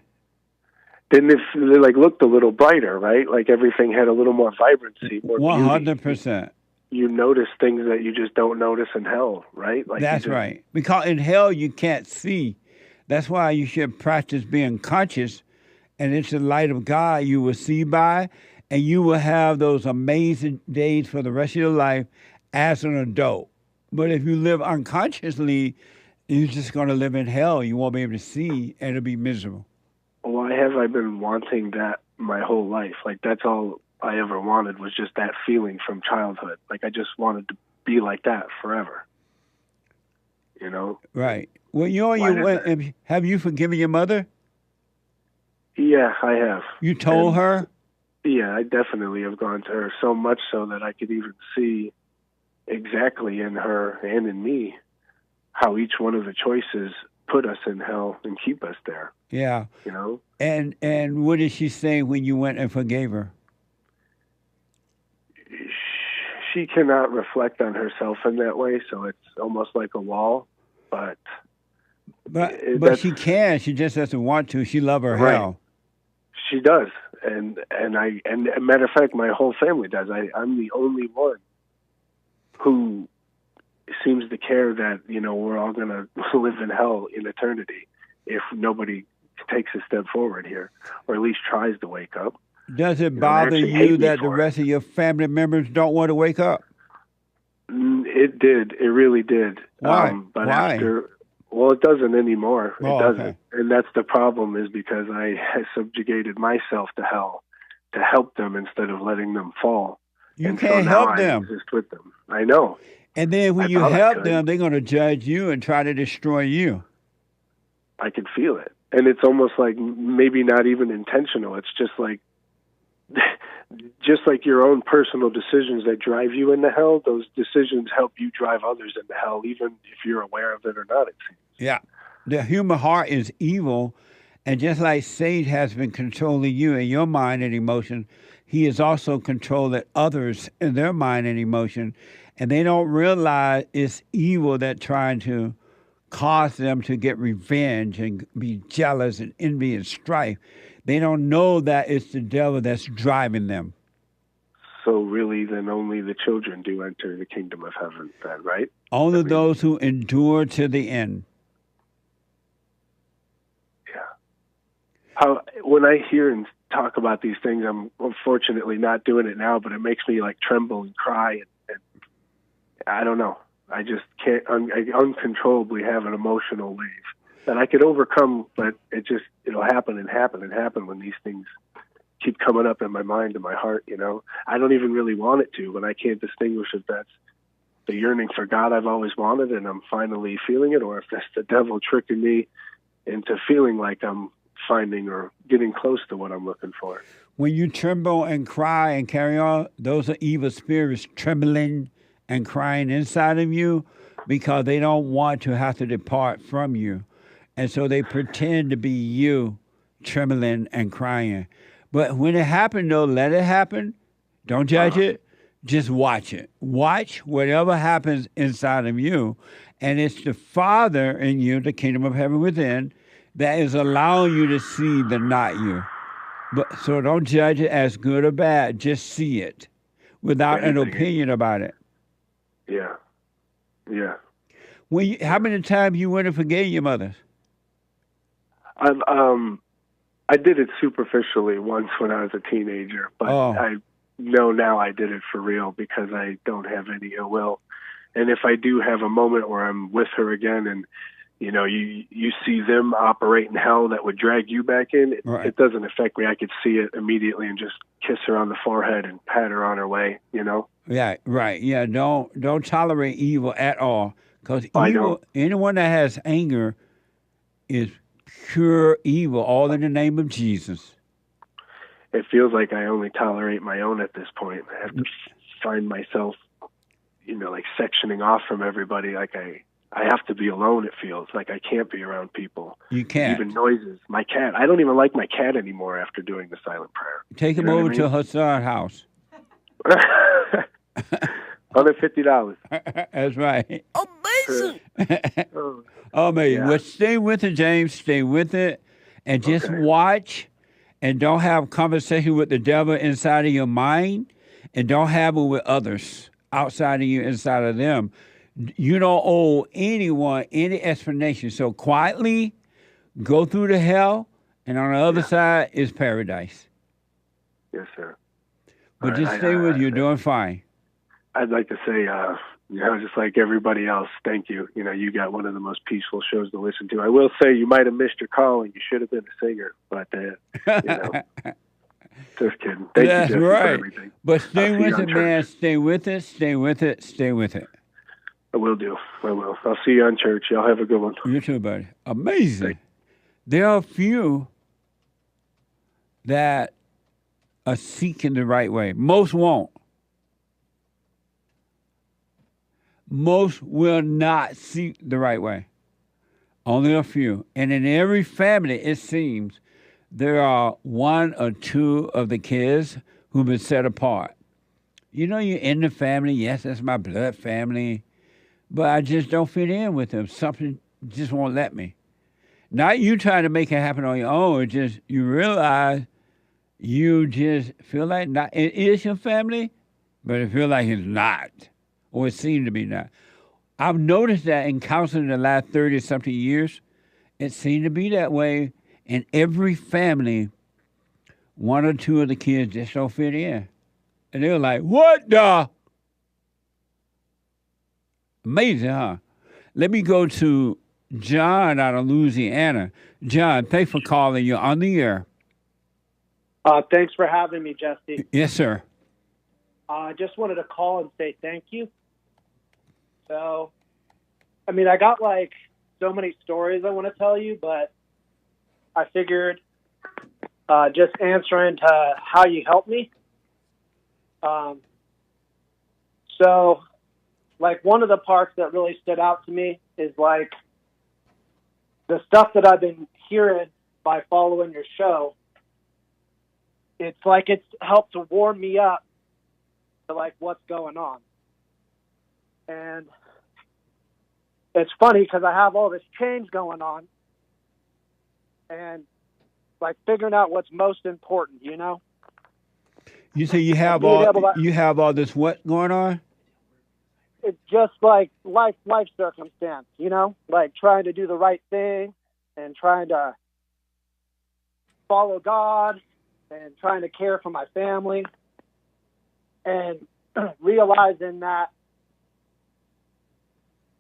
Didn't it like looked a little brighter, right? Like everything had a little more vibrancy, more beauty. 100%. You notice things that you just don't notice in hell, right? Like That's right. Because in hell you can't see. That's why you should practice being conscious, and it's the light of God you will see by, and you will have those amazing days for the rest of your life as an adult. But if you live unconsciously, you're just going to live in hell. You won't be able to see, and it'll be miserable. Why have I been wanting that my whole life? Like, that's all I ever wanted was just that feeling from childhood. Like, I just wanted to be like that forever. You know? Right. Well, you know, have you forgiven your mother? Yeah, I have. You told her? Yeah, I definitely have gone to her, so much so that I could even see exactly in her and in me how each one of the choices put us in hell and keep us there. Yeah. You know? And what did she say when you went and forgave her? She cannot reflect on herself in that way, so it's almost like a wall. But she can. She just doesn't want to. She love her hell. She does, and a matter of fact, my whole family does. I'm the only one who seems to care that we're all going to live in hell in eternity if nobody takes a step forward here, or at least tries to wake up. Does it bother you that the rest of your family members don't want to wake up? It did. It really did. Why? Why? It doesn't anymore. It doesn't. Okay. And that's the problem, is because I subjugated myself to hell to help them instead of letting them fall. You and can't so help now them. I exist with them. I know. And then when you help them, they're going to judge you and try to destroy you. I could feel it. And it's almost like maybe not even intentional. It's just like your own personal decisions that drive you into hell, those decisions help you drive others into hell, even if you're aware of it or not, it seems. Yeah. The human heart is evil, and just like Satan has been controlling you in your mind and emotion, he is also controlling others in their mind and emotion, and they don't realize it's evil that trying to cause them to get revenge and be jealous and envy and strife. They don't know that it's the devil that's driving them. So really, then only the children do enter the kingdom of heaven, then, right? Only those who endure to the end. Yeah. When I hear and talk about these things, I'm unfortunately not doing it now, but it makes me like tremble and cry, and I don't know. I just can't. I uncontrollably have an emotional wave that I could overcome, but it'll happen and happen and happen when these things keep coming up in my mind and my heart. I don't even really want it to, but I can't distinguish if that's the yearning for God I've always wanted and I'm finally feeling it, or if that's the devil tricking me into feeling like I'm finding or getting close to what I'm looking for. When you tremble and cry and carry on, those are evil spirits trembling and crying inside of you because they don't want to have to depart from you. And so they pretend to be you trembling and crying. But when it happens, though, let it happen. Don't judge it. Just watch it. Watch whatever happens inside of you. And it's the Father in you, the kingdom of heaven within, that is allowing you to see the not you. So don't judge it as good or bad. Just see it without an opinion about it. Yeah. Yeah. How many times you went and forgave your mother? I did it superficially once when I was a teenager, but I know now I did it for real because I don't have any ill will. And if I do have a moment where I'm with her again and, you see them operate in hell that would drag you back in, it doesn't affect me. I could see it immediately and just kiss her on the forehead and pat her on her way, Yeah, right. Yeah, don't tolerate evil at all. Because evil, anyone that has anger is pure evil, all in the name of Jesus. It feels like I only tolerate my own at this point. I have to find myself, like sectioning off from everybody. Like I have to be alone. It feels like I can't be around people. You can't. Even noises. My cat. I don't even like my cat anymore after doing the silent prayer. Take him over to Hassan's house. $150. That's right. Amazing. Amazing. Yeah. Well, stay with it, James. Stay with it, and just watch, and don't have conversation with the devil inside of your mind, and don't have it with others outside of you, inside of them. You don't owe anyone any explanation. So quietly go through the hell, and on the other side is paradise. Yes, sir. But just stay with you. You're doing fine. I'd like to say, just like everybody else, thank you. You got one of the most peaceful shows to listen to. I will say you might have missed your call and you should have been a singer, but, just kidding. Thank That's you, Jesse, right. for everything. But stay I'll see with you on it, church. man. Stay with it. Stay with it. Stay with it. I will do. I will. I'll see you on church. Y'all have a good one. You too, buddy. Amazing. There are a few that are seeking the right way. Most won't. Most will not seek the right way. Only a few. And in every family, it seems, there are one or two of the kids who've been set apart. You're in the family. Yes, that's my blood family. But I just don't fit in with them. Something just won't let me. Not you trying to make it happen on your own. It's just you realize you just feel like not. It is your family, but it feels like it's not. Or it seemed to be not. I've noticed that in counseling the last 30-something years, it seemed to be that way. In every family, one or two of the kids just don't fit in. And they're like, what the? Amazing, huh? Let me go to John out of Louisiana. John, thanks for calling. You're on the air. Thanks for having me, Jesse. Yes, sir. I just wanted to call and say thank you. So, I got so many stories I want to tell you, but I figured just answering to how you helped me. So, one of the parts that really stood out to me is the stuff that I've been hearing by following your show. It's it's helped to warm me up to what's going on. And it's funny because I have all this change going on and figuring out what's most important, You say you have all this what going on? It's just life circumstance, trying to do the right thing and trying to follow God and trying to care for my family and realizing that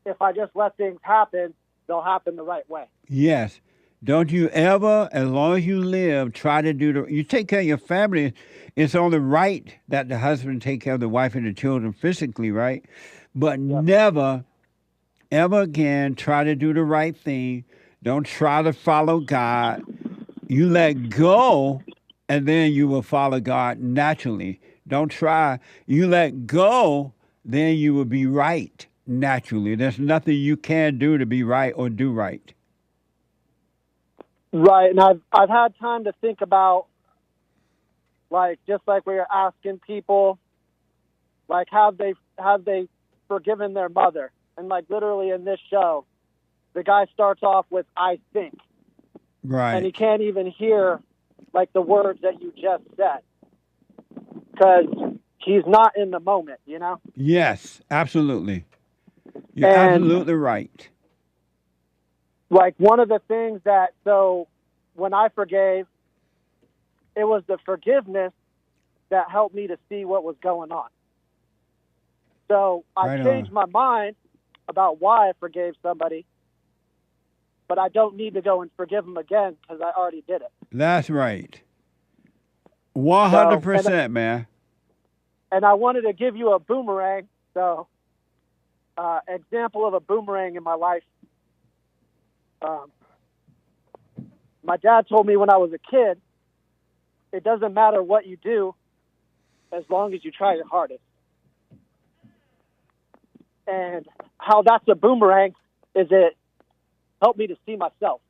if I just let things happen, they'll happen the right way. Yes. Don't you ever, as long as you live, try to you take care of your family. It's only right that the husband take care of the wife and the children physically, right? But never, ever again, try to do the right thing. Don't try to follow God. You let go, and then you will follow God naturally. Don't try. You let go, then you will be right naturally. There's nothing you can do to be right or do right. Right, and I've had time to think about, just like we were asking people, have they forgiven their mother? And literally in this show, the guy starts off with "I think," right, and he can't even hear the words that you just said because he's not in the moment, Yes, absolutely. You're absolutely right. One of the things so when I forgave, it was the forgiveness that helped me to see what was going on. So I changed my mind about why I forgave somebody, but I don't need to go and forgive them again because I already did it. That's right. 100%, man. And I wanted to give you a boomerang. So, example of a boomerang in my life. My dad told me when I was a kid, it doesn't matter what you do as long as you try your hardest. And how that's a boomerang is it helped me to see myself.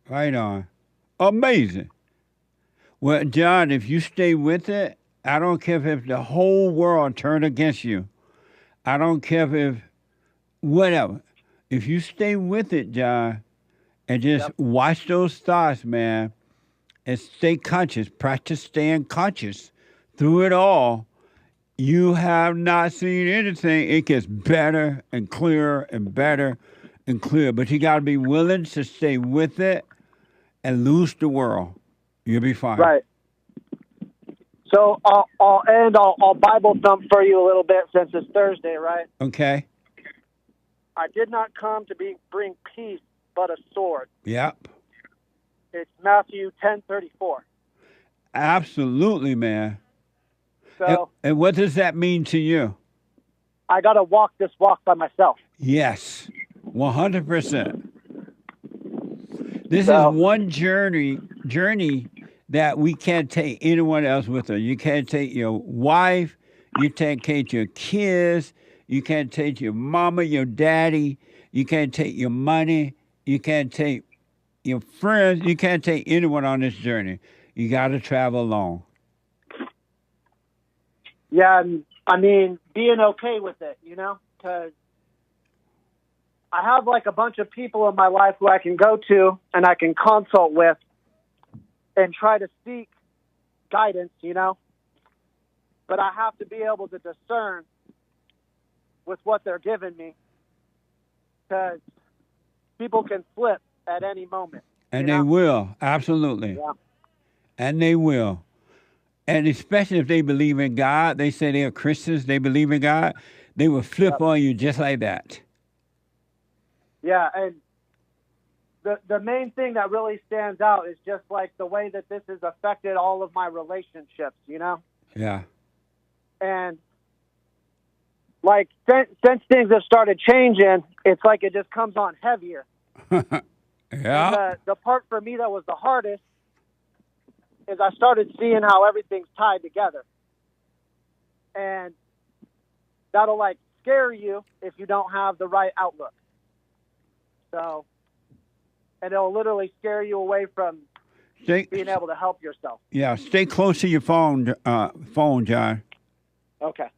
Right on. Amazing. Well, John, if you stay with it, I don't care if the whole world turned against you. I don't care if whatever. If you stay with it, John, and just watch those thoughts, man, and stay conscious, practice staying conscious through it all, you have not seen anything. It gets better and clearer and better and clearer. But you got to be willing to stay with it and lose the world. You'll be fine. Right. So I'll end. I'll Bible thump for you a little bit since it's Thursday, right? Okay. I did not come to bring peace, but a sword. Yep. It's Matthew 10:34. Absolutely, man. So and what does that mean to you? I got to walk this walk by myself. Yes, 100%. This is one journey that we can't take anyone else with us. You can't take your wife. You can't take your kids. You can't take your mama, your daddy. You can't take your money. You can't take your friends. You can't take anyone on this journey. You got to travel alone. Yeah, I mean, being okay with it, because I have like a bunch of people in my life who I can go to and I can consult with and try to seek guidance, But I have to be able to discern with what they're giving me, because people can flip at any moment. And they will, absolutely. Yeah. And they will. And especially if they believe in God, they say they're Christians, they believe in God, they will flip on you just like that. Yeah, and the main thing that really stands out is just like the way that this has affected all of my relationships, Yeah. And like since things have started changing, it's like it just comes on heavier. Yeah. The part for me that was the hardest is I started seeing how everything's tied together. And that'll like scare you if you don't have the right outlook. So, and it'll literally scare you away from being able to help yourself. Yeah, stay close to your phone, John. Okay.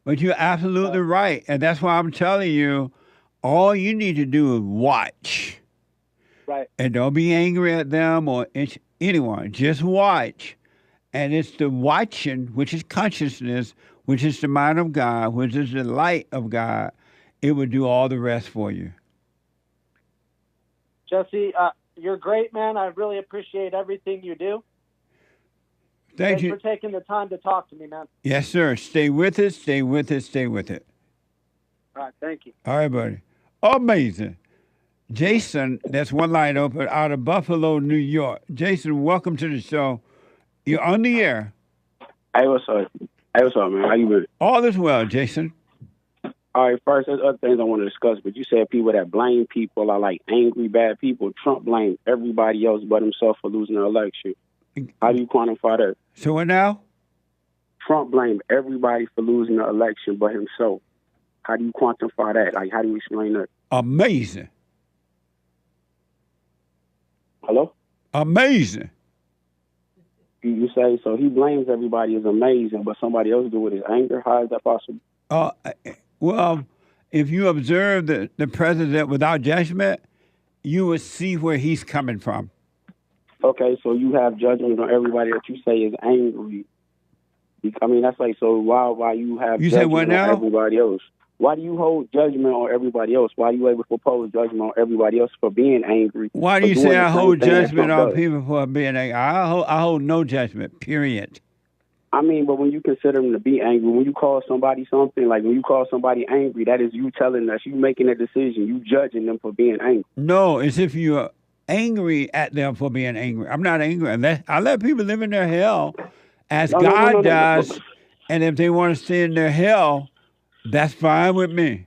But you're absolutely right. And that's why I'm telling you, all you need to do is watch. Right. And don't be angry at them or anyone. Just watch. And it's the watching, which is consciousness, which is the mind of God, which is the light of God. It will do all the rest for you. Jesse, you're great, man. I really appreciate everything you do. Thanks for taking the time to talk to me, man. Yes, sir. Stay with it, stay with it, stay with it. All right, thank you. All right, buddy. Amazing. Jason, that's one line open out of Buffalo, New York. Jason, welcome to the show. You're on the air. Hey, what's up? Hey, what's up, man? How you been? All is well, Jason. All right, first, there's other things I want to discuss, but you said people that blame people are like angry, bad people. Trump blamed everybody else but himself for losing the election. How do you quantify that? So what now? Trump blamed everybody for losing the election but himself. How do you quantify that? Like, how do you explain that? Amazing. Hello? Amazing. You say, so he blames everybody as amazing, but somebody else do it as anger? How is that possible? Well, if you observe the president without judgment, you will see where he's coming from. Okay, so you have judgment on everybody that you say is angry. I mean, that's like, so why you have You judgment say what now? on everybody else? Why do you hold judgment on everybody else? Why do you able to propose judgment on everybody else for being angry? Why do you for doing say the I same hold thing that judgment Trump on does? people for being angry? I hold no judgment, period. I mean, but when you consider them to be angry, when you call somebody something, like when you call somebody angry, that is you telling us, you making a decision, you judging them for being angry. No, it's if you're angry at them for being angry. I'm not angry. I let people live in their hell as No, God does. And if they want to stay in their hell, that's fine with me.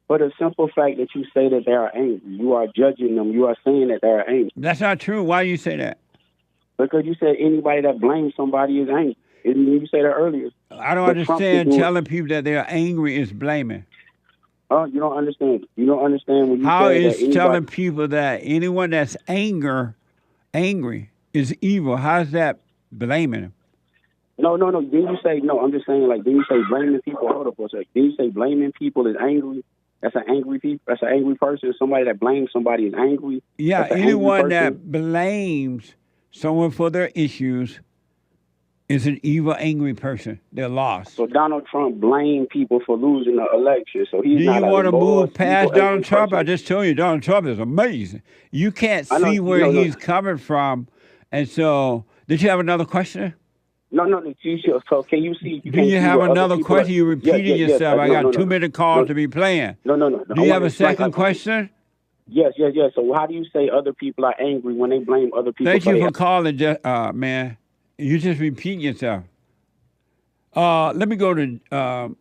But the simple fact that you say that they are angry, you are judging them, you are saying that they are angry. That's not true. Why do you say that? Because you said anybody that blames somebody is angry. Didn't you say that earlier? I don't But Trump understand is doing- telling people that they're angry is blaming. Oh, you don't understand. You don't understand when you How say that is anybody. telling people that anyone that's angry is evil? How's that blaming them? No. Didn't you say no? I'm just saying, like, didn't you say blaming people? Hold up for a second. Didn't you say blaming people is angry? That's an angry people. That's an angry person. Somebody that blames somebody is angry. Yeah, That's an angry anyone person. that blames someone for their issues is an evil, angry person. They're lost. So Donald Trump blamed people for losing the election. So he's Do not you a want to loyal, move past evil, Donald angry Trump? person. I just told you, Donald Trump is amazing. You can't I know, see where no. he's coming from. And so, did you have another question? No. So can you see? Do can't you see have where other another people question? are- You're repeating Yes, yourself. I got no. 2-minute calls No. to be playing. No. Do you have a second question? Yes. So how do you say other people are angry when they blame other people? Thank you their- for calling, man. You just repeat yourself. Let me go to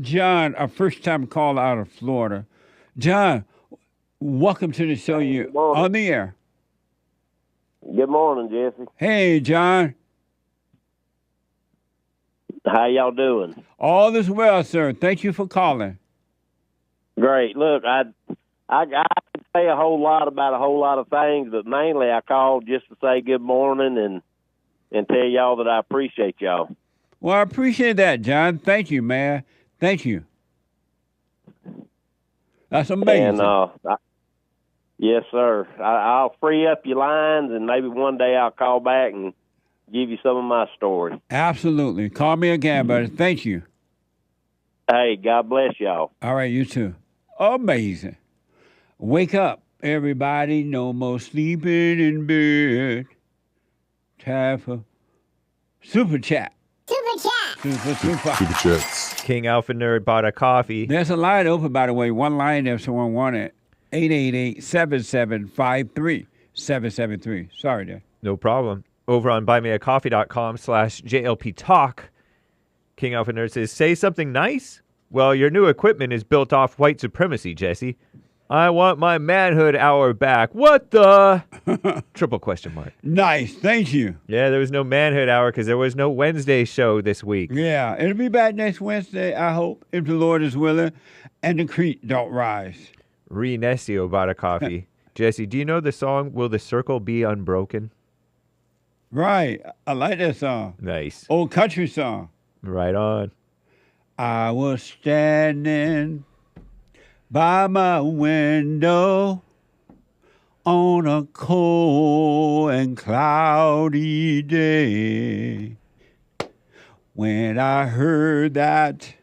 John, a first-time caller out of Florida. John, welcome to the show. You on the air. Good morning, Jesse. Hey, John. How y'all doing? All is well, sir. Thank you for calling. Great. Look, I could say a whole lot about a whole lot of things, but mainly I called just to say good morning and tell y'all that I appreciate y'all. Well, I appreciate that, John. Thank you, man. Thank you. That's amazing. And yes, sir. I'll free up your lines, and maybe one day I'll call back and give you some of my story. Absolutely. Call me again, buddy. Thank you. Hey, God bless y'all. All right, you too. Amazing. Wake up, everybody. No more sleeping in bed. Time for Super Chat. Super Chats. King Alpha Nerd bought a coffee. There's a line open, by the way. One line if someone wanted. 888-7753-773. Sorry, there. No problem. Over on buymeacoffee.com/JLP Talk, King Alpha Nerd says, say something nice? Well, your new equipment is built off white supremacy, Jesse. I want my manhood hour back. What the? Triple question mark. Nice. Thank you. Yeah, there was no manhood hour because there was no Wednesday show this week. Yeah, it'll be back next Wednesday, I hope, if the Lord is willing and the creek don't rise. Renesio bought a coffee. Jesse, do you know the song Will the Circle Be Unbroken? Right. I like that song. Nice. Old country song. Right on. I was standing by my window on a cold and cloudy day when I heard that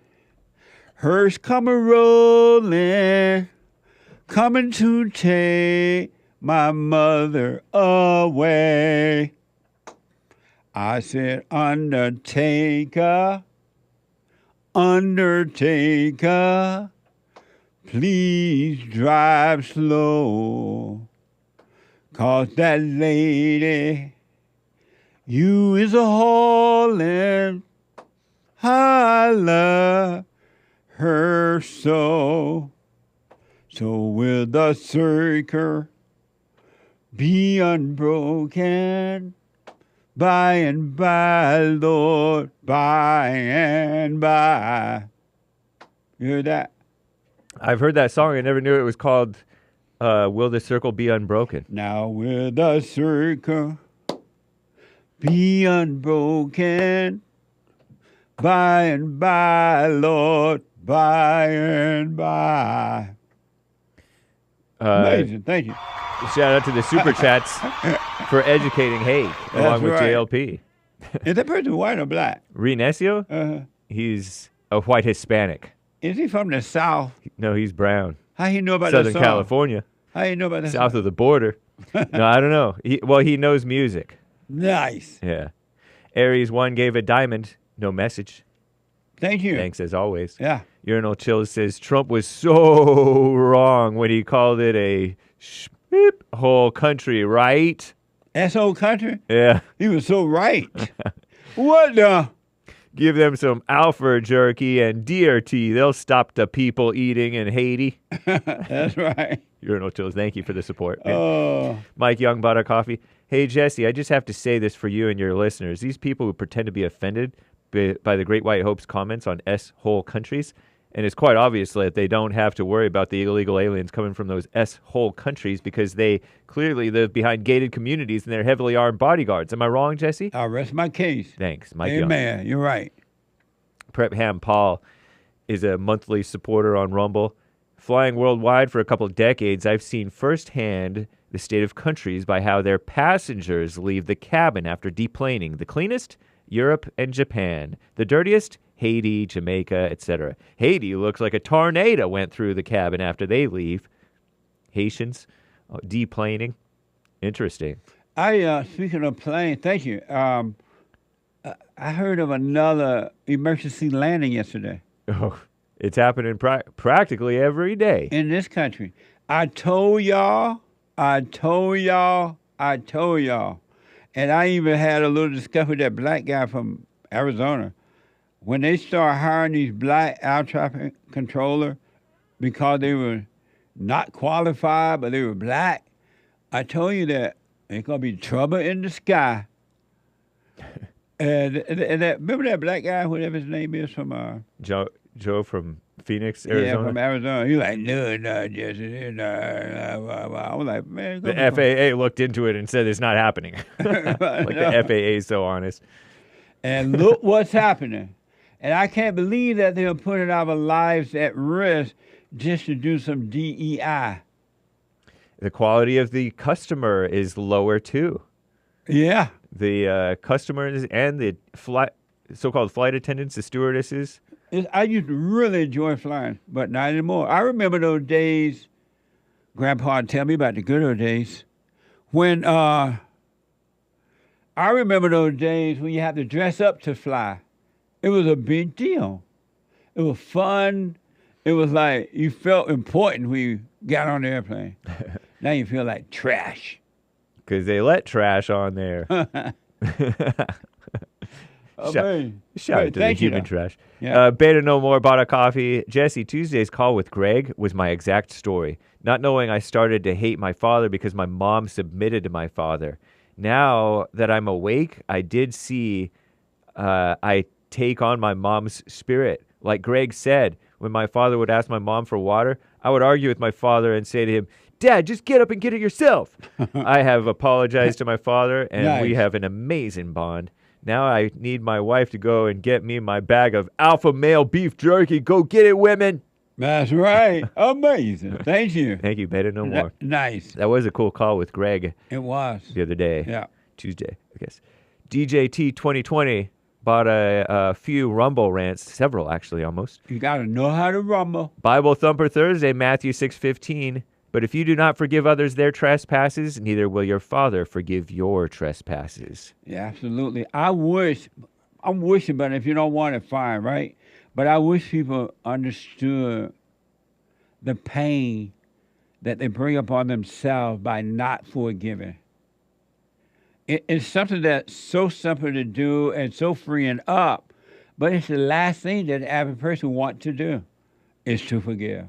hearse come a-rolling, coming to take my mother away. I said, Undertaker, Undertaker, please drive slow, 'cause that lady you is a haulin', I love her so. So will the circle be unbroken by and by, Lord, by and by. You heard that? I've heard that song. I never knew it was called Will the Circle Be Unbroken. Now will the circle be unbroken by and by, Lord, by and by. Amazing. Thank you. Shout out to the Super Chats for educating Hake along with right. JLP. Is that person white or black? Renesio? Uh-huh. He's a white Hispanic. Is he from the South? No, he's brown. How he know about Southern that song? California. How you know about that South song? of the border. No, I don't know. He knows music. Nice. Yeah. Aries 1 gave a diamond. No message. Thank you. Thanks as always. Yeah. Urinal Chill says Trump was so wrong when he called it a whole country, right? That's whole country? Yeah. He was so right. What the? Give them some alpha jerky and deer tea. They'll stop the people eating in Haiti. That's right. Urinal Chills, thank you for the support. Man. Oh. Mike Young bought a coffee. Hey, Jesse, I just have to say this for you and your listeners. These people who pretend to be offended by the Great White Hope's comments on S-hole countries, and it's quite obvious that they don't have to worry about the illegal aliens coming from those S-hole countries because they clearly live behind gated communities and they're heavily armed bodyguards. Am I wrong, Jesse? I'll rest my case. Thanks, Mike Young. Amen. You're right. Prep Ham Paul is a monthly supporter on Rumble. Flying worldwide for a couple of decades, I've seen firsthand the state of countries by how their passengers leave the cabin after deplaning. The cleanest? Europe and Japan. The dirtiest? Haiti, Jamaica, etc. Haiti looks like a tornado went through the cabin after they leave. Haitians deplaning. Interesting. Speaking of plane, thank you. I heard of another emergency landing yesterday. Oh, it's happening practically every day. In this country. I told y'all. And I even had a little discussion with that black guy from Arizona. When they start hiring these black air traffic controllers because they were not qualified, but they were black, I told you that there's going to be trouble in the sky. and remember that black guy, whatever his name is, from... Joe from Phoenix, Arizona? Yeah, from Arizona. He like, no, Jesse. No. I was like, man. The FAA looked into it and said it's not happening. The FAA is so honest. And look what's happening. And I can't believe that they're putting our lives at risk just to do some DEI. The quality of the customer is lower, too. Yeah. The customers and the so-called flight attendants, the stewardesses. I used to really enjoy flying, but not anymore. I remember those days, Grandpa would tell me about the good old days, when I remember those days when you had to dress up to fly. It was a big deal. It was fun. It was like you felt important when you got on the airplane. Now you feel like trash. Because they let trash on there. Shout out to the human trash. Yeah. Beta No More bought a coffee. Jesse, Tuesday's call with Greg was my exact story. Not knowing I started to hate my father because my mom submitted to my father. Now that I'm awake, I did see I take on my mom's spirit. Like Greg said, when my father would ask my mom for water, I would argue with my father and say to him, Dad, just get up and get it yourself. I have apologized to my father, and we have an amazing bond. Now I need my wife to go and get me my bag of alpha male beef jerky. Go get it, women. That's right. Amazing. Thank you. Thank you. Better no more. Nice. That was a cool call with Greg. It was. The other day. Yeah. Tuesday, I guess. DJT 2020 bought a few Rumble rants, several actually almost. You got to know how to rumble. Bible Thumper Thursday, Matthew 6:15. But if you do not forgive others their trespasses, neither will your Father forgive your trespasses. Yeah, absolutely. I'm wishing, but if you don't want it, fine, right? But I wish people understood the pain that they bring upon themselves by not forgiving. It's something that's so simple to do and so freeing up, but it's the last thing that the average person wants to do is to forgive.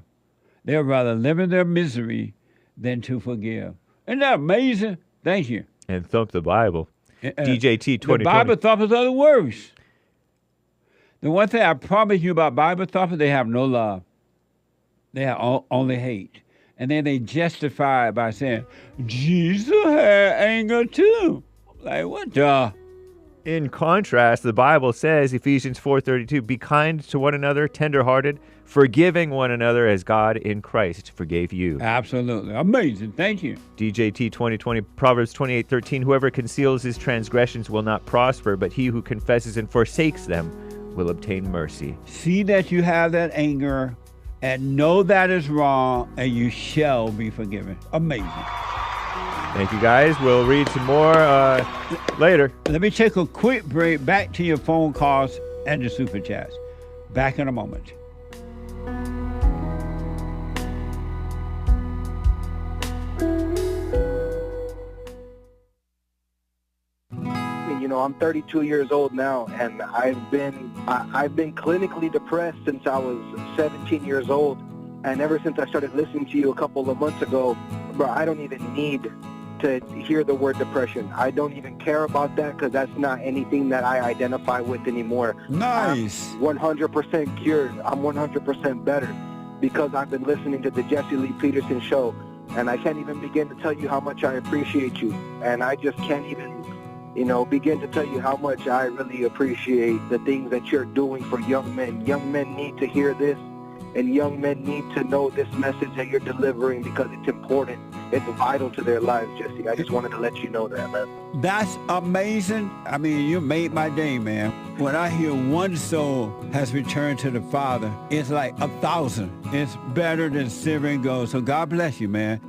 They'd rather live in their misery than to forgive. Isn't that amazing? Thank you. And thump the Bible. DJT 2020. The Bible thumpers are the worst. The one thing I promise you about Bible thumpers, they have no love. They have only hate. And then they justify it by saying, Jesus had anger too. Like, what the? In contrast, the Bible says, Ephesians 4:32, be kind to one another, tenderhearted, forgiving one another as God in Christ forgave you. Absolutely. Amazing. Thank you. DJT 2020, Proverbs 28:13, whoever conceals his transgressions will not prosper, but he who confesses and forsakes them will obtain mercy. See that you have that anger and know that is wrong, and you shall be forgiven. Amazing. Thank you, guys. We'll read some more later. Let me take a quick break. Back to your phone calls and the super chats. Back in a moment. I'm 32 years old now, and I've been clinically depressed since I was 17 years old. And ever since I started listening to you a couple of months ago, bro, I don't even need to hear the word depression. I don't even care about that because that's not anything that I identify with anymore. Nice. I'm 100% cured. I'm 100% better because I've been listening to the Jesse Lee Peterson show, and I can't even begin to tell you how much I appreciate you. And I just can't even, begin to tell you how much I really appreciate the things that you're doing for young men. Young men need to hear this, and young men need to know this message that you're delivering because it's important. It's vital to their lives, Jesse. I just wanted to let you know that, man. That's amazing. I mean, you made my day, man. When I hear one soul has returned to the Father, it's like 1,000. It's better than silver and gold. So God bless you, man.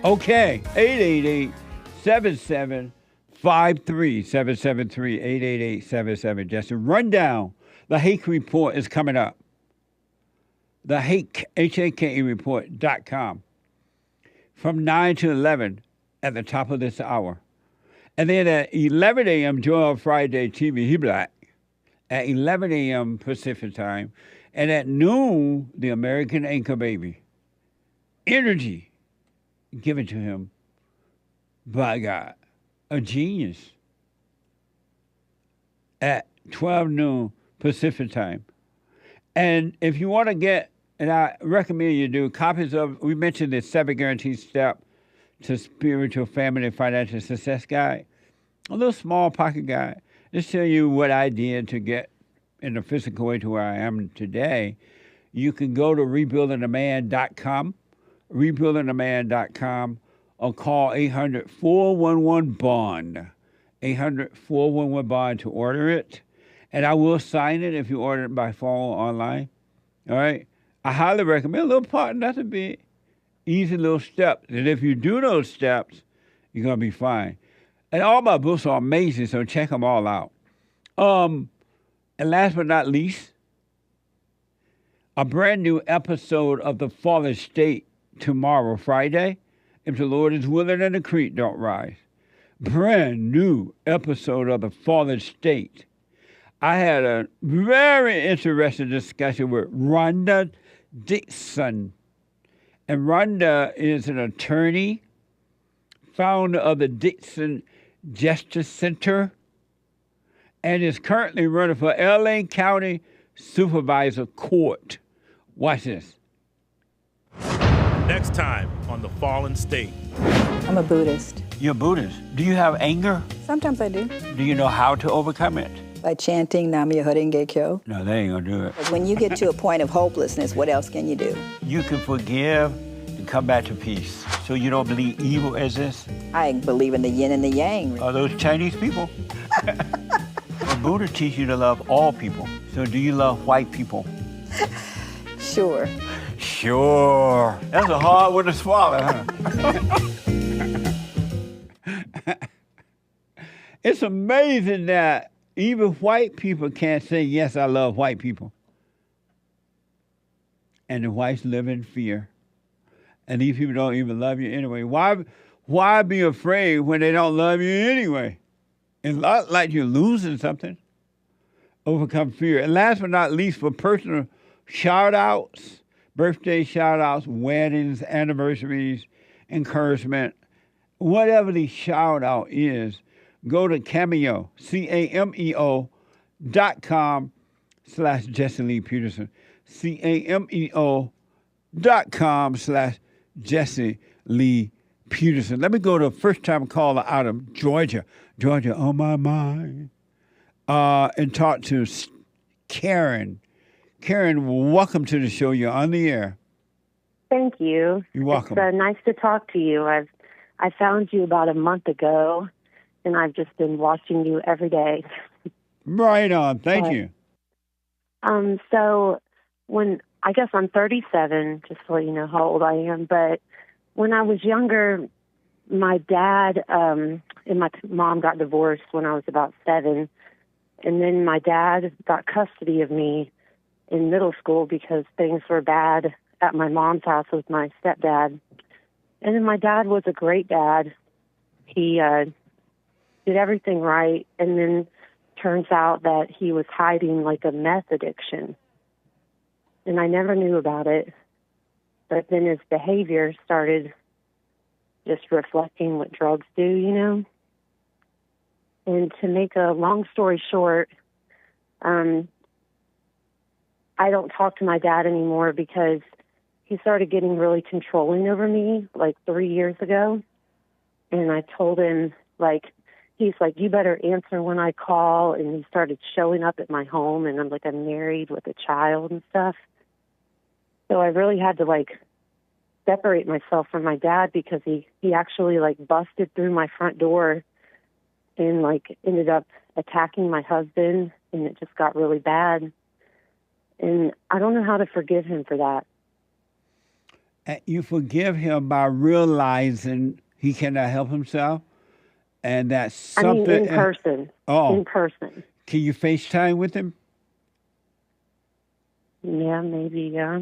Okay, 888-7753-773, 773-888-77. Just a rundown. The Hake Report is coming up. The Hake, H-A-K-E report.com from 9 to 11 at the top of this hour. And then at 11 a.m., Joel Friday TV, he black, at 11 a.m. Pacific time. And at noon, the American Anchor Baby. Energy given to him by God, a genius, at 12 noon Pacific time. And if you want to get, and I recommend you do, copies of, we mentioned the 7 Guaranteed Step to Spiritual, Family, and Financial Success Guide, a little small pocket guide, just tell you what I did to get in the physical way to where I am today. You can go to rebuildingaman.com, rebuildingaman.com, or call 800-411-BOND, 800-411-BOND to order it. And I will sign it if you order it by phone or online. All right? I highly recommend a little part, nothing big. Easy little steps. And if you do those steps, you're going to be fine. And all my books are amazing, so check them all out. And last but not least, a brand new episode of The Fallen State tomorrow, Friday, if the Lord is willing and the creek don't rise. Brand new episode of The Fallen State. I had a very interesting discussion with Rhonda Dixon. And Rhonda is an attorney, founder of the Dixon Justice Center, and is currently running for LA County Supervisor Court. Watch this. Next time on The Fallen State. I'm a Buddhist. You're a Buddhist. Do you have anger? Sometimes I do. Do you know how to overcome it? By chanting Nam-myoho Renge Kyo. No, they ain't gonna do it. When you get to a point of hopelessness, what else can you do? You can forgive and come back to peace. So you don't believe evil exists? I believe in the yin and the yang. Are those Chinese people? The Buddha teaches you to love all people. So do you love white people? Sure. Sure. That's a hard one to swallow, huh? It's amazing that even white people can't say, yes, I love white people. And the whites live in fear. And these people don't even love you anyway. Why be afraid when they don't love you anyway? It's not like you're losing something. overcome fear. And last but not least, for personal shout-outs, birthday shout-outs, weddings, anniversaries, encouragement, whatever the shout-out is, go to Cameo, cameo.com/Jesse Lee Peterson, cameo.com/Jesse Lee Peterson. Let me go to a first-time caller out of Georgia. Georgia on my mind. And talk to Karen. Karen, welcome to the show. You're on the air. Thank you. You're welcome. It's nice to talk to you. I found you about a month ago, and I've just been watching you every day. Right on. Thank you. So I guess I'm 37, just to let you know how old I am, but when I was younger, my dad and my mom got divorced when I was about 7, and then my dad got custody of me in middle school because things were bad at my mom's house with my stepdad. And then my dad was a great dad. He did everything right, and then turns out that he was hiding like a meth addiction. And I never knew about it. But then his behavior started just reflecting what drugs do, you know? And to make a long story short, I don't talk to my dad anymore because he started getting really controlling over me like 3 years ago. And I told him, he's like, you better answer when I call. And he started showing up at my home, and I'm married with a child and stuff. So I really had to separate myself from my dad because he actually busted through my front door and ended up attacking my husband, and it just got really bad. And I don't know how to forgive him for that. You forgive him by realizing he cannot help himself, and that's something. I mean, in person. Oh, in person. Can you FaceTime with him? Yeah, maybe. Yeah.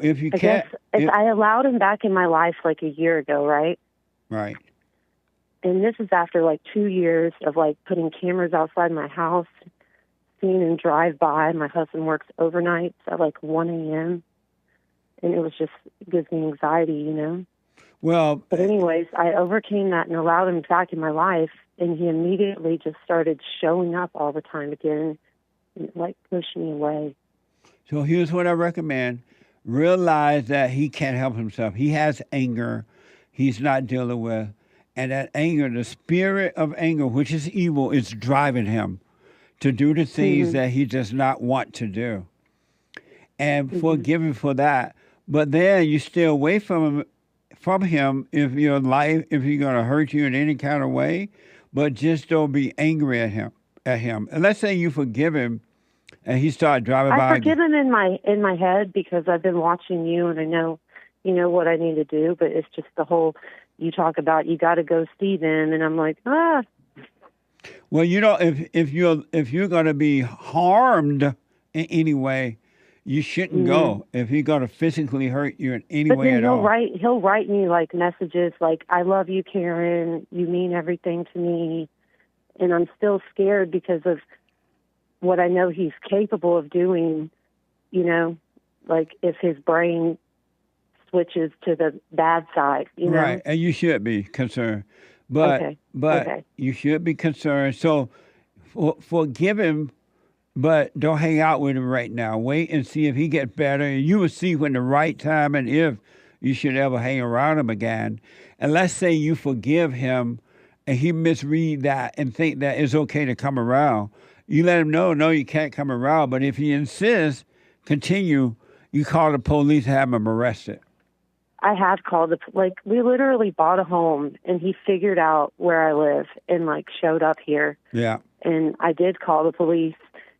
If you can't, I allowed him back in my life a year ago, right? Right. And this is after 2 years of putting cameras outside my house, seeing him drive by. My husband works overnights at 1 a.m. And it gives me anxiety, you know? Well. But anyways, I overcame that and allowed him back in my life. And he immediately just started showing up all the time again and pushed me away. So here's what I recommend. Realize that he can't help himself. He has anger he's not dealing with. And that anger, the spirit of anger, which is evil, is driving him to do the things that he does not want to do. And forgive him for that. But then you stay away from him if he's going to hurt you in any kind of way. But just don't be angry at him. And let's say you forgive him, and he started driving by. I forgive him in my head because I've been watching you, and I know, what I need to do. But it's just the whole. You talk about you got to go see them, and I'm like, ah. Well, if you're going to be harmed in any way, you shouldn't go. If he's going to physically hurt you in any way at all. He'll write me messages like, "I love you, Karen. You mean everything to me," and I'm still scared because of what I know he's capable of doing. If his brain switches to the bad side, Right, and you should be concerned. But you should be concerned. So forgive him, but don't hang out with him right now. Wait and see if he gets better. And you will see when the right time and if you should ever hang around him again. And let's say you forgive him and he misread that and think that it's okay to come around. You let him know, no, you can't come around. But if he insists, continue, you call the police and have him arrested. I have called we literally bought a home, and he figured out where I live and showed up here. Yeah. And I did call the police,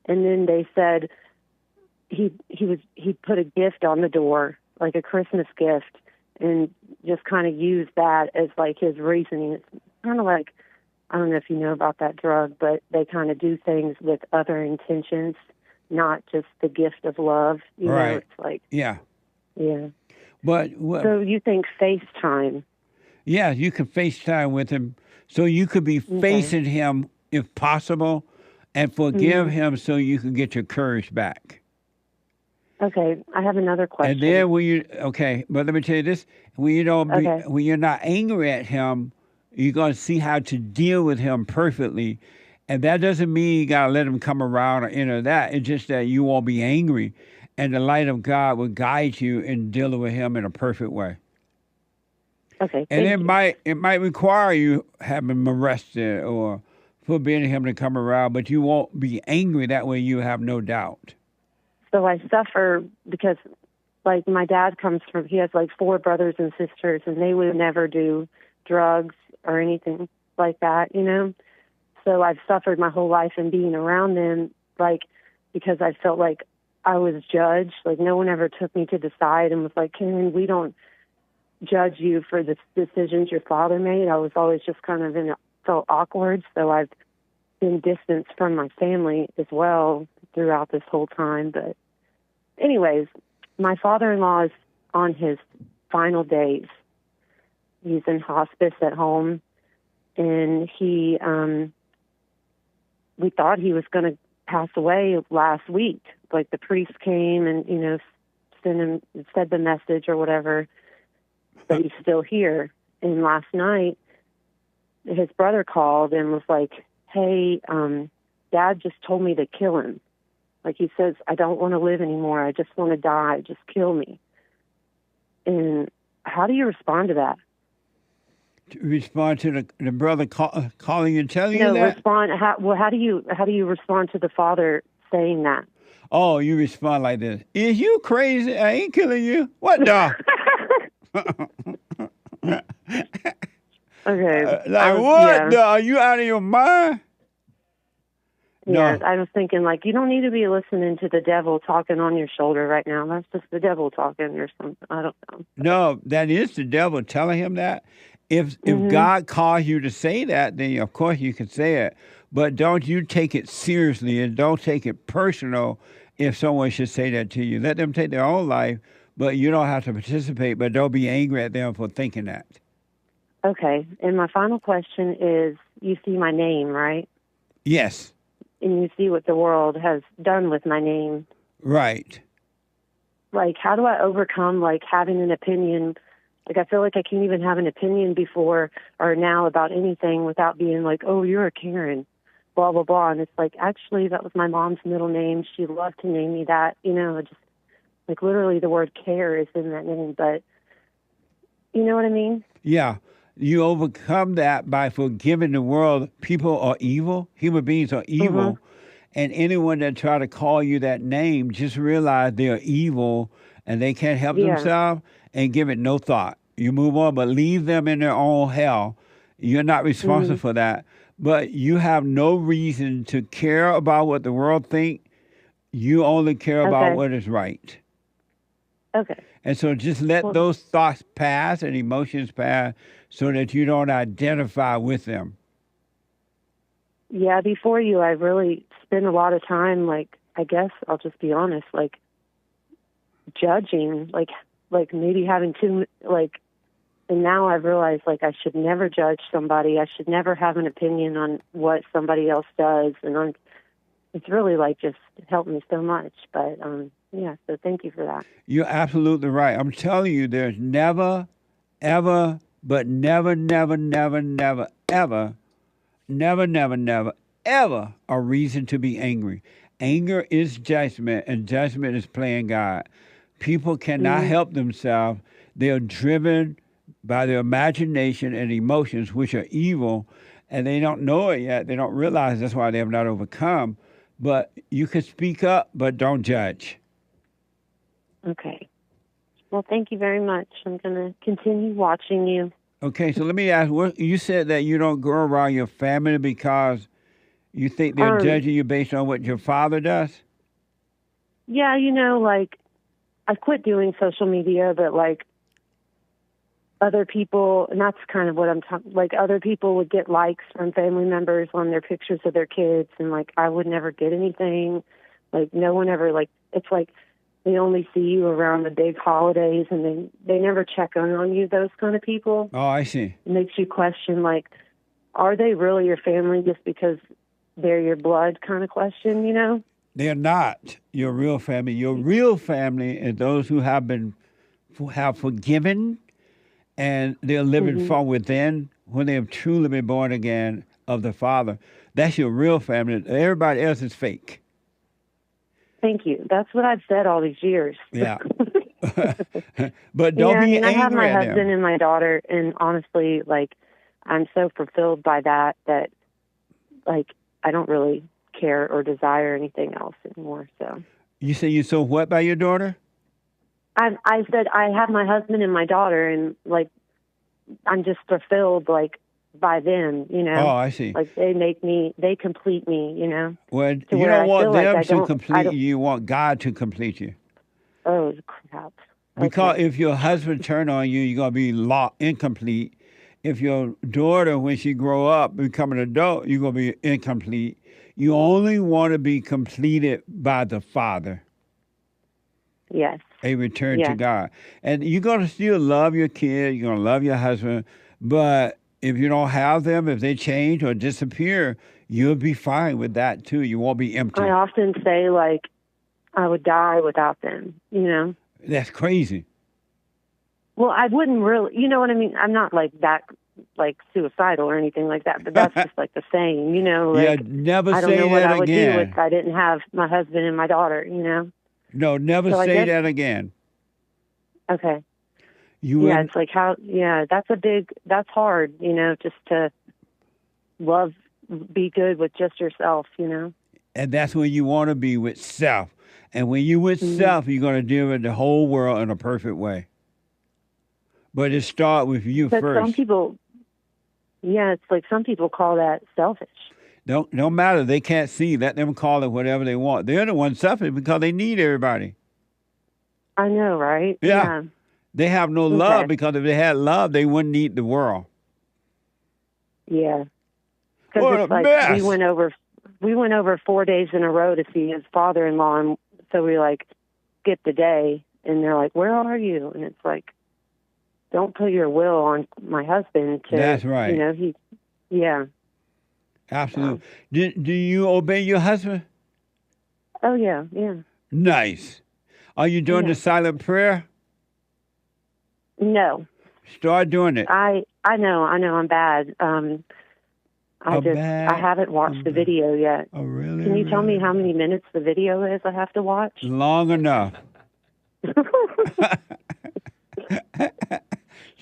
and then they said he put a gift on the door, a Christmas gift, and just kind of used that as his reasoning. It's kind of I don't know if you know about that drug, but they kind of do things with other intentions, not just the gift of love. You know, it's yeah. Yeah. But so you think FaceTime? Yeah, you can FaceTime with him. So you could be facing him if possible, and forgive Mhm. him so you can get your courage back. Okay, I have another question. And then but let me tell you this: when you don't be, Okay. when you're not angry at him, you're gonna see how to deal with him perfectly. And that doesn't mean you gotta let him come around or any of that. It's just that you won't be angry, and the light of God will guide you in dealing with him in a perfect way. Okay. And thank you. it might require you having him arrested or forbidding him to come around, but you won't be angry. That way, you have no doubt. So I suffer because, like, my dad he has like 4 brothers and sisters, and they would never do drugs or anything like that, you know? So I've suffered my whole life in being around them, like, because I felt like I was judged. Like, no one ever took me to the side and was like, Karen, we don't judge you for the decisions your father made. I was always just kind of felt awkward. So I've been distanced from my family as well throughout this whole time. But anyways, my father-in-law is on his final days. He's in hospice at home, and we thought he was going to pass away last week. Like, the priest came and, you know, said the message or whatever, but he's still here. And last night, his brother called and was like, hey, Dad just told me to kill him. Like, he says, I don't want to live anymore. I just want to die. Just kill me. And how do you respond to that? To respond to the brother calling and telling you that? How do you respond to the father saying that? Oh, you respond like this. Is you crazy? I ain't killing you. What the? Okay. Like, what the? Are you out of your mind? Yeah, No. I was thinking, like, you don't need to be listening to the devil talking on your shoulder right now. That's just the devil talking or something. I don't know. No, that is the devil telling him that. If Mhm. God calls you to say that, then of course you can say it. But don't you take it seriously and don't take it personal if someone should say that to you. Let them take their own life, but you don't have to participate, but don't be angry at them for thinking that. Okay, and my final question is, you see my name, right? Yes. And you see what the world has done with my name. Right. Like, how do I overcome, like, having an opinion? Like, I feel like I can't even have an opinion before or now about anything without being like, oh, you're a Karen, blah, blah, blah. And it's like, actually, that was my mom's middle name. She loved to name me that. You know, just, like, literally the word care is in that name. But you know what I mean? Yeah. You overcome that by forgiving the world. People are evil. Human beings are evil. And anyone that try to call you that name, just realize they are evil and they can't help Yeah. themselves, and give it no thought. You move on, but leave them in their own hell. You're not responsible for that. But you have no reason to care about what the world think. You only care about Okay. what is right. Okay. And so just let those thoughts pass and emotions pass so that you don't identify with them. Yeah, before you, I really spent a lot of time, like, I guess I'll just be honest, like, judging, like maybe having too, like, and now I've realized, like, I should never judge somebody. I should never have an opinion on what somebody else does. And it's really, like, just helped me so much. But, yeah, so thank you for that. You're absolutely right. I'm telling you, there's never, ever, but never, never, never, never, ever, never, never, never, ever a reason to be angry. Anger is judgment, and judgment is playing God. People cannot help themselves. They are driven by their imagination and emotions, which are evil, and they don't know it yet. They don't realize that's why they have not overcome. But you can speak up, but don't judge. Okay. Well, thank you very much. I'm going to continue watching you. Okay, so let me ask, you said that you don't go around your family because you think they're judging you based on what your father does? Yeah, you know, like, I quit doing social media, but, like, other people, and that's kind of what I'm talking, like, other people would get likes from family members on their pictures of their kids, and, like, I would never get anything. Like, no one ever, like, it's like they only see you around the big holidays, and they never check on you, those kind of people. Oh, I see. It makes you question, like, are they really your family just because they're your blood kind of question, you know? They're not your real family. Your real family is those who have forgiven, and they're living from within when they have truly been born again of the Father. That's your real family. Everybody else is fake. Thank you. That's what I've said all these years. Yeah. But don't be angry I have my at them. husband and my daughter, and honestly, like, I'm so fulfilled by that, like, I don't really care or desire anything else anymore. So You say you're so what by your daughter? I said I have my husband and my daughter, and like I'm just fulfilled like by them, you know. Oh, I see. Like they complete me, you know. Well, to you where don't I want feel like them I to don't- I complete don't- you. You want God to complete you. Oh crap! Because if your husband turn on you, you're gonna be incomplete. If your daughter, when she grow up, become an adult, you're gonna be incomplete. You only want to be completed by the Father. Yes. A return to Yes. God. And you're gonna still love your kid, you're gonna love your husband, but if you don't have them, if they change or disappear, you'll be fine with that too. You won't be empty. I often say like I would die without them, you know. That's crazy. Well, I wouldn't really, you know what I mean? I'm not like that, like suicidal or anything like that, but that's just like the saying, you know. Like, Yeah, never I don't say know what that I would do again. if I didn't have my husband and my daughter, you know. No, never So I say guess- that again. Okay. You Yeah, wouldn't- it's like how, yeah, that's hard, you know, just to be good with just yourself, you know. And that's when you want to be with self. And when you with Mm-hmm. self, you're going to deal with the whole world in a perfect way. But it start with you But first. some people, yeah, it's like some people call that selfish. Don't matter. They can't see. Let them call it whatever they want. They're the ones suffering because they need everybody. I know, right? Yeah. They have no love Okay. because if they had love, they wouldn't need the world. Yeah. What Because a it's like mess. we went over 4 days in a row to see his father-in-law, and so we like skipped a day, and they're like, "Where are you?" And it's like, don't put your will on my husband. To That's right. You know, yeah. Absolutely. Do you obey your husband? Oh yeah, yeah. Nice. Are you doing Yeah. the silent prayer? No, Start doing it. I know, I'm bad. I haven't watched the video yet. Oh, really? Can you tell me how many minutes the video is I have to watch? Long enough.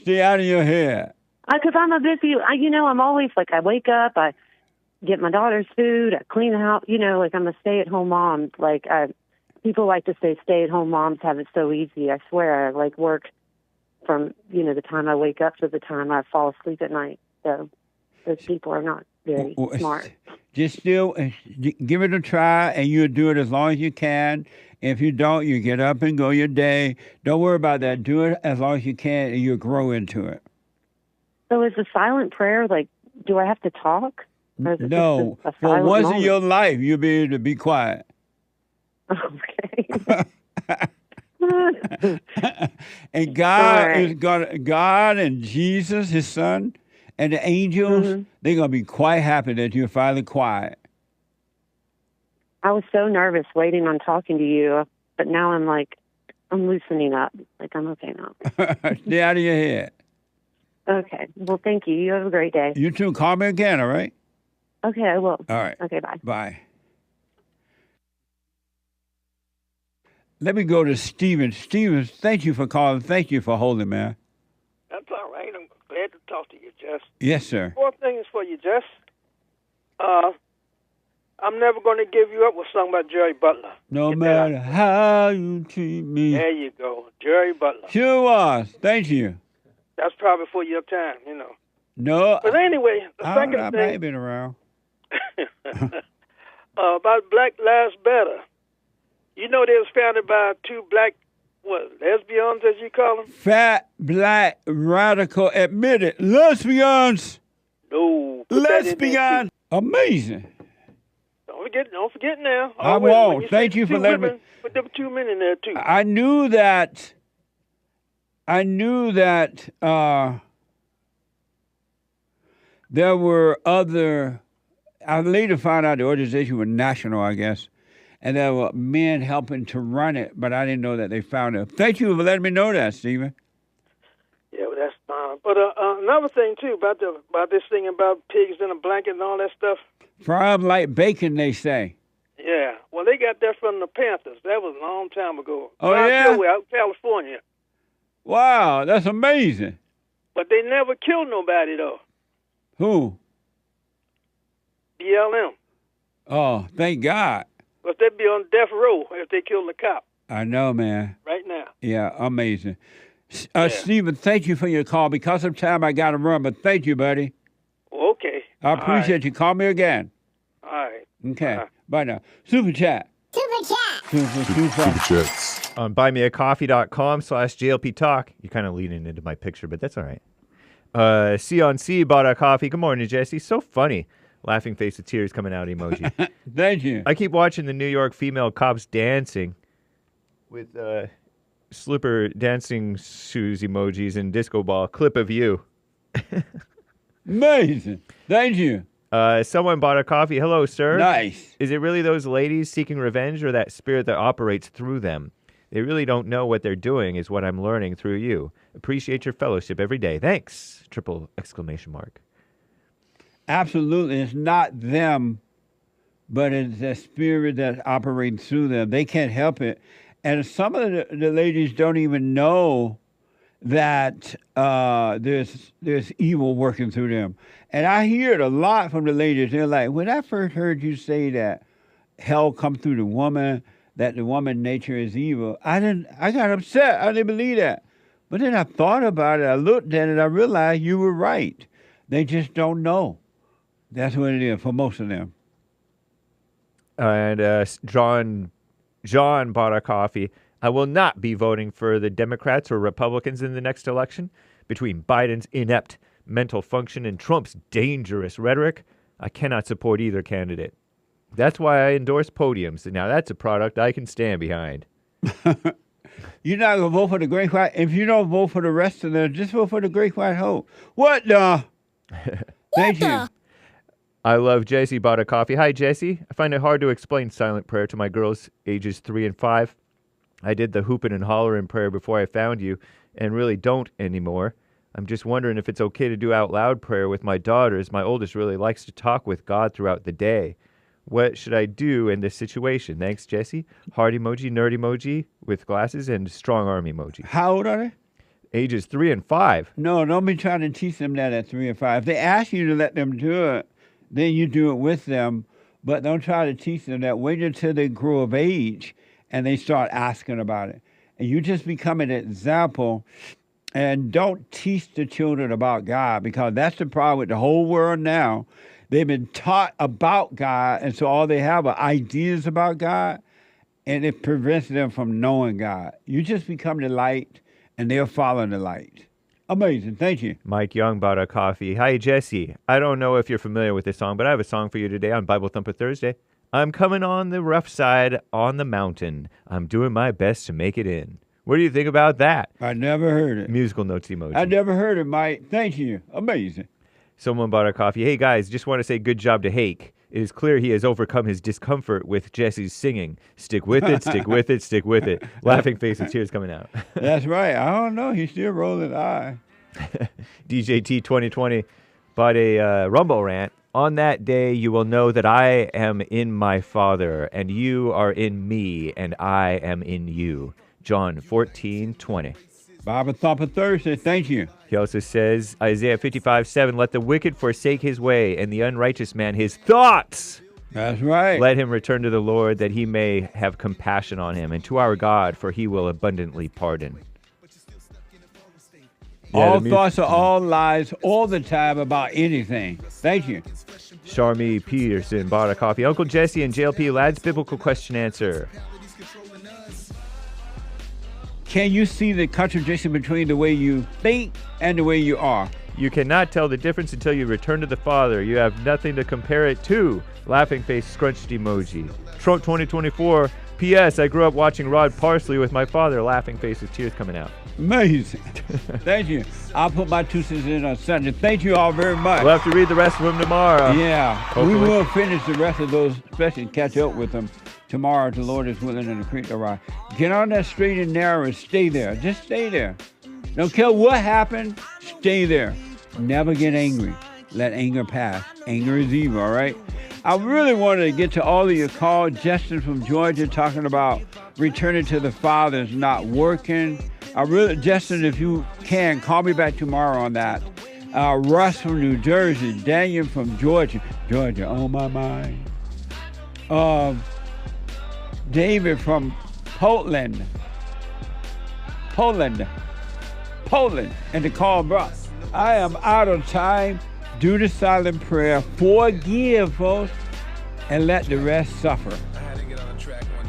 Stay out of your head. Because I'm a busy, I'm always like, I wake up, I get my daughter's food, I clean the house, like I'm a stay-at-home mom. Like, people like to say stay-at-home moms have it so easy. I swear, I like work from, the time I wake up to the time I fall asleep at night. So those people are not very smart. Just still give it a try, and you'll do it as long as you can. If you don't, you get up and go your day. Don't worry about that. Do it as long as you can, and you'll grow into it. So is the silent prayer, like, do I have to talk? Or is it No. just a For silent once moment? in your life, you'll be able to be quiet. Okay. And God All right. is God and Jesus, His Son, and the angels. Mm-hmm. They're gonna be quite happy that you're finally quiet. I was so nervous waiting on talking to you, but now I'm like, I'm loosening up. Like, I'm okay now. Stay out of your head. Okay. Well, thank you. You have a great day. You too. Call me again, all right? Okay, I will. All right. Okay, bye. Bye. Let me go to Steven. Steven, thank you for calling. Thank you for holding, man. That's all right. I'm glad to talk to you, Jess. Yes, sir. 4 things for you, Jess. I'm never going to give you up was sung by Jerry Butler. No matter how you treat me. There you go. Jerry Butler. Sure was. Thank you. That's probably for your time, No. But anyway, the I second might thing have been around. about Black Lives Matter. They was founded by two black, lesbians, as you call them? Fat, black, radical, admitted lesbians. No. Put that in there, Lesbian. Amazing. Don't forget now. I Always, won't. when you Thank say you for two letting me- women, put them 2 men in there, too. I knew that there were other I later found out the organization was national, I guess, and there were men helping to run it, but I didn't know that they found it. Thank you for letting me know that, Stephen. Yeah, well, that's fine. But another thing too about this thing about pigs in a blanket and all that stuff. Fry 'em like bacon, they say. Yeah, well, they got that from the Panthers. That was a long time ago. Oh, yeah? Out in California. Wow, that's amazing. But they never killed nobody, though. Who? BLM. Oh, thank God. But they'd be on death row if they killed the cop I know, man. right now. Yeah, amazing. Stephen, thank you for your call. Because of time, I got to run, but thank you, buddy. Okay. I appreciate you. Call me again. All right. Okay. Bye now. Super chat. Super chats. On buymeacoffee.com/JLP Talk. You're kind of leaning into my picture, but that's all right. C bought a coffee. Good morning, Jesse. So funny. Laughing face with tears coming out emoji. Thank you. I keep watching the New York female cops dancing with slipper dancing shoes emojis and disco ball. Clip of you. Amazing. Thank you. Someone bought a coffee. Hello, sir. Nice. Is it really those ladies seeking revenge or that spirit that operates through them? They really don't know what they're doing is what I'm learning through you. Appreciate your fellowship every day. Thanks. Triple exclamation mark. Absolutely. It's not them, but it's the spirit that operates through them. They can't help it. And some of the ladies don't even know that there's evil working through them. And I hear it a lot from the ladies. They're like, when I first heard you say that hell come through the woman, that the woman nature is evil, I got upset. I didn't believe that. But then I thought about it. I looked at it. I realized you were right. They just don't know. That's what it is for most of them. And John bought a coffee. I will not be voting for the Democrats or Republicans in the next election. Between Biden's inept mental function and Trump's dangerous rhetoric, I cannot support either candidate. That's why I endorse podiums. Now, that's a product I can stand behind. You're not going to vote for the Great White... If you don't vote for the rest of them, just vote for the Great White Hope. What the... Thank you. I love Jesse bought a coffee. Hi, Jesse. I find it hard to explain silent prayer to my girls ages 3 and 5. I did the hooping and hollering prayer before I found you and really don't anymore. I'm just wondering if it's okay to do out loud prayer with my daughters. My oldest really likes to talk with God throughout the day. What should I do in this situation? Thanks, Jesse. Heart emoji, nerd emoji with glasses, and strong arm emoji. How old are they? Ages 3 and 5. No, don't be trying to teach them that at 3 and 5. If they ask you to let them do it, then you do it with them. But don't try to teach them that. Wait until they grow of age and they start asking about it. And you just become an example. And don't teach the children about God, because that's the problem with the whole world now. They've been taught about God, and so all they have are ideas about God, and it prevents them from knowing God. You just become the light, and they'll follow the light. Amazing. Thank you. Mike Young bought a coffee. Hi, Jesse. I don't know if you're familiar with this song, but I have a song for you today on Bible Thumper Thursday. I'm coming on the rough side on the mountain. I'm doing my best to make it in. What do you think about that? I never heard it. Musical notes emoji. I never heard it, Mike. Thank you. Amazing. Someone bought a coffee. Hey, guys, just want to say good job to Hake. It is clear he has overcome his discomfort with Jesse's singing. Stick with it, stick with it, stick with it. Laughing face with tears coming out. That's right. I don't know. He's still rolling eye. DJT 2020 bought a Rumble rant. On that day, you will know that I am in my Father, and you are in me, and I am in you. John 14:20. Bible Thumper Thursday. Thank you. He also says, Isaiah 55:7, let the wicked forsake his way, and the unrighteous man his thoughts. That's right. Let him return to the Lord, that he may have compassion on him, and to our God, for he will abundantly pardon. All thoughts are all lies all the time about anything. Thank you. Sharmi Peterson bought a coffee. Uncle Jesse and JLP, Lad's Biblical Question Answer. Can you see the contradiction between the way you think and the way you are? You cannot tell the difference until you return to the Father. You have nothing to compare it to. Laughing face scrunched emoji. Trump 2024, P.S. I grew up watching Rod Parsley with my father, laughing faces, tears coming out. Amazing. Thank you. I'll put my 2 cents in on Sunday. Thank you all very much. We'll have to read the rest of them tomorrow. Yeah. Hopefully. We will finish the rest of those, especially catch up with them tomorrow if the Lord is willing and the creek arrive. Get on that straight and narrow and stay there. Just stay there. Don't care what happened. Stay there. Never get angry. Let anger pass. Anger is evil, all right? I really wanted to get to all of your calls. Justin from Georgia talking about returning to the Father is not working. Justin, if you can, call me back tomorrow on that. Russ from New Jersey. Daniel from Georgia. Georgia, on my mind. David from Poland. And the call brought. I am out of time. Do the silent prayer. Forgive, folks, and let the rest suffer.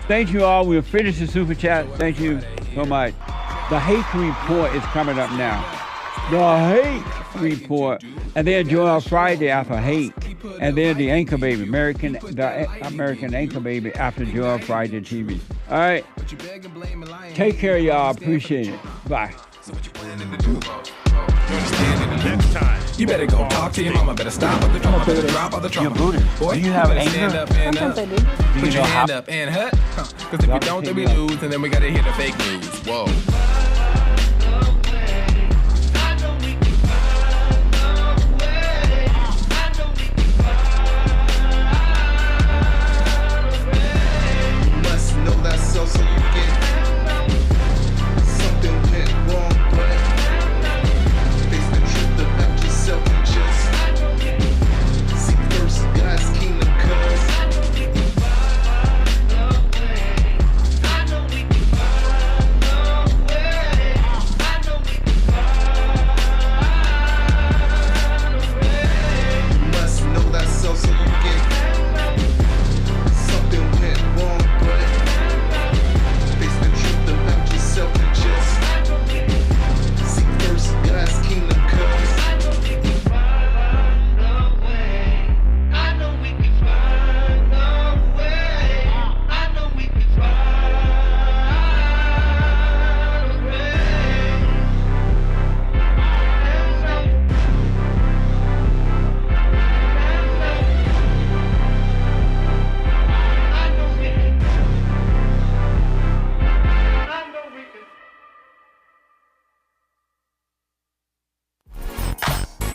Thank you all. We'll finish the Super Chat. Thank you so much. The Hake Report is coming up now. The Hake Report. And then Joel Friday after Hake. And then the Anchor Baby, the American Anchor Baby after Joel Friday TV. All right. Take care, y'all. Appreciate it. Bye. Next time. You better go talk to your mama. Better stop at the drop of the drop of the drop. Do you have anger? Sometimes I do. Put your hand up and hut. Because if you don't, then we lose, and then we gotta hear the fake news. Whoa.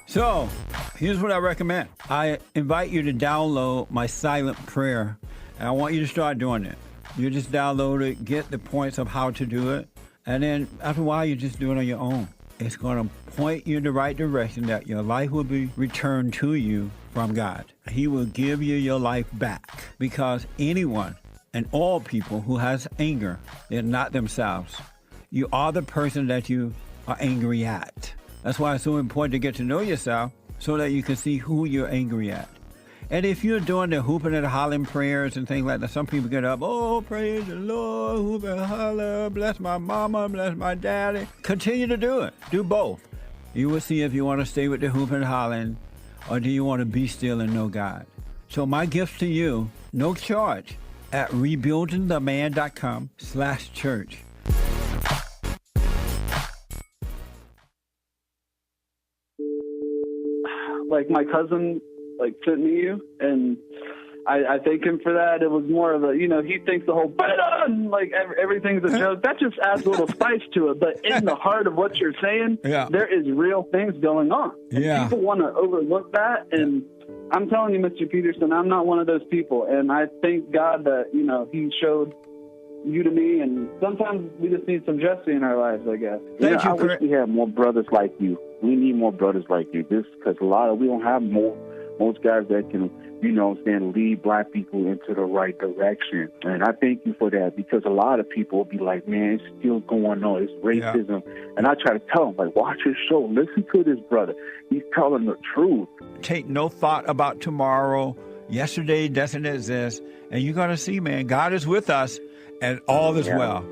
So, here's what I recommend. I invite you to download my silent prayer, and I want you to start doing it. You just download it, get the points of how to do it, and then after a while, you just do it on your own. It's going to point you in the right direction that your life will be returned to you from God. He will give you your life back, because anyone and all people who has anger, they're not themselves. You are the person that you are angry at. That's why it's so important to get to know yourself so that you can see who you're angry at. And if you're doing the hooping and hollering prayers and things like that, some people get up, oh, praise the Lord, hoop and holler, bless my mama, bless my daddy. Continue to do it. Do both. You will see if you want to stay with the hooping and hollering, or do you want to be still and know God. So my gift to you, no charge, at rebuildingtheman.com/church. Like my cousin, sent me you, and I thank him for that. It was more of a, he thinks the whole everything's a joke. That just adds a little spice to it. But in the heart of what you're saying, there is real things going on. And people want to overlook that. And I'm telling you, Mr. Peterson, I'm not one of those people. And I thank God that he showed you to me. And sometimes we just need some Jesse in our lives, I guess. I wish we had more brothers like you. We need more brothers like you. Just because we don't have most guys that can, lead black people into the right direction. And I thank you for that, because a lot of people will be like, man, it's still going on. It's racism. Yeah. And I try to tell them, watch his show. Listen to this brother. He's telling the truth. Take no thought about tomorrow. Yesterday doesn't exist. And you're going to see, man, God is with us, and all is well.